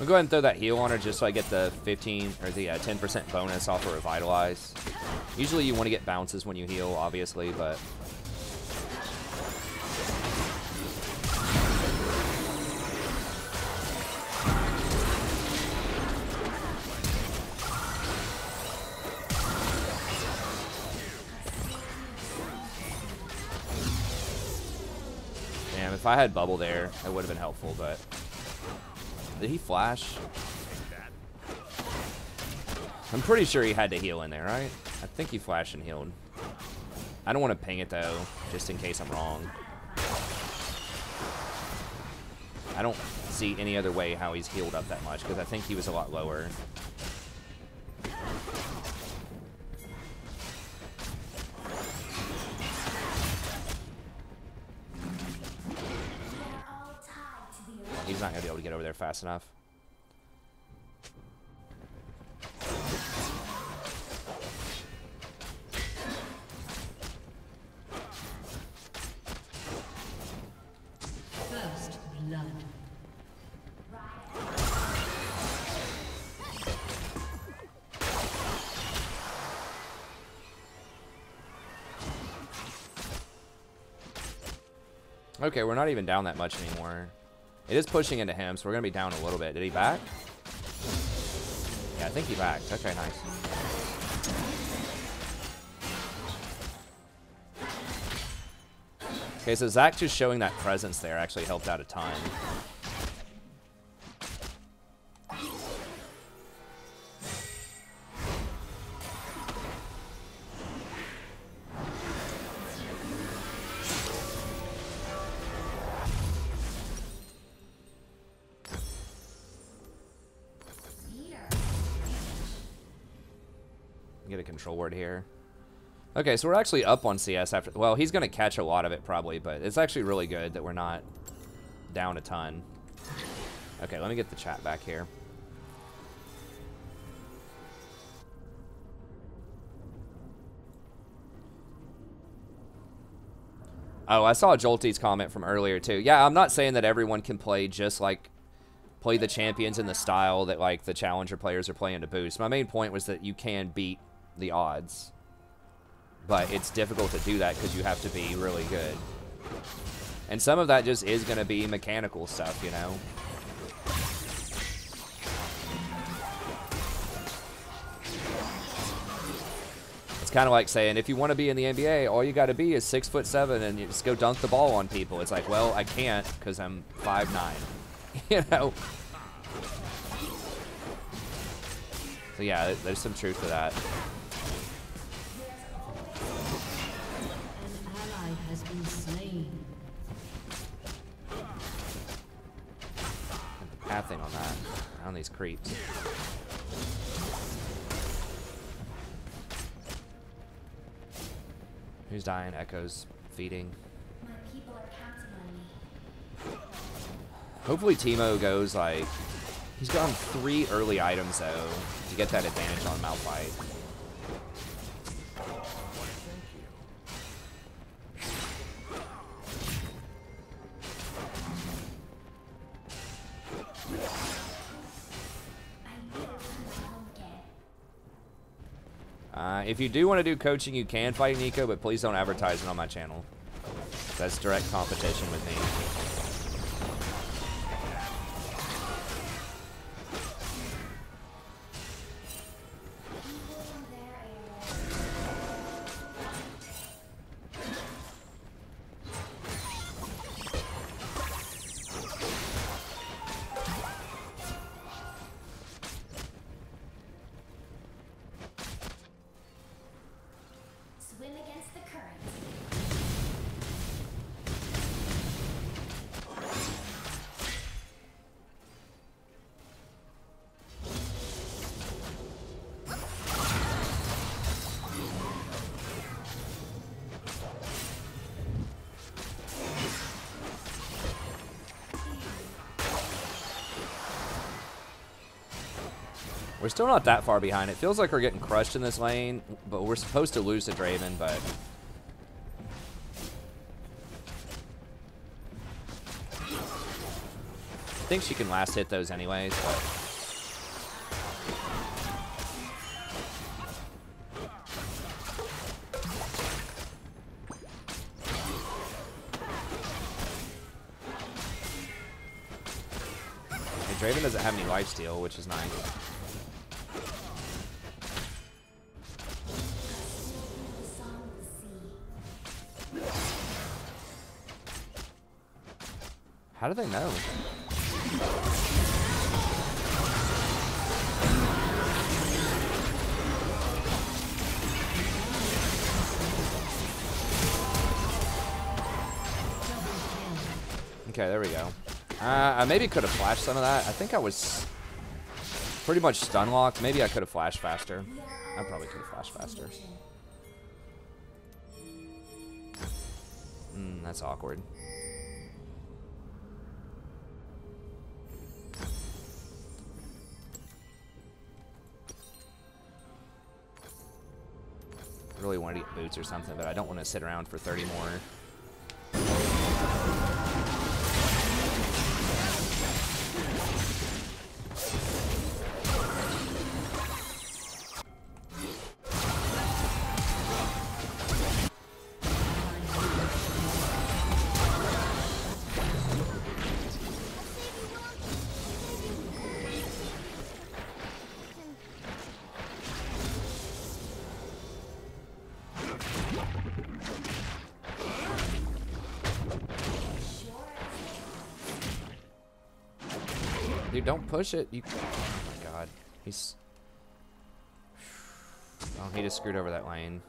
I'll go ahead and throw that heal on her just so I get the 15 or the 10% bonus off of Revitalize. Usually you want to get bounces when you heal, obviously, but damn, if I had bubble there, it would have been helpful, but did he flash? I'm pretty sure he had to heal in there, right? I think he flashed and healed. I don't want to ping it though, just in case I'm wrong. I don't see any other way how he's healed up that much, because I think he was a lot lower. He's not going to be able to get over there fast enough. First blood. Okay, we're not even down that much anymore. It is pushing into him, so we're going to be down a little bit. Did he back? Yeah, I think he backed. Okay, nice. Okay, so Zach just showing that presence there actually helped out a ton. Get a control word here. Okay, so we're actually up on CS after... Well, he's going to catch a lot of it probably, but it's actually really good that we're not down a ton. Okay, let me get the chat back here. Oh, I saw Jolty's comment from earlier, too. Yeah, I'm not saying that everyone can play just like... play the champions in the style that, like, the challenger players are playing to boost. My main point was that you can beat the odds. But it's difficult to do that because you have to be really good. And some of that just is going to be mechanical stuff, you know? It's kind of like saying, if you want to be in the NBA, all you got to be is 6'7" and you just go dunk the ball on people. It's like, well, I can't because I'm 5'9". You know? So yeah, there's some truth to that. An ally has been slain. Pathing on that, on these creeps. Who's dying? Echo's feeding. My people are counting on me. Hopefully Teemo goes like... He's gotten 3 early items, though, to get that advantage on Malphite. If you do want to do coaching, you can fight Nico, but please don't advertise it on my channel. That's direct competition with me. Swim against the current. We're still not that far behind. It feels like we're getting crushed in this lane, but we're supposed to lose to Draven, but... I think she can last hit those anyways, but... Hey, Draven doesn't have any lifesteal, which is nice. How do they know? Okay, there we go. I maybe could have flashed some of that. I think I was pretty much stun locked. Maybe I could have flashed faster. I probably could have flashed faster. That's awkward. boots or something, but I don't want to sit around for 30 more. Dude, don't push it. You. Oh my god. He's. Oh, he just screwed over that lane.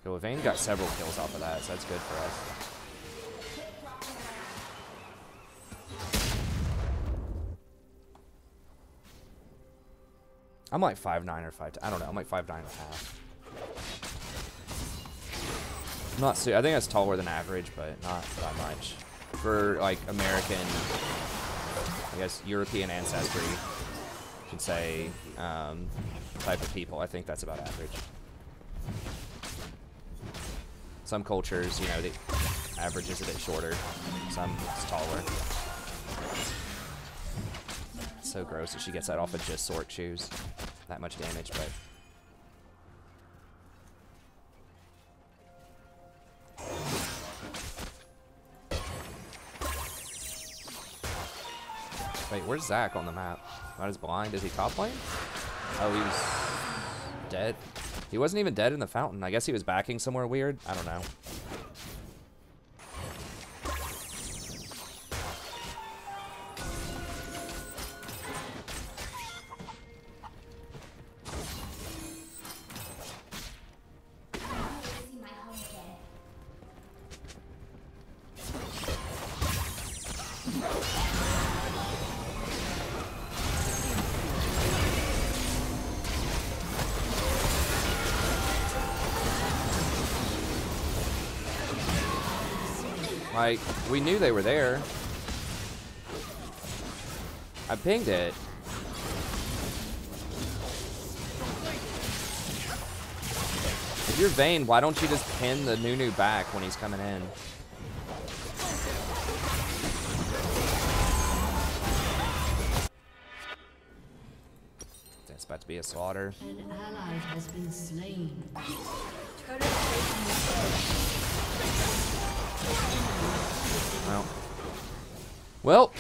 Okay, well, Vayne got several kills off of that, so that's good for us. I'm like 5'9" or 5'10". I don't know. I'm like 5'9" and a half. Not so. I think that's taller than average, but not that much. For like American, I guess European ancestry, you should say, type of people, I think that's about average. Some cultures, you know, the average is a bit shorter. Some it's taller. It's so gross that she gets that off of just Sork shoes. That much damage, but. Wait, where's Zach on the map? Not as blind. Is he top lane? Oh, he was dead. He wasn't even dead in the fountain. I guess he was backing somewhere weird. I don't know. Like, we knew they were there. I pinged it. If you're Vayne, why don't you just pin the Nunu back when he's coming in? It's about to be a slaughter. An ally has been slain. Well.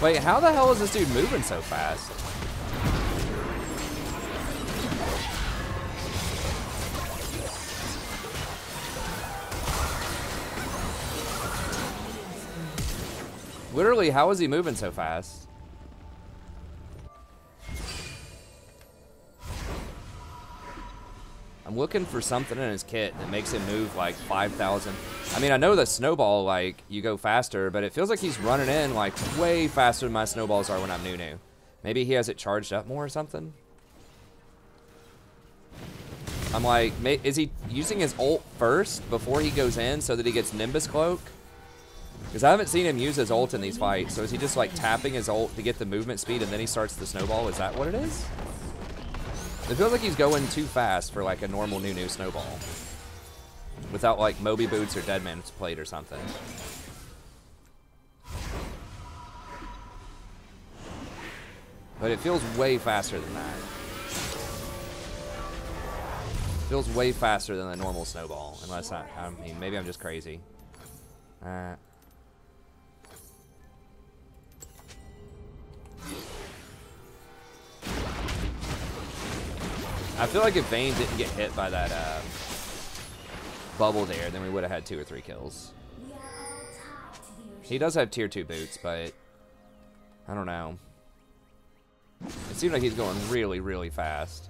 Wait, how the hell is this dude moving so fast? Literally, how is he moving so fast? I'm looking for something in his kit that makes him move like 5,000. I mean, I know the snowball, like, you go faster, but it feels like he's running in like way faster than my snowballs are when I'm Nunu. Maybe he has it charged up more or something? I'm like, is he using his ult first before he goes in so that he gets Nimbus Cloak? Because I haven't seen him use his ult in these fights, so is he just like tapping his ult to get the movement speed and then he starts the snowball? Is that what it is? It feels like he's going too fast for like a normal Nunu snowball. Without like Moby Boots or Deadman's Plate or something. But it feels way faster than that. Feels way faster than a normal snowball, unless I mean, maybe I'm just crazy. I feel like if Vayne didn't get hit by that bubble there, then we would have had 2 or 3 kills. He does have tier 2 boots, but I don't know. It seems like he's going really, really fast.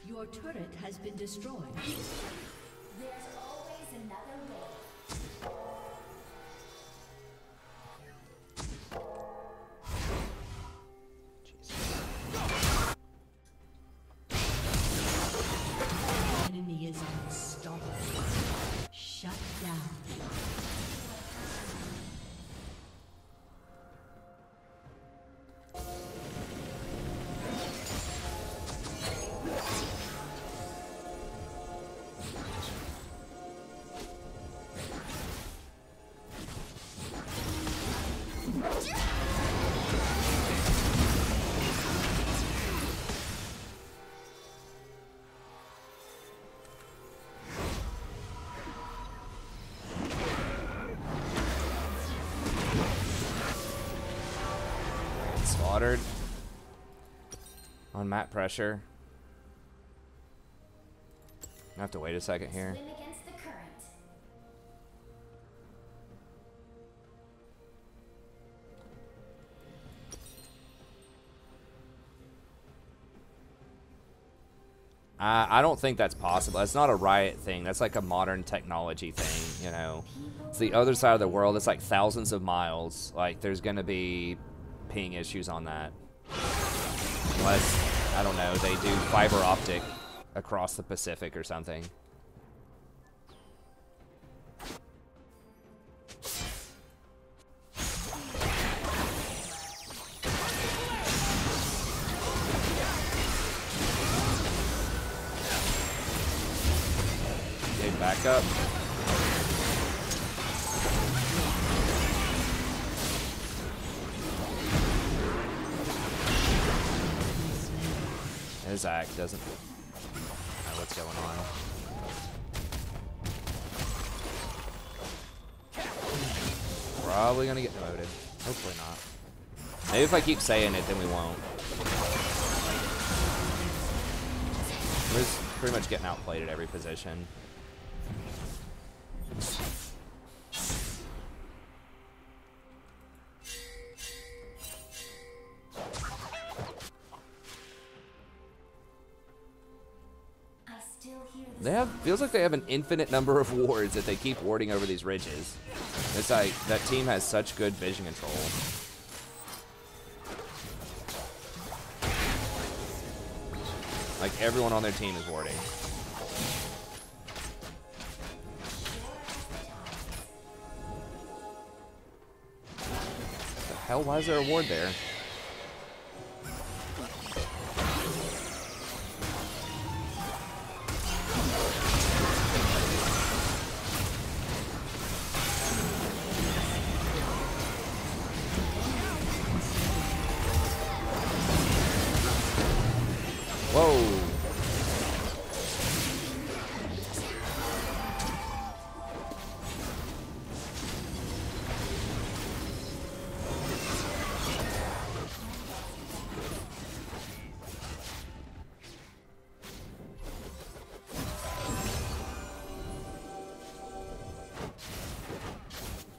Your turret has been destroyed. There's always another way. Enemy is unstoppable. Shut down. Slaughtered on map pressure. I have to wait a second here. Swim against the current. I don't think that's possible. That's not a Riot thing. That's like a modern technology thing, you know. It's the other side of the world. It's like thousands of miles. Like, there's going to be ping issues on that. Unless, I don't know, they do fiber optic across the Pacific or something. Okay, back up. His act doesn't know what's going on. Probably gonna get demoted. Hopefully not. Maybe if I keep saying it, then we won't. We're just pretty much getting outplayed at every position. They have, feels like they have an infinite number of wards that they keep warding over these ridges. It's like, that team has such good vision control. Like, everyone on their team is warding. What the hell? Why is there a ward there? Whoa.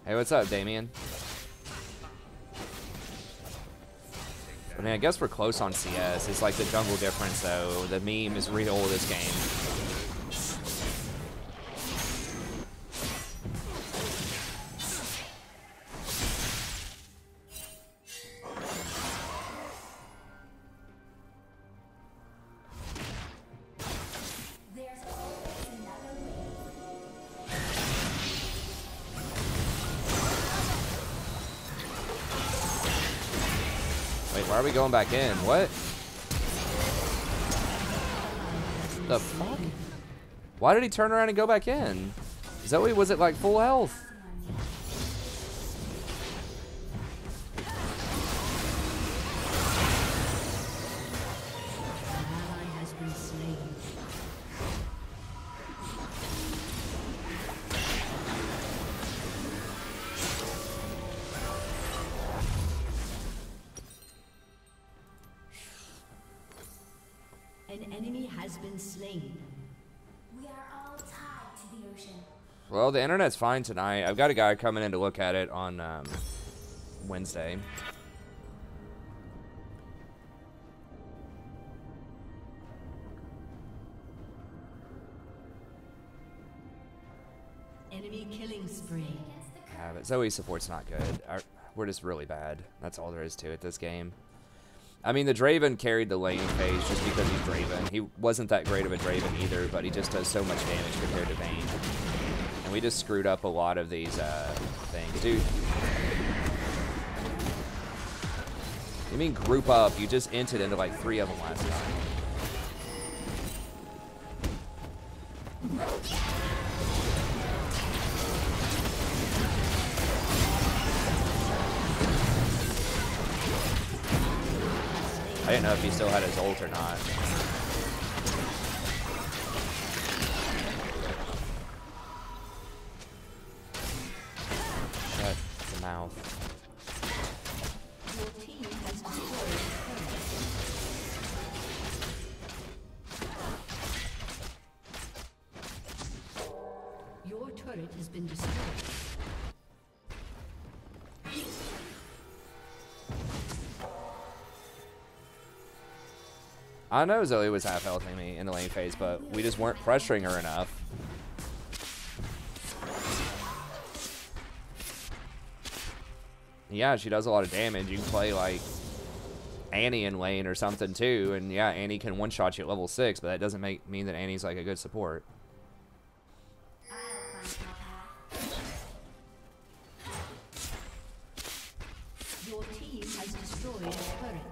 Hey, what's up, Damien? I mean, I guess we're close on CS. It's like the jungle difference, though. The meme is real this game. Why are we going back in? What? The fuck? Why did he turn around and go back in? Zoe, was it like full health? An enemy has been slain. We are all tied to the ocean. Well, the internet's fine tonight. I've got a guy coming in to look at it on Wednesday. Enemy killing spree. Yeah, but Zoe's support's not good. We're just really bad. That's all there is to it this game. I mean, the Draven carried the lane phase just because he's Draven. He wasn't that great of a Draven either, but he just does so much damage compared to Vayne. And we just screwed up a lot of these things. Dude. You mean group up? You just inted into like 3 of them last time. I didn't know if he still had his ult or not. Shut the mouth. Your team has destroyed a turret. Your turret has been destroyed. I know Zoe was half healthing me in the lane phase, but we just weren't pressuring her enough. Yeah, she does a lot of damage. You can play like Annie in lane or something too, and yeah, Annie can one-shot you at level 6, but that doesn't mean that Annie's like a good support. Your team has destroyed a turret.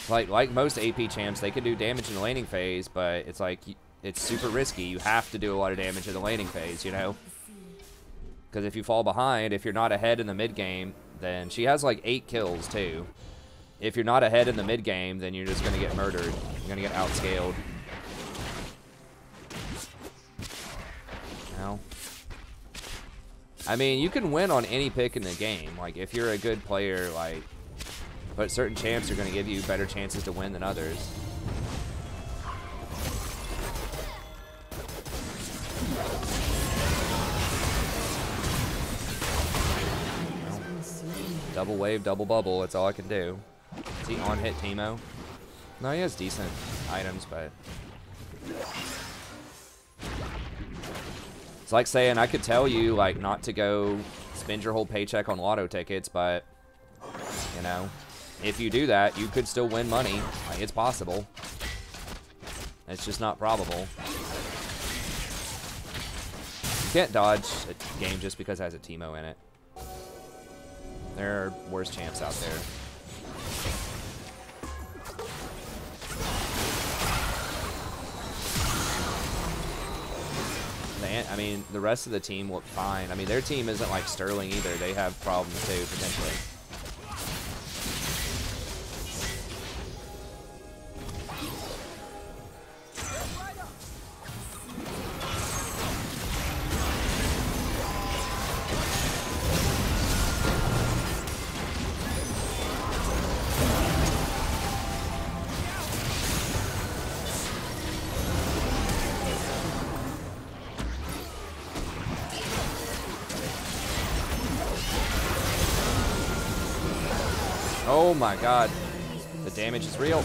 Like most AP champs, they can do damage in the laning phase, but it's like, it's super risky. You have to do a lot of damage in the laning phase, you know? Because if you fall behind, if you're not ahead in the mid game, then she has like 8 kills too. If you're not ahead in the mid game, then you're just going to get murdered. You're going to get outscaled. No. I mean, you can win on any pick in the game. Like, if you're a good player, like... But certain champs are going to give you better chances to win than others. Double wave, double bubble. That's all I can do. Is he on hit Teemo? No, he has decent items, but... It's like saying I could tell you, like, not to go spend your whole paycheck on lotto tickets, but, you know... If you do that, you could still win money. Like, it's possible. It's just not probable. You can't dodge a game just because it has a Teemo in it. There are worse champs out there. I mean, the rest of the team look fine. I mean, their team isn't like Sterling either. They have problems too, potentially. Oh my god. The damage is real.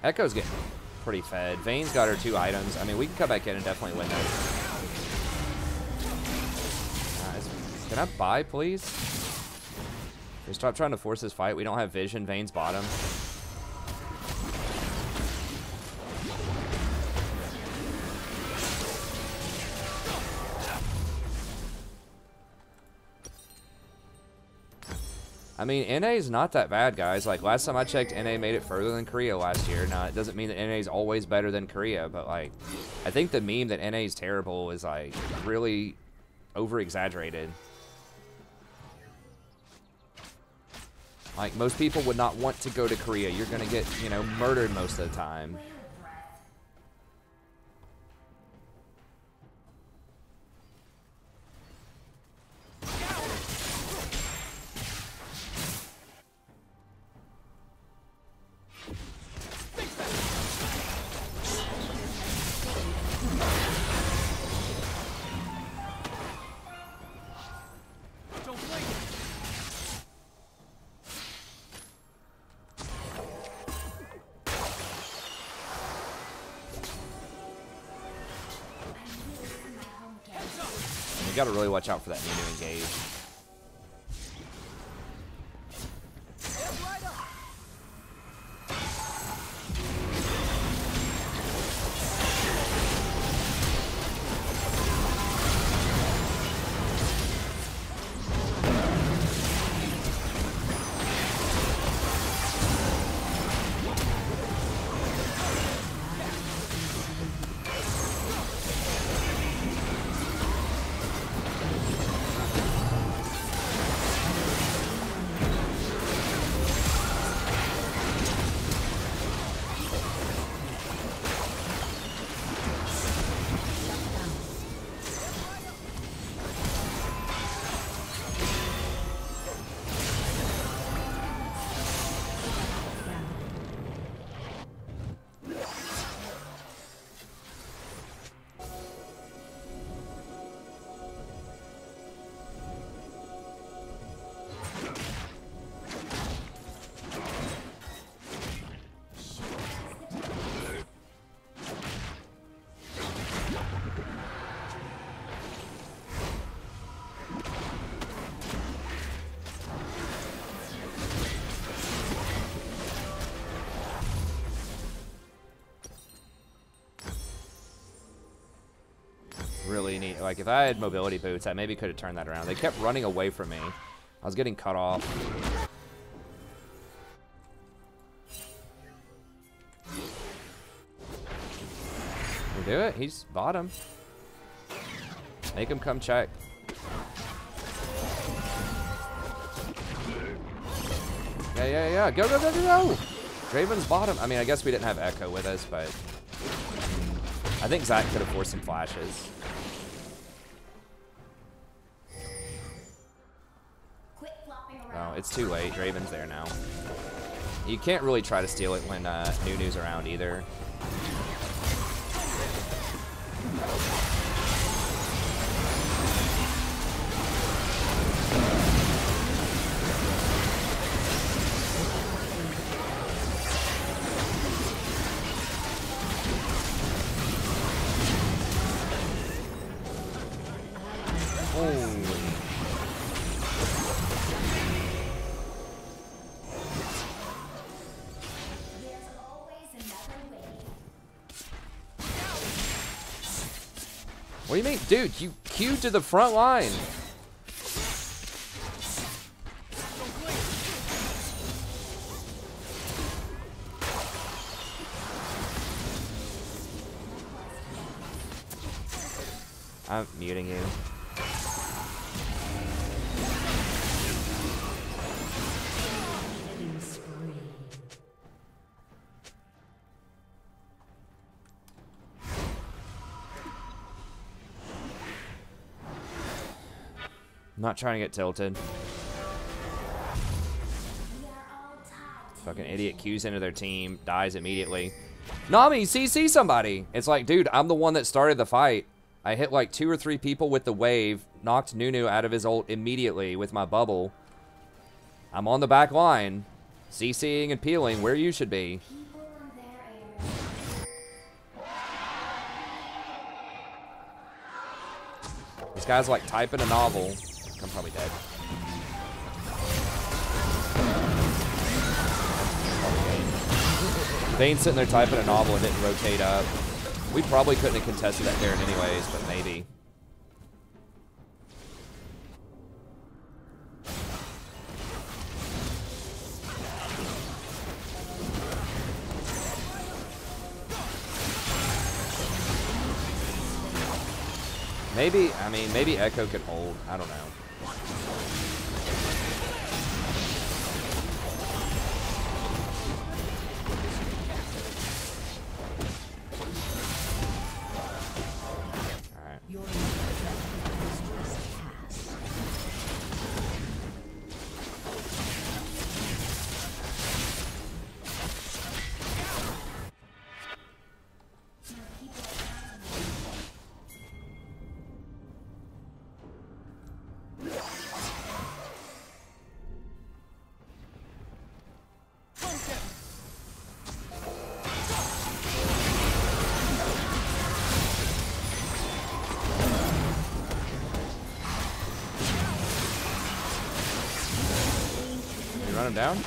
Echo's getting pretty fed. Vayne's got her 2 items. I mean, we can come back in and definitely win this. Can I buy, please? Just stop trying to force this fight. We don't have vision. Vayne's bottom. I mean, NA is not that bad, guys. Like, last time I checked, NA made it further than Korea last year. Now, it doesn't mean that NA is always better than Korea, but, like, I think the meme that NA is terrible is, like, really over-exaggerated. Like, most people would not want to go to Korea. You're gonna get, you know, murdered most of the time. You gotta really watch out for that Nunu engage. Really neat. Like, if I had mobility boots, I maybe could have turned that around. They kept running away from me. I was getting cut off. We do it. He's bottom. Make him come check. Yeah. Go. Draven's bottom. I mean, I guess we didn't have Echo with us, but I think Zach could have forced some flashes. Oh, it's too late. Draven's there now. You can't really try to steal it when Nunu's around either. What do you mean? Dude, you queued to the front line. I'm muting you. I'm not trying to get tilted. Fucking idiot queues into their team, dies immediately. Nami, CC somebody! It's like, dude, I'm the one that started the fight. I hit like 2 or 3 people with the wave, knocked Nunu out of his ult immediately with my bubble. I'm on the back line, CCing and peeling where you should be. This guy's like typing a novel. I'm probably dead. Vane's sitting there typing a novel and didn't rotate up. We probably couldn't have contested that Baron anyways, but maybe. Maybe, I mean, maybe Echo could hold. I don't know. Run him down.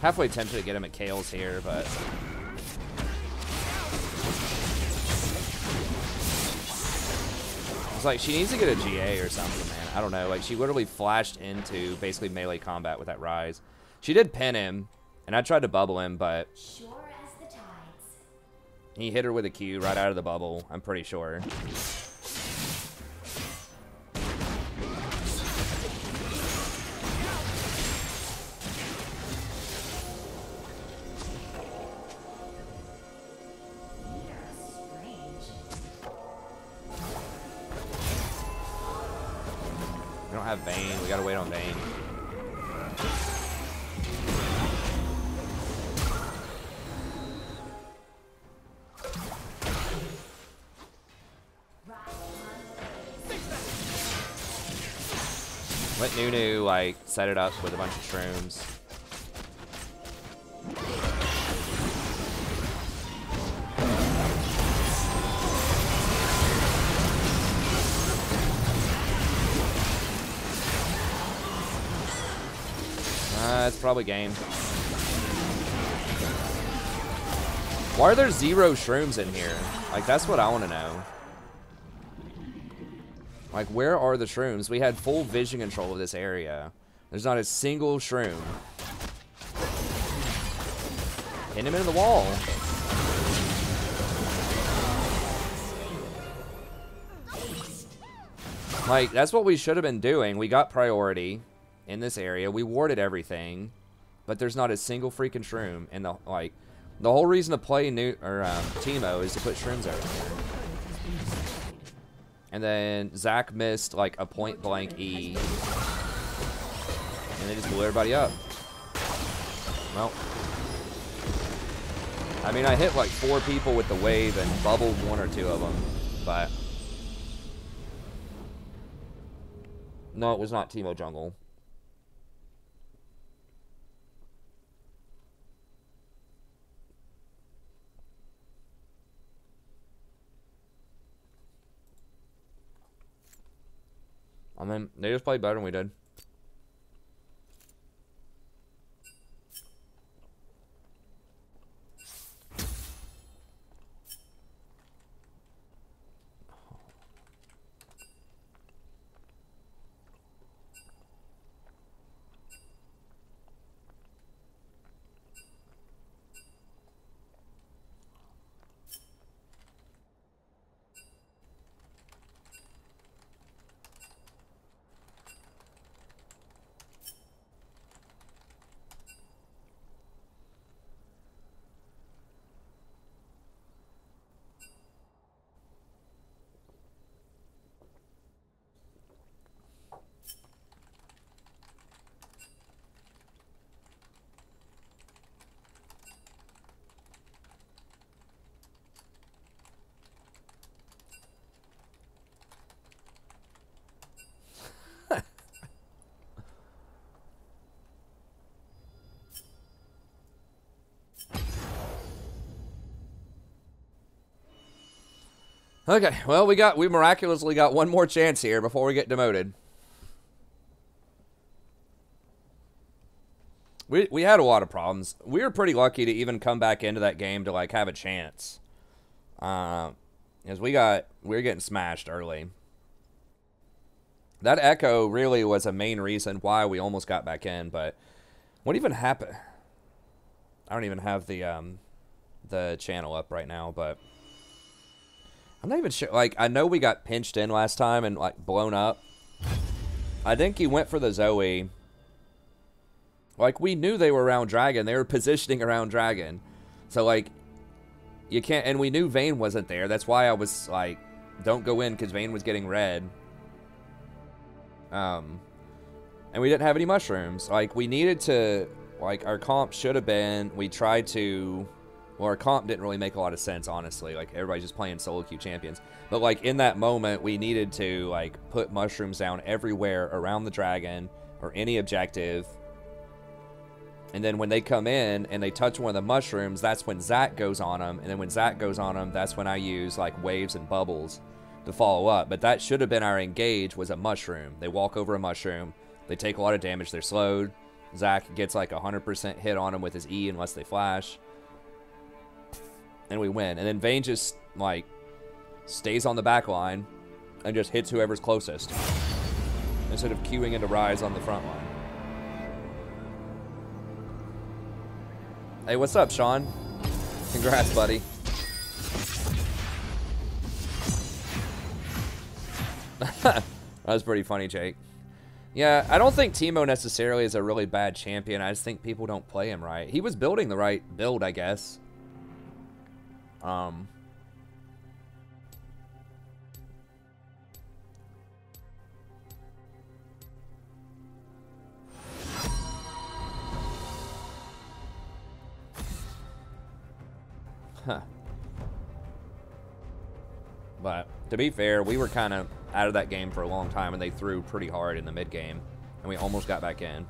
Halfway tempted to get him at Kale's here, but it's like she needs to get a GA or something, man. I don't know. Like she literally flashed into basically melee combat with that Rise. She did pin him, and I tried to bubble him, but he hit her with a Q right out of the bubble. I'm pretty sure. We don't have Vayne. We gotta wait on Vayne. Let Nunu like set it up with a bunch of shrooms. It's probably game. Why are there 0 shrooms in here? Like, that's what I want to know. Like, where are the shrooms? We had full vision control of this area. There's not a single shroom. Hit him into the wall. Like, that's what we should have been doing. We got priority in this area. We warded everything, but there's not a single freaking shroom. And the whole reason to play Teemo is to put shrooms everywhere. And then Zach missed like a point blank E, and they just blew everybody up. Well, I mean, I hit like 4 people with the wave and bubbled 1 or 2 of them, but no, it was not Teemo jungle. I mean, they just played better than we did. Okay, well, we miraculously got one more chance here before we get demoted. We had a lot of problems. We were pretty lucky to even come back into that game to like have a chance. Because we were getting smashed early. That echo really was a main reason why we almost got back in, but what even happened? I don't even have the channel up right now, but I'm not even sure. Like, I know we got pinched in last time and like blown up. I think he went for the Zoe. Like, we knew they were around Dragon. They were positioning around Dragon. So, like, you can't... And we knew Vayne wasn't there. That's why I was, like, don't go in, because Vayne was getting red. And we didn't have any mushrooms. Like, we needed to... Like, our comp should have been... We tried to... Well, our comp didn't really make a lot of sense, honestly. Like, everybody's just playing solo queue champions. But, like, in that moment, we needed to, like, put mushrooms down everywhere around the Dragon or any objective. And then when they come in and they touch one of the mushrooms, that's when Zach goes on them. And then when Zach goes on them, that's when I use like waves and bubbles to follow up. But that should have been our engage, was a mushroom. They walk over a mushroom. They take a lot of damage. They're slowed. Zach gets like 100% hit on them with his E unless they flash. And we win. And then Vayne just like stays on the back line and just hits whoever's closest instead of queuing into Rise on the front line. Hey, what's up, Sean? Congrats, buddy. That was pretty funny, Jake. Yeah, I don't think Teemo necessarily is a really bad champion. I just think people don't play him right. He was building the right build, I guess. Huh. But to be fair, we were kind of out of that game for a long time, and they threw pretty hard in the mid game, and we almost got back in.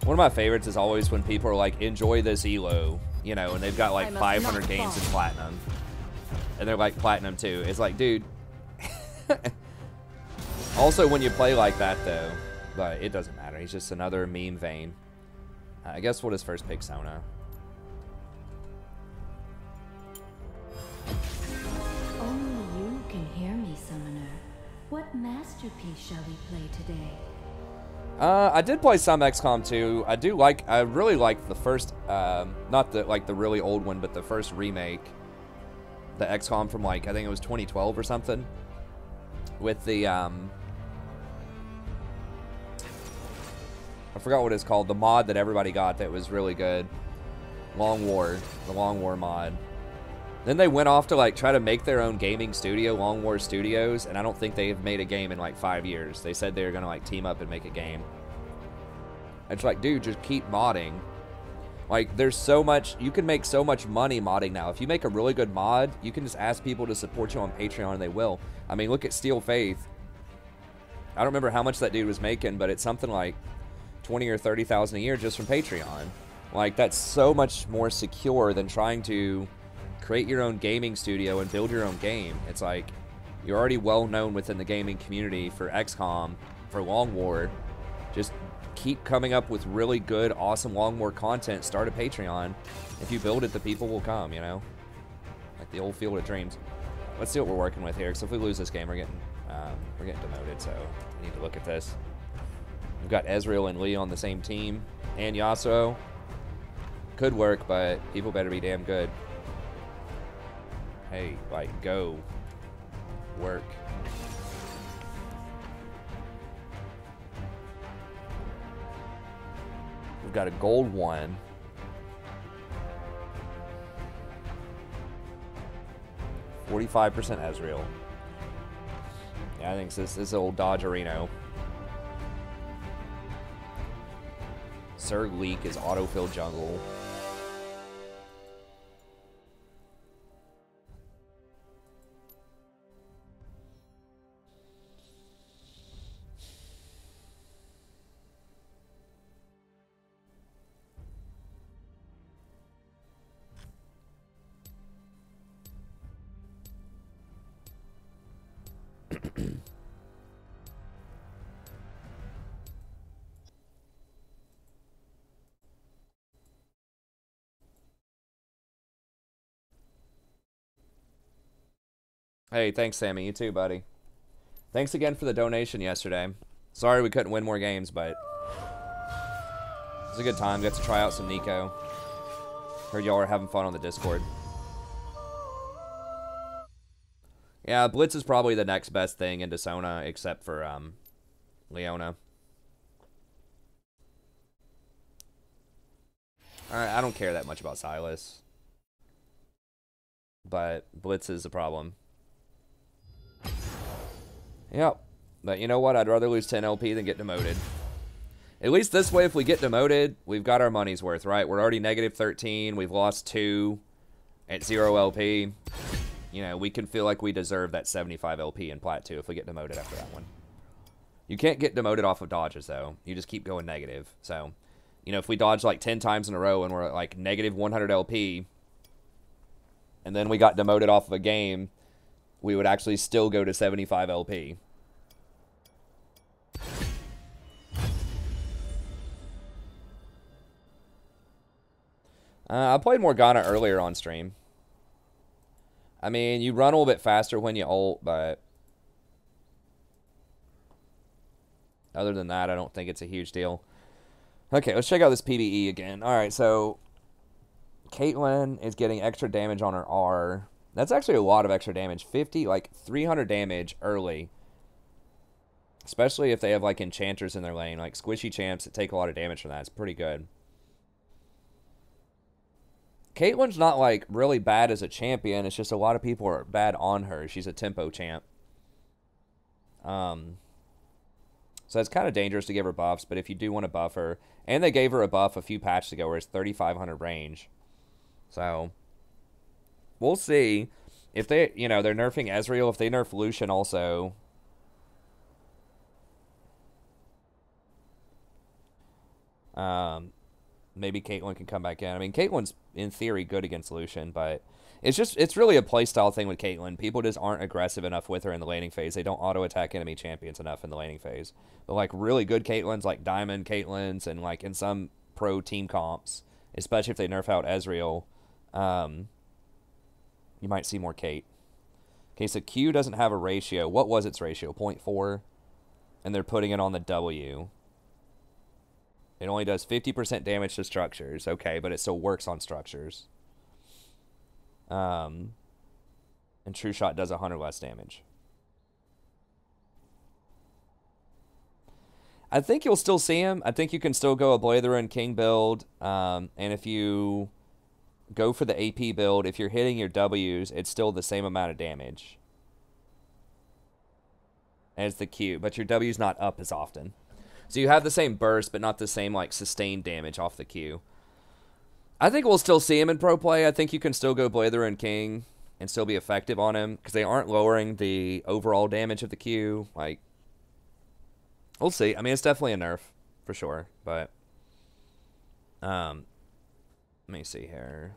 One of my favorites is always when people are like, enjoy this elo, you know, and they've got like 500 games in platinum, and they're like platinum too. It's like, dude. Also, when you play like that, though, but it doesn't matter. He's just another meme Vayne. I guess we'll just first pick Sona. Only you can hear me, Summoner. What masterpiece shall we play today? I did play some XCOM 2. I really like the first, not the like the really old one, but the first remake, the XCOM from like I think it was 2012 or something, with the I forgot what it's called, the mod that everybody got that was really good. Long War, the Long War mod. Then they went off to like try to make their own gaming studio, Long War Studios, and I don't think they've made a game in like 5 years. They said they were gonna like team up and make a game. It's like, dude, just keep modding. Like, there's so much, you can make so much money modding now. If you make a really good mod, you can just ask people to support you on Patreon and they will. I mean, look at Steel Faith. I don't remember how much that dude was making, but it's something like 20 or 30,000 a year just from Patreon. Like, that's so much more secure than trying to create your own gaming studio and build your own game. It's like, you're already well known within the gaming community for XCOM, for Long War. Just keep coming up with really good, awesome Long War content. Start a Patreon. If you build it, the people will come, you know? Like the old Field of Dreams. Let's see what we're working with here, because if we lose this game, we're getting demoted, so we need to look at this. We've got Ezreal and Lee on the same team, and Yasuo. Could work, but people better be damn good. Hey, like, go. Work. We've got a gold one. $45% Ezreal. Yeah, I think this is old Dodgerino. Sir Leak is autofill jungle. Hey, thanks, Sammy. You too, buddy. Thanks again for the donation yesterday. Sorry we couldn't win more games, but it was a good time. Got to try out some Nico. Heard y'all are having fun on the Discord. Yeah, Blitz is probably the next best thing into Sona, except for Leona. Alright, I don't care that much about Silas. But Blitz is a problem. Yep. But you know what? I'd rather lose 10 LP than get demoted. At least this way, if we get demoted, we've got our money's worth, right? We're already negative 13. We've lost 2 at 0 LP. You know, we can feel like we deserve that 75 LP in Plat 2 if we get demoted after that one. You can't get demoted off of dodges, though. You just keep going negative. So, you know, if we dodge like 10 times in a row and we're at like negative 100 LP, and then we got demoted off of a game, we would actually still go to 75 LP. I played Morgana earlier on stream. I mean, you run a little bit faster when you ult, but other than that, I don't think it's a huge deal. Okay, let's check out this PvE again. Alright, so Caitlyn is getting extra damage on her R. That's actually a lot of extra damage. 50, like 300 damage early. Especially if they have like enchanters in their lane. Like squishy champs that take a lot of damage from that. It's pretty good. Caitlyn's not like really bad as a champion. It's just a lot of people are bad on her. She's a tempo champ. So it's kind of dangerous to give her buffs, but if you do want to buff her, and they gave her a buff a few patches ago where it's 3,500 range. So we'll see if they, you know, they're nerfing Ezreal. If they nerf Lucian also, maybe Caitlyn can come back in. I mean, Caitlyn's in theory good against Lucian, but it's really a playstyle thing with Caitlyn. People just aren't aggressive enough with her in the laning phase. They don't auto-attack enemy champions enough in the laning phase. But like really good Caitlyn's, like Diamond Caitlyn's, and like in some pro team comps, especially if they nerf out Ezreal, you might see more Kate. Okay, so Q doesn't have a ratio. What was its ratio? 0.4? And they're putting it on the W. It only does 50% damage to structures. Okay, but it still works on structures. And True Shot does 100 less damage. I think you'll still see him. I think you can still go a Blade of the Ruined King build. And if you go for the AP build, if you're hitting your Ws, it's still the same amount of damage as the Q. But your W's not up as often. So you have the same burst, but not the same like sustained damage off the Q. I think we'll still see him in pro play. I think you can still go Blade of the Ruined King and still be effective on him because they aren't lowering the overall damage of the Q. Like, we'll see. I mean, it's definitely a nerf for sure, but let me see here.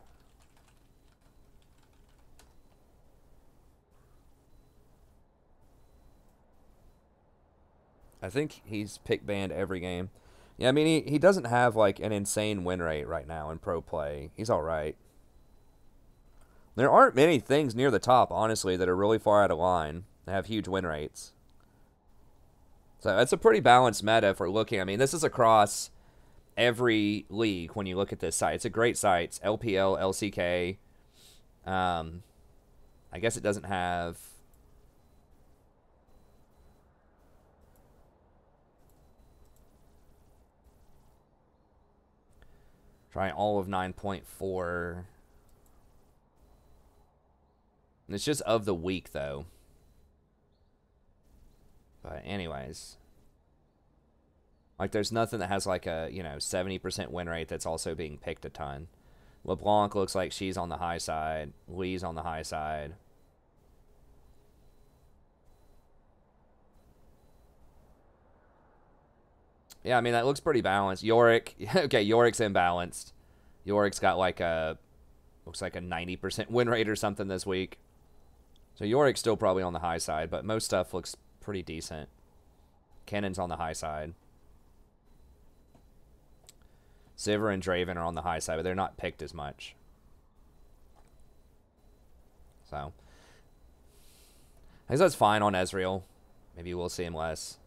I think he's pick banned every game. Yeah, I mean, he doesn't have, like, an insane win rate right now in pro play. He's all right. There aren't many things near the top, honestly, that are really far out of line. They have huge win rates. So it's a pretty balanced meta if we're looking. I mean, this is across every league when you look at this site. It's a great site. It's LPL, LCK. I guess it doesn't have... Try all of 9.4. It's just of the week, though. But anyways. Like, there's nothing that has, like, a, 70% win rate that's also being picked a ton. LeBlanc looks like she's on the high side. Lee's on the high side. Yeah, I mean, that looks pretty balanced. Yorick, okay, Yorik's imbalanced. Yorik's got like looks like a 90% win rate or something this week. So Yorik's still probably on the high side, but most stuff looks pretty decent. Cannon's on the high side. Sivir and Draven are on the high side, but they're not picked as much. So, I guess that's fine on Ezreal. Maybe we'll see him less.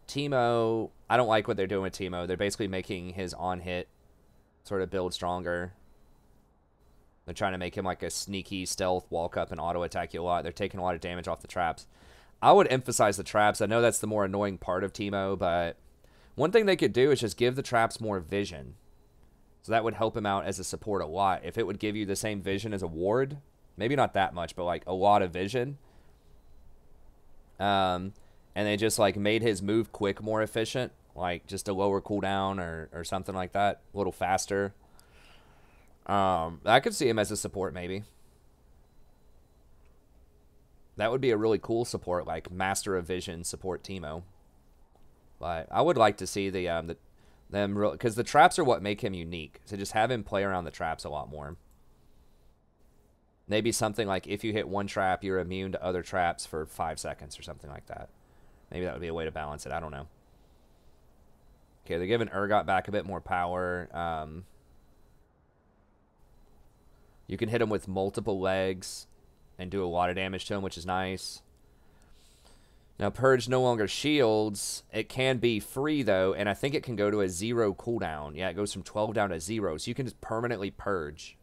Teemo, I don't like what they're doing with Teemo. They're basically making his on-hit sort of build stronger. They're trying to make him like a sneaky stealth walk up and auto attack you a lot. They're taking a lot of damage off the traps. I would emphasize the traps. I know that's the more annoying part of Teemo, but one thing they could do is just give the traps more vision. So that would help him out as a support a lot. If it would give you the same vision as a ward, maybe not that much, but like a lot of vision. And they just like made his move quick more efficient, like just a lower cooldown or something like that, a little faster. I could see him as a support maybe. That would be a really cool support, like Master of Vision support Teemo. But I would like to see them because the traps are what make him unique. So just have him play around the traps a lot more. Maybe something like if you hit one trap, you're immune to other traps for 5 seconds or something like that. Maybe that would be a way to balance it. I don't know. Okay, they're giving Urgot back a bit more power. You can hit him with multiple legs and do a lot of damage to him, which is nice. Now, Purge no longer shields. It can be free, though, and I think it can go to a 0 cooldown. Yeah, it goes from 12 down to 0, so you can just permanently Purge.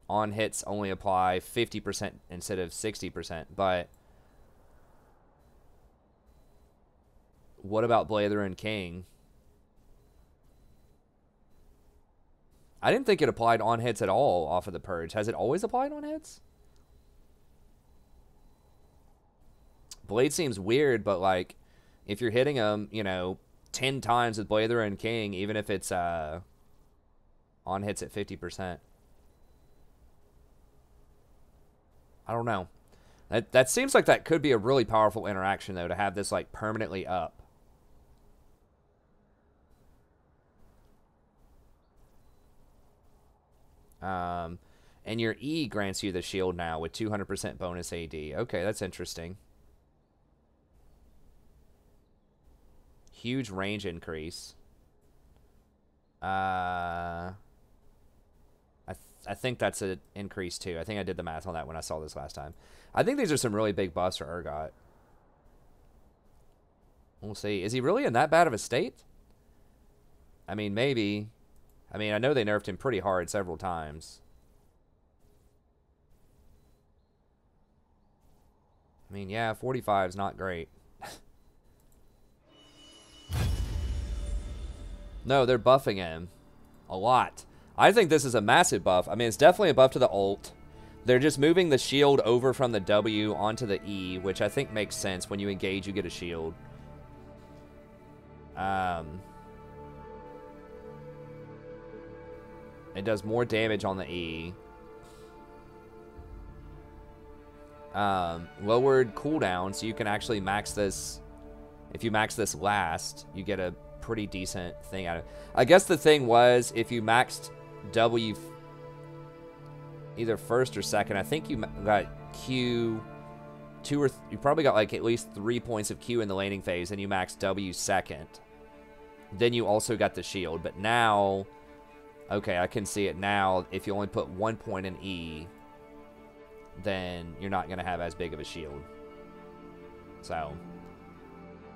On hits only apply 50% instead of 60%, but what about Blather and King? I didn't think it applied on hits at all off of the Purge. Has it always applied on hits? Blade seems weird, but like if you're hitting them, you know, 10 times with Blather and King, even if it's on hits at 50%. I don't know. That seems like that could be a really powerful interaction, though, to have this like permanently up. And your E grants you the shield now with 200% bonus AD. Okay, that's interesting. Huge range increase. I think that's an increase too. I think I did the math on that when I saw this last time. I think these are some really big buffs for Urgot. We'll see. Is he really in that bad of a state? I mean, maybe. I mean, I know they nerfed him pretty hard several times. I mean, yeah, 45 is not great. No, they're buffing him a lot. I think this is a massive buff. I mean, it's definitely a buff to the ult. They're just moving the shield over from the W onto the E, which I think makes sense. When you engage, you get a shield. It does more damage on the E. Lowered cooldown, so you can actually max this. If you max this last, you get a pretty decent thing out of it. I guess the thing was, if you maxed W either first or second, I think you got Q you probably got like at least 3 points of Q in the laning phase, and you maxed W second. Then you also got the shield, but now, okay, I can see it now. If you only put 1 point in E, then you're not going to have as big of a shield. So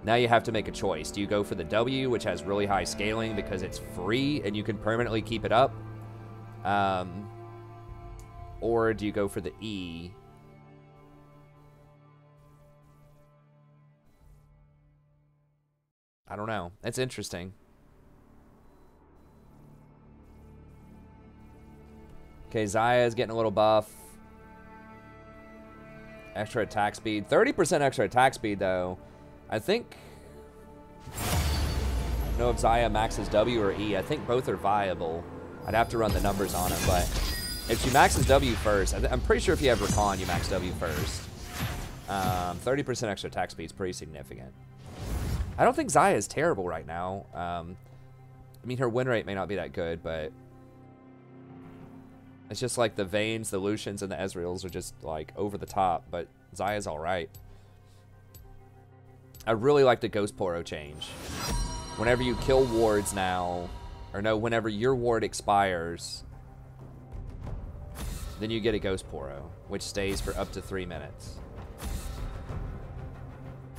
now you have to make a choice. Do you go for the W, which has really high scaling because it's free and you can permanently keep it up? Or do you go for the E? I don't know. It's interesting. Okay, Zaya's getting a little buff. Extra attack speed. 30% extra attack speed, though. I think... I don't know if Zaya maxes W or E. I think both are viable. I'd have to run the numbers on them, but if she maxes W first, I'm pretty sure if you have Rakan, you max W first. 30% extra attack speed is pretty significant. I don't think Zaya is terrible right now. I mean, her win rate may not be that good, but it's just like the Vaynes, the Lucians, and the Ezreals are just like over the top, but Zaya's alright. I really like the Ghost Poro change. Whenever you kill wards now, or no, whenever your ward expires, Then you get a Ghost Poro, which stays for up to 3 minutes.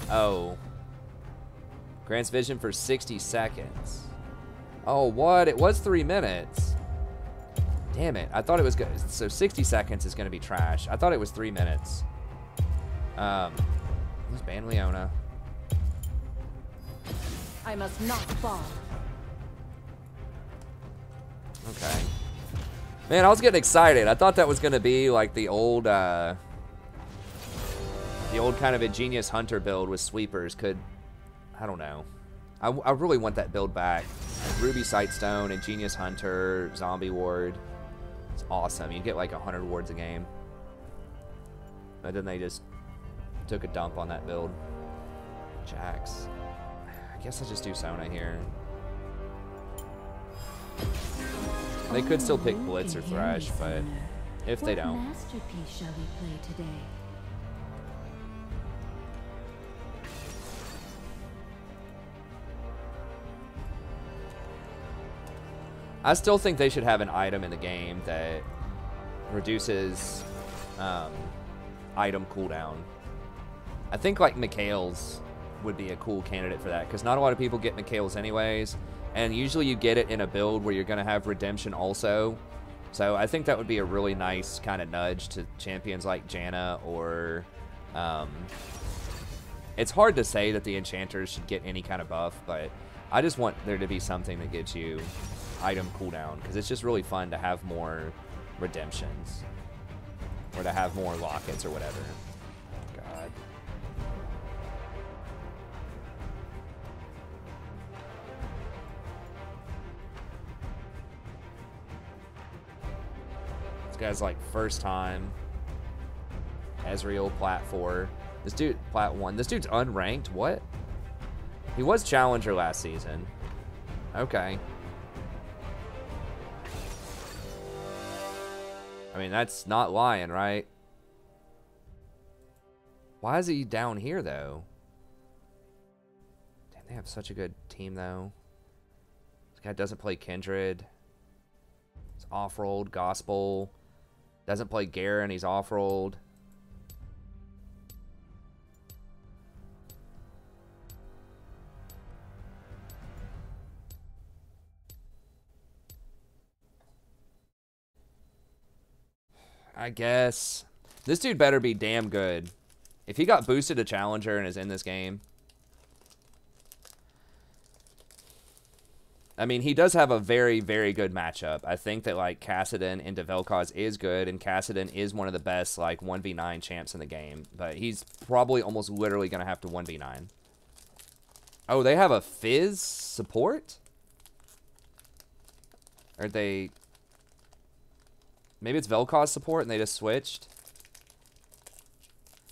Oh. Grants vision for 60 seconds. Oh, what? It was 3 minutes. Damn it. I thought it was good. So 60 seconds is going to be trash. I thought it was 3 minutes. Let's ban Leona. I must not fall. Okay. Man, I was getting excited. I thought that was going to be like the old kind of Ingenious Hunter build with sweepers could, I don't know. I really want that build back. Ruby Sightstone, Ingenious Hunter, Zombie Ward. It's awesome. You get like 100 wards a game. But then they just took a dump on that build. Jax. I guess I'll just do Sona here. They could still pick Blitz or Thresh, but if they don't. What masterpiece shall we play today? I still think they should have an item in the game that reduces item cooldown. I think like Mikhail's would be a cool candidate for that, because not a lot of people get Mikhail's anyways, and usually you get it in a build where you're going to have redemption also. So I think that would be a really nice kind of nudge to champions like Janna, or it's hard to say that the enchanters should get any kind of buff, but I just want there to be something that gives you item cooldown, because it's just really fun to have more redemptions, or to have more lockets or whatever. God. This guy's like first time. Ezreal, Plat 4. This dude, Plat 1. This dude's unranked? What? He was Challenger last season. Okay. I mean, that's not lying, right? Why is he down here, though? Damn, they have such a good team, though. This guy doesn't play Kindred. He's off-rolled. Gospel. Doesn't play Garen. He's off-rolled. I guess. This dude better be damn good. If he got boosted to Challenger and is in this game. I mean, he does have a very, very good matchup. I think that, like, Kassadin into Vel'Koz is good, and Kassadin is one of the best, like, 1v9 champs in the game. But he's probably almost literally going to have to 1v9. Oh, they have a Fizz support? Are they... Maybe it's Vel'Koz support and they just switched.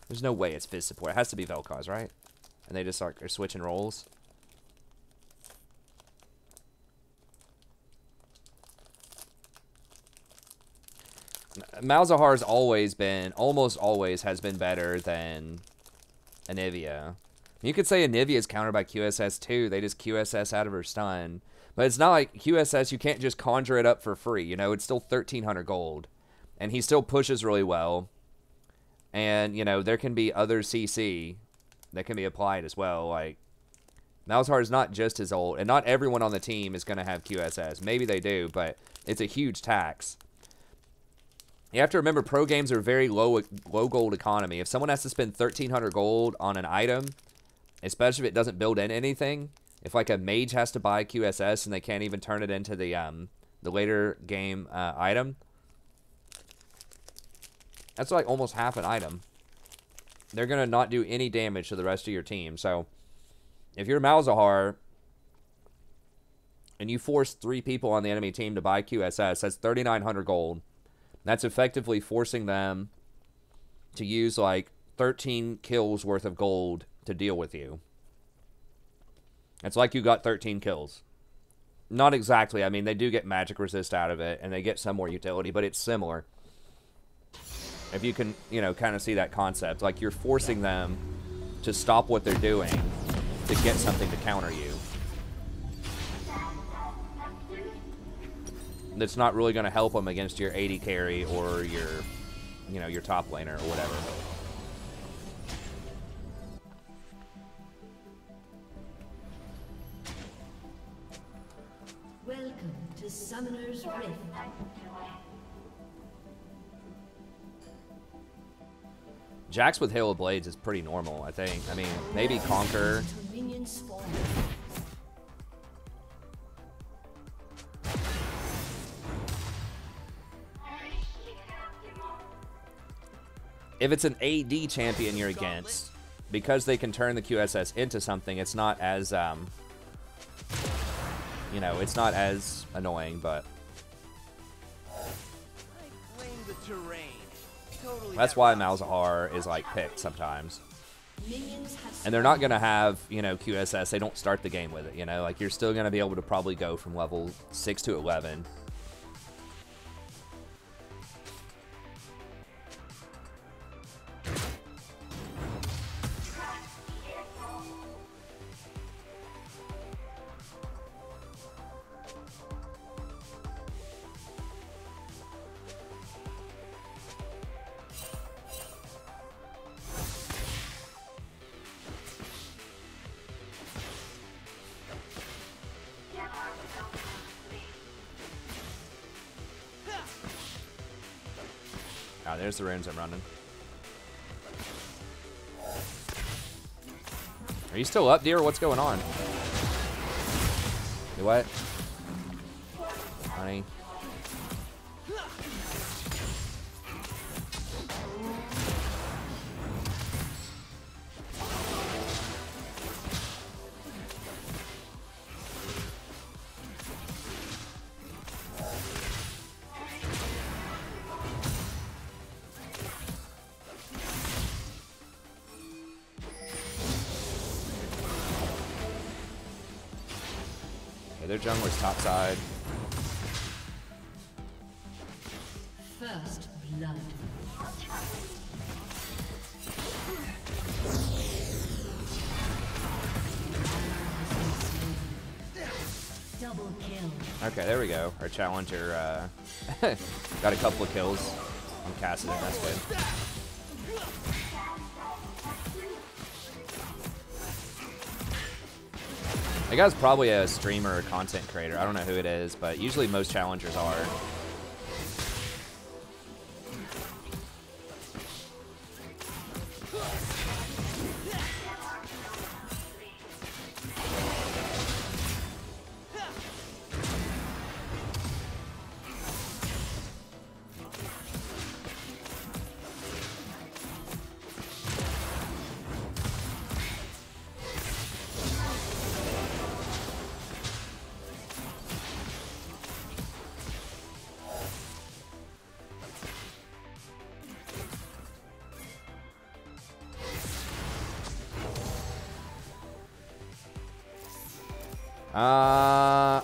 There's no way it's Fizz support. It has to be Vel'Koz, right? And they just are switching roles. Malzahar's always been, almost always has been better than Anivia. You could say Anivia is countered by QSS too. They just QSS out of her stun. But it's not like QSS, you can't just conjure it up for free. You know, it's still 1,300 gold. And he still pushes really well. And, you know, there can be other CC that can be applied as well. Like, Malzahar is not just his ult. And not everyone on the team is going to have QSS. Maybe they do, but it's a huge tax. You have to remember, pro games are very low gold economy. If someone has to spend 1,300 gold on an item, especially if it doesn't build in anything, if like a mage has to buy QSS and they can't even turn it into the later game item, that's like almost half an item. They're gonna not do any damage to the rest of your team. So if you're Malzahar and you force 3 people on the enemy team to buy QSS, that's 3,900 gold. That's effectively forcing them to use like 13 kills worth of gold to deal with you. It's like you got 13 kills. Not exactly. I mean, they do get magic resist out of it, and they get some more utility, but it's similar. If you can, you know, kind of see that concept. Like, you're forcing them to stop what they're doing to get something to counter you. that's not really going to help them against your AD carry or your, you know, your top laner or whatever. Welcome to Summoner's Rift. Jax with Hail of Blades is pretty normal, I think. I mean, maybe Conquer. Minion spawn. If it's an AD champion you're against, because they can turn the QSS into something, it's not as, you know, it's not as annoying, but that's why Malzahar is, like, picked sometimes. And they're not going to have, you know, QSS. They don't start the game with it, you know? Like, you're still going to be able to probably go from level 6 to 11. Oh, there's the runes I'm running. Are you still up, dear? What's going on? You what? Honey. Their jungler's topside. First blood. Double kill. Okay, there we go. Our challenger got a couple of kills on Cassidy. That's good. That guy's probably a streamer or content creator. I don't know who it is, but usually most challengers are.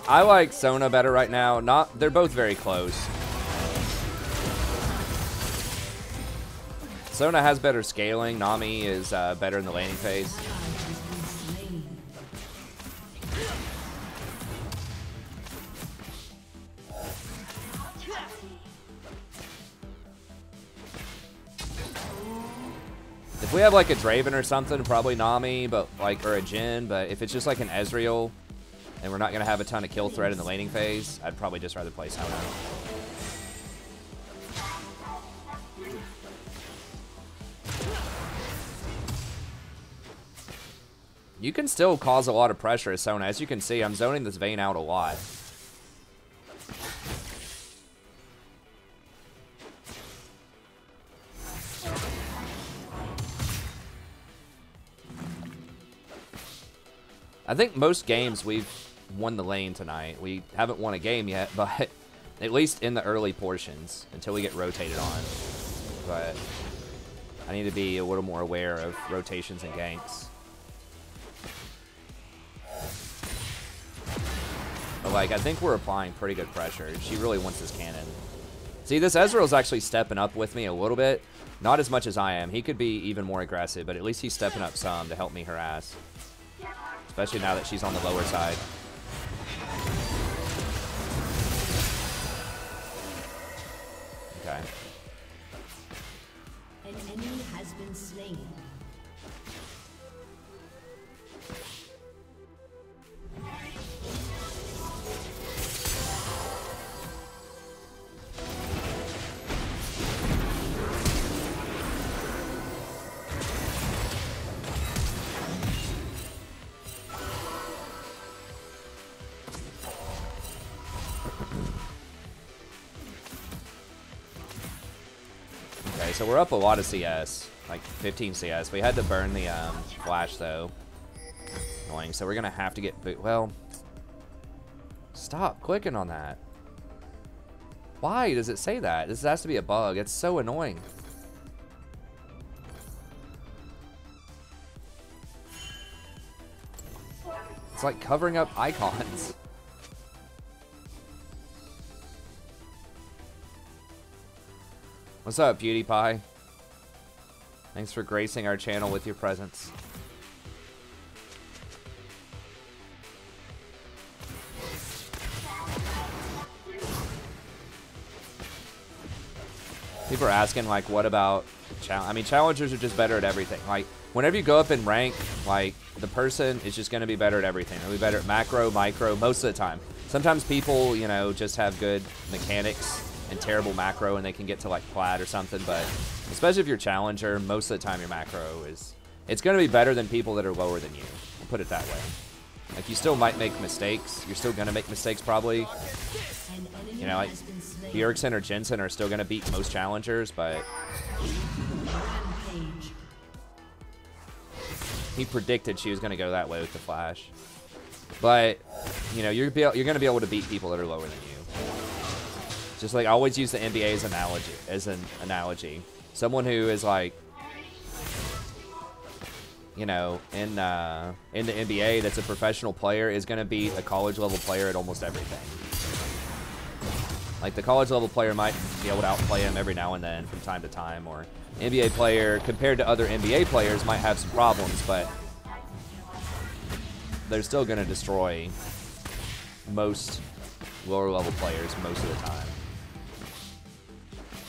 I like Sona better right now. They're both very close. Sona has better scaling. Nami is better in the laning phase. If we have like a Draven or something, probably Nami, but like, or a Jhin. But if it's just like an Ezreal, and we're not going to have a ton of kill threat in the laning phase, I'd probably just rather play Sona. You can still cause a lot of pressure as Sona. As you can see, I'm zoning this Vayne out a lot. I think most games we've won the lane tonight. We haven't won a game yet, but at least in the early portions until we get rotated on. But I need to be a little more aware of rotations and ganks. But like, I think we're applying pretty good pressure. She really wants this cannon. See, this Ezreal's actually stepping up with me a little bit. Not as much as I am. He could be even more aggressive, but at least he's stepping up some to help me harass. Especially now that she's on the lower side. Okay. An enemy has been slain. Okay, so we're up a lot of CS, like 15 CS. We had to burn the flash though. Annoying. So we're gonna have to get boot. Well, stop clicking on that. Why does it say that? This has to be a bug. It's so annoying. It's like covering up icons. What's up, PewDiePie? Thanks for gracing our channel with your presence. People are asking, like, what about I mean, challengers are just better at everything. Like, whenever you go up in rank, like, the person is just going to be better at everything. They'll be better at macro, micro, most of the time. Sometimes people, you know, just have good mechanics and terrible macro, and they can get to, like, plat or something. But especially if you're challenger, most of the time your macro is... It's going to be better than people that are lower than you. I'll put it that way. Like, you still might make mistakes. You're still going to make mistakes, probably. You know, like, Bjergsen or Jensen are still going to beat most challengers, but... He predicted she was going to go that way with the flash. But, you know, you're going to be able to beat people that are lower than you. Just like, I always use the NBA as an analogy. Someone who is like, you know, in the NBA that's a professional player is going to beat a college level player at almost everything. Like, the college level player might be able to outplay him every now and then from time to time, or NBA player compared to other NBA players might have some problems, but they're still going to destroy most lower level players most of the time.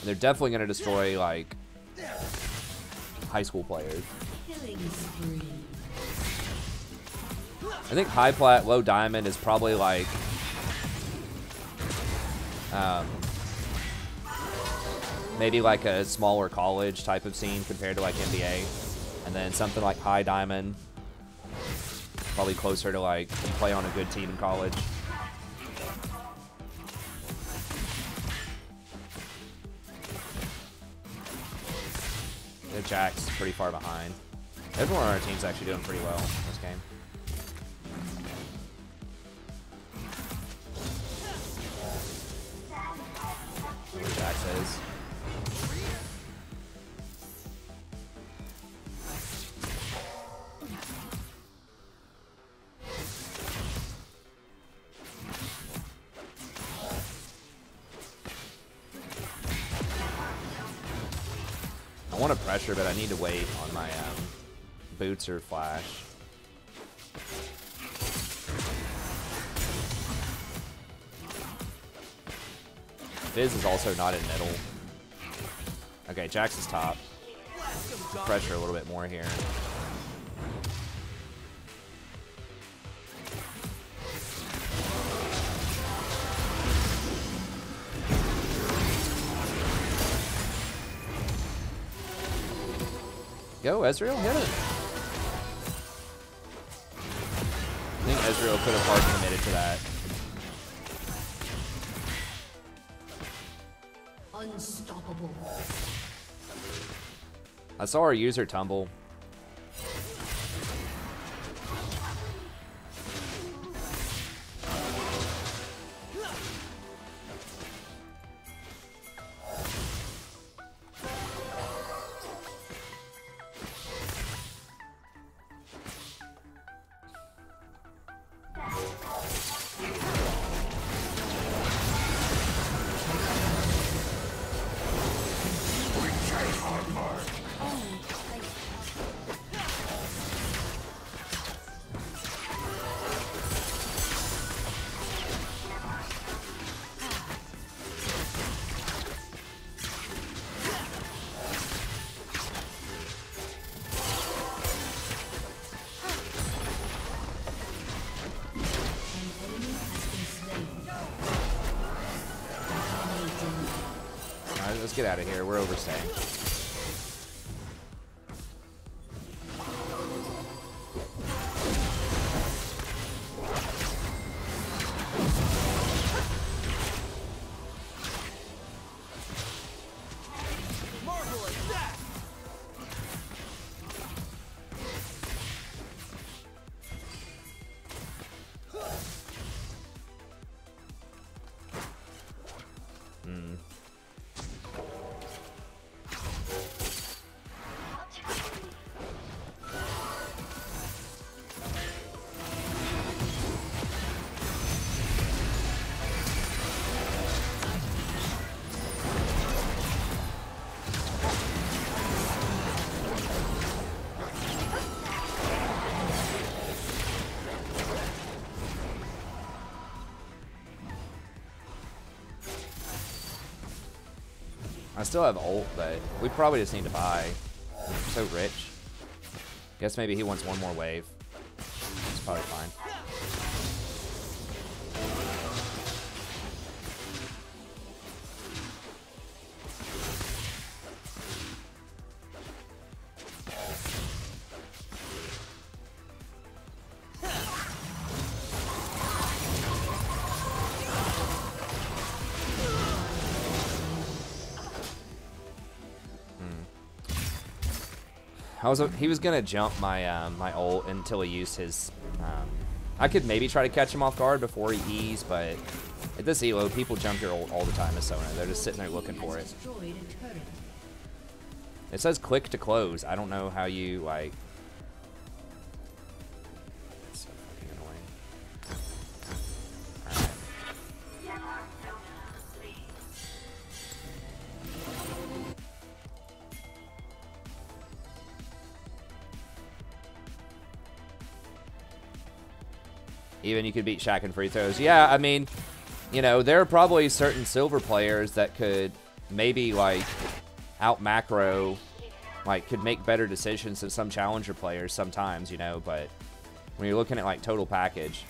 And they're definitely going to destroy, like, high school players. I think high plat, low diamond is probably like maybe like a smaller college type of scene compared to like NBA, and then something like high diamond probably closer to like you play on a good team in college. The Jack's pretty far behind. Everyone on our team's actually doing pretty well this game. Where Jax is. I want to pressure, but I need to wait on my boots or flash. Fizz is also not in middle. Okay, Jax is top. Pressure a little bit more here. Go, Ezreal, hit it. I think Ezreal could have hard committed to that. Unstoppable. I saw our user tumble. let's get out of here. We're overstaying. I still have ult, but we probably just need to buy. We're so rich. Guess maybe he wants one more wave. It's probably fine. He was gonna jump my my ult until he used his. I could maybe try to catch him off guard before he E's, but at this elo, people jump your ult all the time as Sona. They're just sitting there looking for it. It says click to close. I don't know how you like. It's so fucking annoying. All right. Even you could beat Shaq in free throws. Yeah, I mean, you know, there are probably certain silver players that could maybe, like, out macro, like, could make better decisions than some challenger players sometimes, you know, but when you're looking at, like, total package.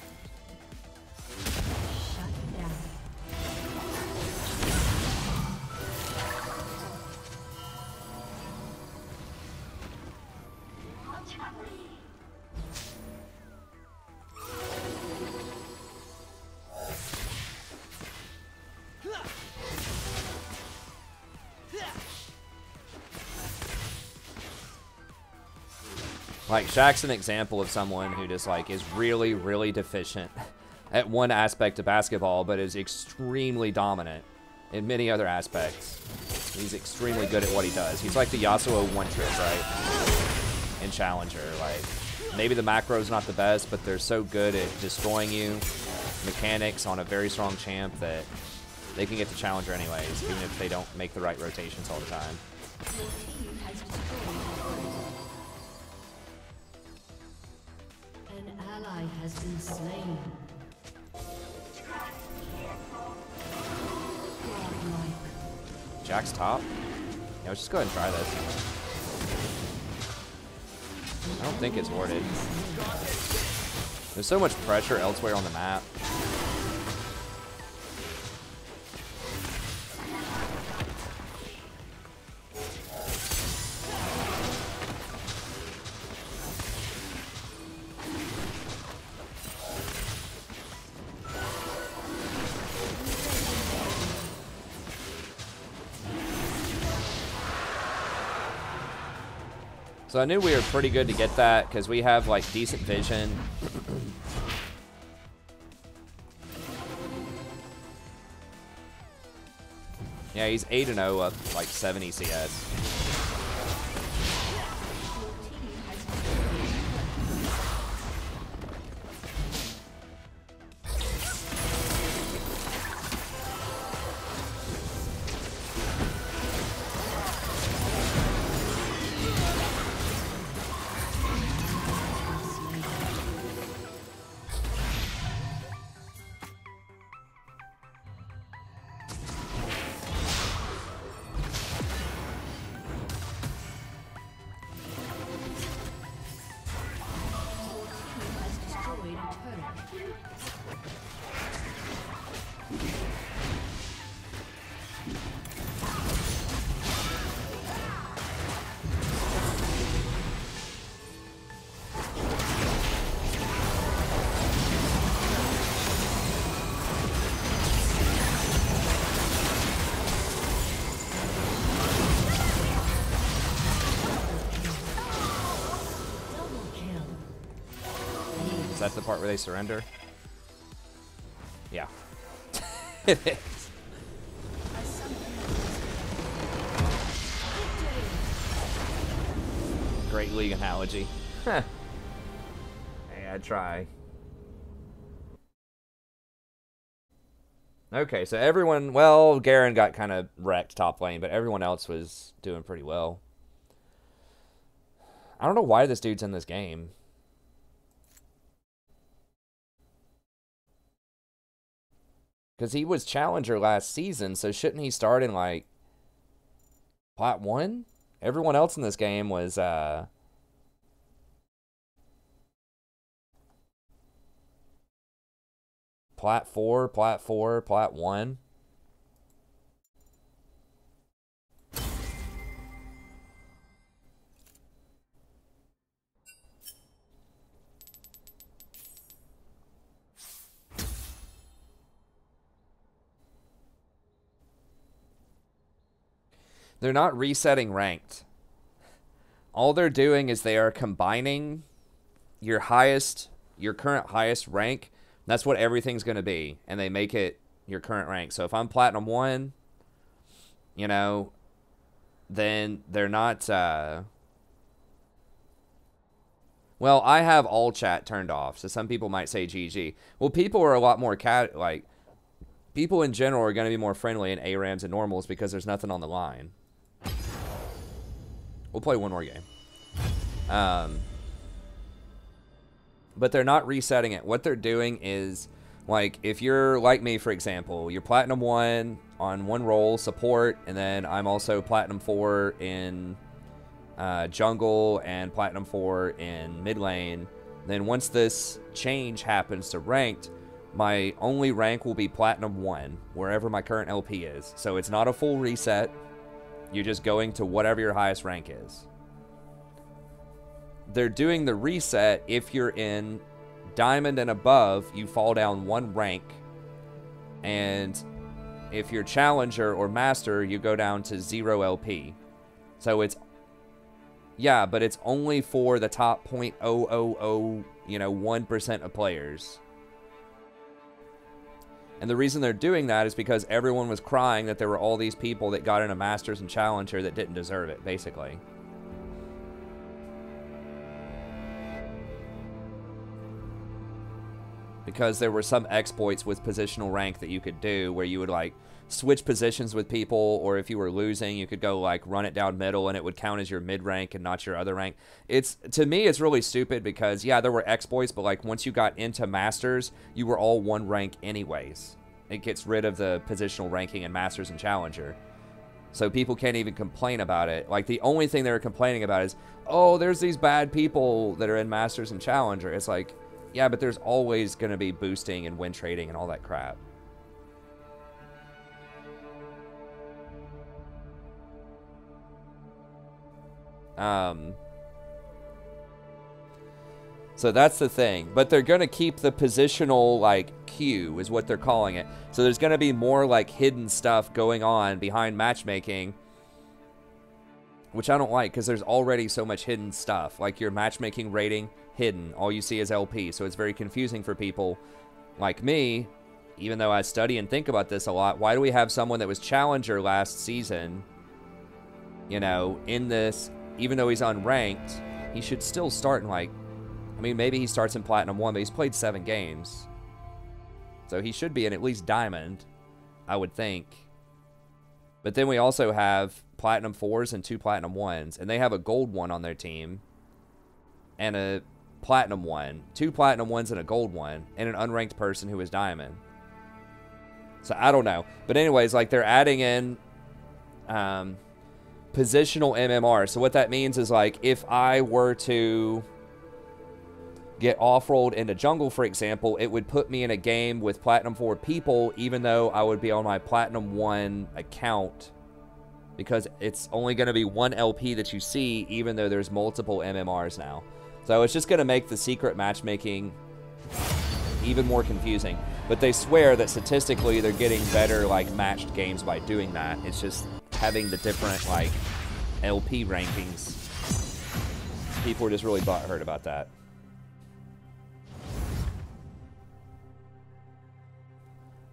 Like, Shaq's an example of someone who just, like, is really, really deficient at one aspect of basketball, but is extremely dominant in many other aspects. He's extremely good at what he does. He's like the Yasuo one-trick, right? In Challenger. Like, maybe the macro's not the best, but they're so good at destroying you. Mechanics on a very strong champ that they can get to Challenger anyways, even if they don't make the right rotations all the time. An ally has been slain. Jack's top? Yeah, let's just go ahead and try this. I don't think it's warded. There's so much pressure elsewhere on the map. So I knew we were pretty good to get that because we have like decent vision. Yeah, he's 8-0 up like 70 CS. Is that the part where they surrender? Yeah. It is. Great league analogy. Huh. Hey, I try. Okay, so everyone, well, Garen got kind of wrecked top lane, but everyone else was doing pretty well. I don't know why this dude's in this game. Because he was challenger last season, so shouldn't he start in, like, Plat 1? Everyone else in this game was, Plat 4, Plat 4, Plat 1. They're not resetting ranked. All they're doing is they are combining your current highest rank. That's what everything's going to be. And they make it your current rank. So if I'm Platinum 1, you know, then they're not... Well, I have all chat turned off. So some people might say GG. Well, people are a lot more... people in general are going to be more friendly in ARAMs and normals because there's nothing on the line. We'll play one more game. But they're not resetting it. What they're doing is, like, if you're like me, for example, you're Platinum 1 on one role, support, and then I'm also Platinum 4 in jungle and Platinum 4 in mid lane. Then once this change happens to ranked, my only rank will be Platinum 1, wherever my current LP is. So it's not a full reset. You're just going to whatever your highest rank is. They're doing the reset if you're in Diamond and above, you fall down one rank. And if you're Challenger or Master, you go down to 0 LP. So it's... Yeah, but it's only for the top 0.000, 1% of players. And the reason they're doing that is because everyone was crying that there were all these people that got into Masters and Challenger that didn't deserve it, basically. Because there were some exploits with positional rank that you could do where you would, like, switch positions with people, or if you were losing, you could go, like, run it down middle and it would count as your mid rank and not your other rank. To me, it's really stupid because, yeah, there were exploits, but, like, once you got into Masters, you were all one rank anyways. It gets rid of the positional ranking in Masters and Challenger. So people can't even complain about it. Like, the only thing they were complaining about is, oh, there's these bad people that are in Masters and Challenger. It's like, yeah, but there's always going to be boosting and win trading and all that crap. So that's the thing. But they're going to keep the positional, like, queue is what they're calling it. So there's going to be more, like, hidden stuff going on behind matchmaking, which I don't like because there's already so much hidden stuff. Like, your matchmaking rating, hidden. All you see is LP. So it's very confusing for people like me, even though I study and think about this a lot. Why do we have someone that was Challenger last season, in this, even though he's unranked, he should still start in, like, I mean, maybe he starts in Platinum 1, but he's played 7 games. So he should be in at least Diamond, I would think. But then we also have Platinum 4s and 2 Platinum 1s, and they have a Gold 1 on their team, and a Platinum 1, 2 Platinum 1s and a Gold 1, and an unranked person who is Diamond. So I don't know. But anyways, like, they're adding in positional MMR. So what that means is, like, if I were to get off-rolled into jungle, for example, it would put me in a game with Platinum 4 people, even though I would be on my Platinum 1 account, because it's only going to be one LP that you see, even though there's multiple MMRs now. So it's just going to make the secret matchmaking even more confusing. But they swear that statistically they're getting better, like, matched games by doing that. It's just having the different, like, LP rankings. People are just really butthurt about that.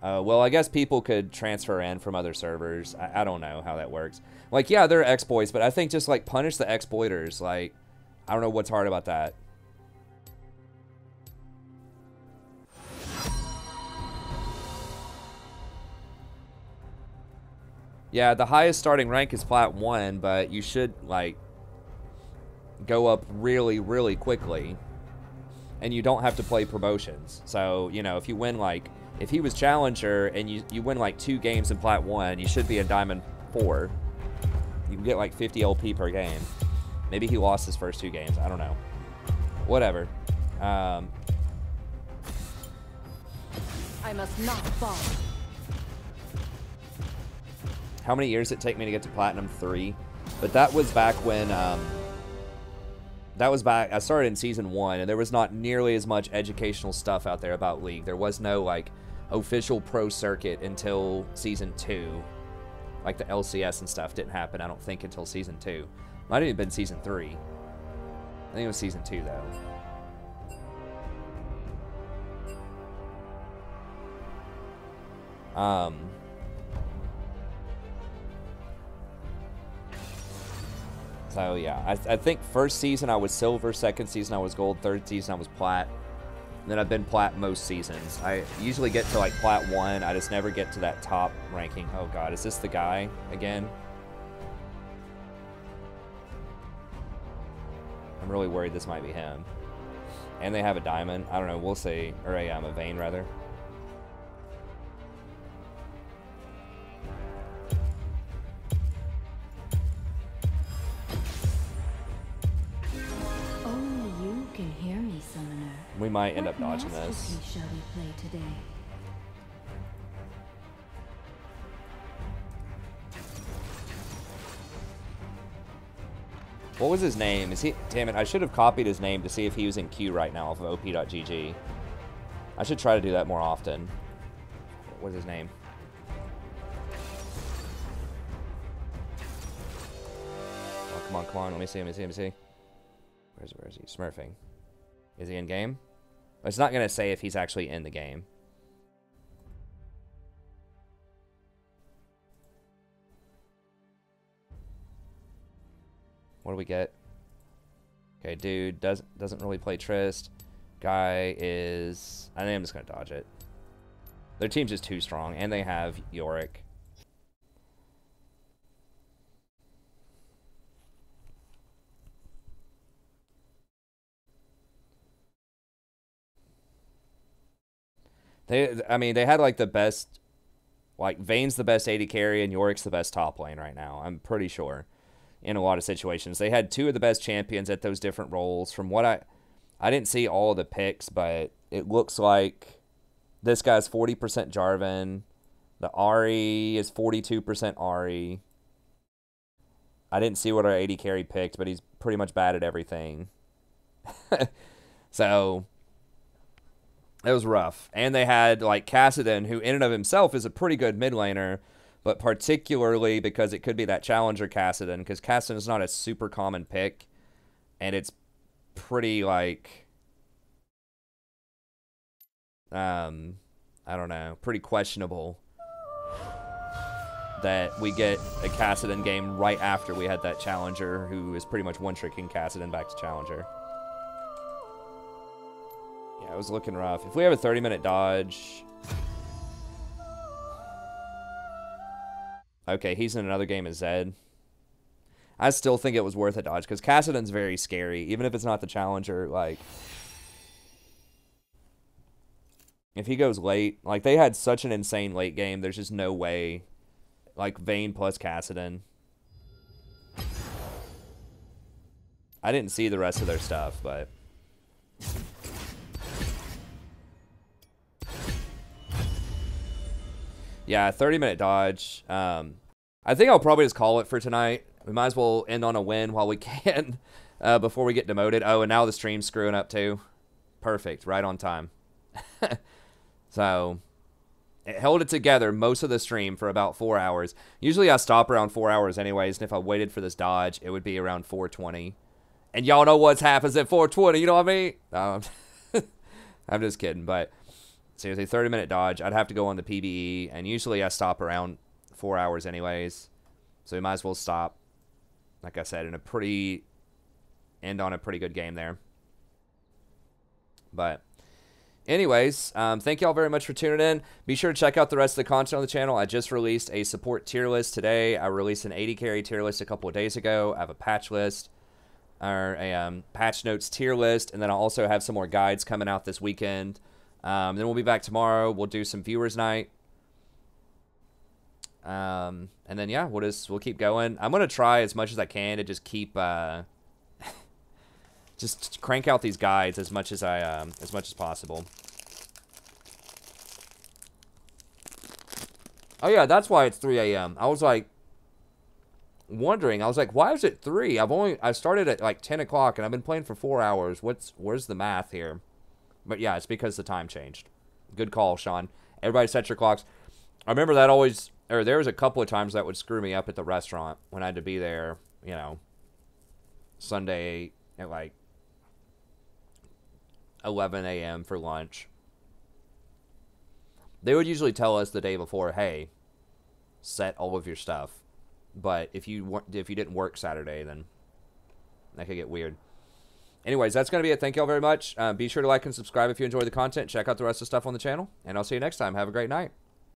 Well, I guess people could transfer in from other servers. I don't know how that works. Like, yeah, there are exploits, but I think just, like, punish the exploiters. Like, I don't know what's hard about that. Yeah, the highest starting rank is Plat 1, but you should, like, go up really, really quickly. And you don't have to play promotions. So, you know, if you win, like, if he was Challenger and you win, like, 2 games in Plat 1, you should be in Diamond 4. You can get, like, 50 LP per game. Maybe he lost his first 2 games. I don't know. Whatever. I must not fall. How many years did it take me to get to Platinum 3? But that was back when, I started in Season 1, and there was not nearly as much educational stuff out there about League. There was no, like, official pro circuit until Season 2. Like, the LCS and stuff didn't happen, I don't think, until Season 2. Might have even been Season 3. I think it was Season 2, though. So, yeah. I think first season I was Silver, second season I was Gold, third season I was Plat. And then I've been Plat most seasons. I usually get to, like, Plat 1. I just never get to that top ranking. Oh, God. Is this the guy again? I'm really worried this might be him. And they have a diamond. I don't know. We'll see. Or a vein, rather. Only you can hear me, summoner. We might end What up dodging this. masterpiece shall we play today? What was his name? Is he? Damn it! I should have copied his name to see if he was in queue right now off of op.gg. I should try to do that more often. What's his name? Oh, come on, come on! Let me see. Let me see. Let me see. Where is he? Smurfing. Is he in game? It's not gonna say if he's actually in the game. What do we get? Okay, dude doesn't really play Trist. Guy is... I think I'm just going to dodge it. Their team's just too strong, and they have Yorick. I mean, they had, like, the best... Like, Vayne's the best AD carry, and Yorick's the best top lane right now. I'm pretty sure. In a lot of situations. They had 2 of the best champions at those different roles. From what I didn't see all of the picks, but it looks like this guy's 40% Jarvan. The Ahri is 42% Ahri. I didn't see what our AD carry picked, but he's pretty much bad at everything. So, it was rough. And they had, like, Kassadin, who in and of himself is a pretty good mid laner, but particularly because it could be that Challenger Kassadin, because Kassadin is not a super common pick, and it's pretty, like, I don't know, pretty questionable that we get a Kassadin game right after we had that Challenger, who is pretty much one-tricking Kassadin back to Challenger. Yeah, it was looking rough. If we have a 30-minute dodge... Okay, he's in another game as Zed. I still think it was worth a dodge, because Kassadin's very scary, even if it's not the Challenger, like... If he goes late, like, they had such an insane late game, there's just no way. Like, Vayne plus Kassadin. I didn't see the rest of their stuff, but... Yeah, 30-minute dodge. I think I'll probably just call it for tonight. We might as well end on a win while we can before we get demoted. Oh, and now the stream's screwing up too. Perfect. Right on time. So, it held it together most of the stream for about 4 hours. Usually I stop around 4 hours anyways, and if I waited for this dodge, it would be around 4:20. And y'all know what happens at 4:20, you know what I mean? I'm just kidding, but... Seriously, 30-minute dodge. I'd have to go on the PBE, and usually I stop around 4 hours anyways. So we might as well stop, like I said, end on a pretty good game there. But anyways, thank y'all very much for tuning in. Be sure to check out the rest of the content on the channel. I just released a support tier list today. I released an 80 carry tier list a couple of days ago. I have a patch list, or a patch notes tier list, and then I'll also have some more guides coming out this weekend. Then we'll be back tomorrow. We'll do some viewers night. And then yeah, we'll keep going. I'm gonna try as much as I can to just keep just crank out these guides as much as possible. Oh yeah, that's why it's 3 a.m. I was like wondering. I was like, why is it 3? I started at like 10 o'clock and I've been playing for 4 hours. Where's the math here? But yeah, it's because the time changed. Good call, Sean. Everybody set your clocks. I remember that always, or there was a couple of times that would screw me up at the restaurant when I had to be there, you know, Sunday at like 11 a.m. for lunch. They would usually tell us the day before, hey, set all of your stuff. But if you didn't work Saturday, then that could get weird. Anyways, that's going to be it. Thank you all very much. Be sure to like and subscribe if you enjoy the content. Check out the rest of the stuff on the channel. And I'll see you next time. Have a great night.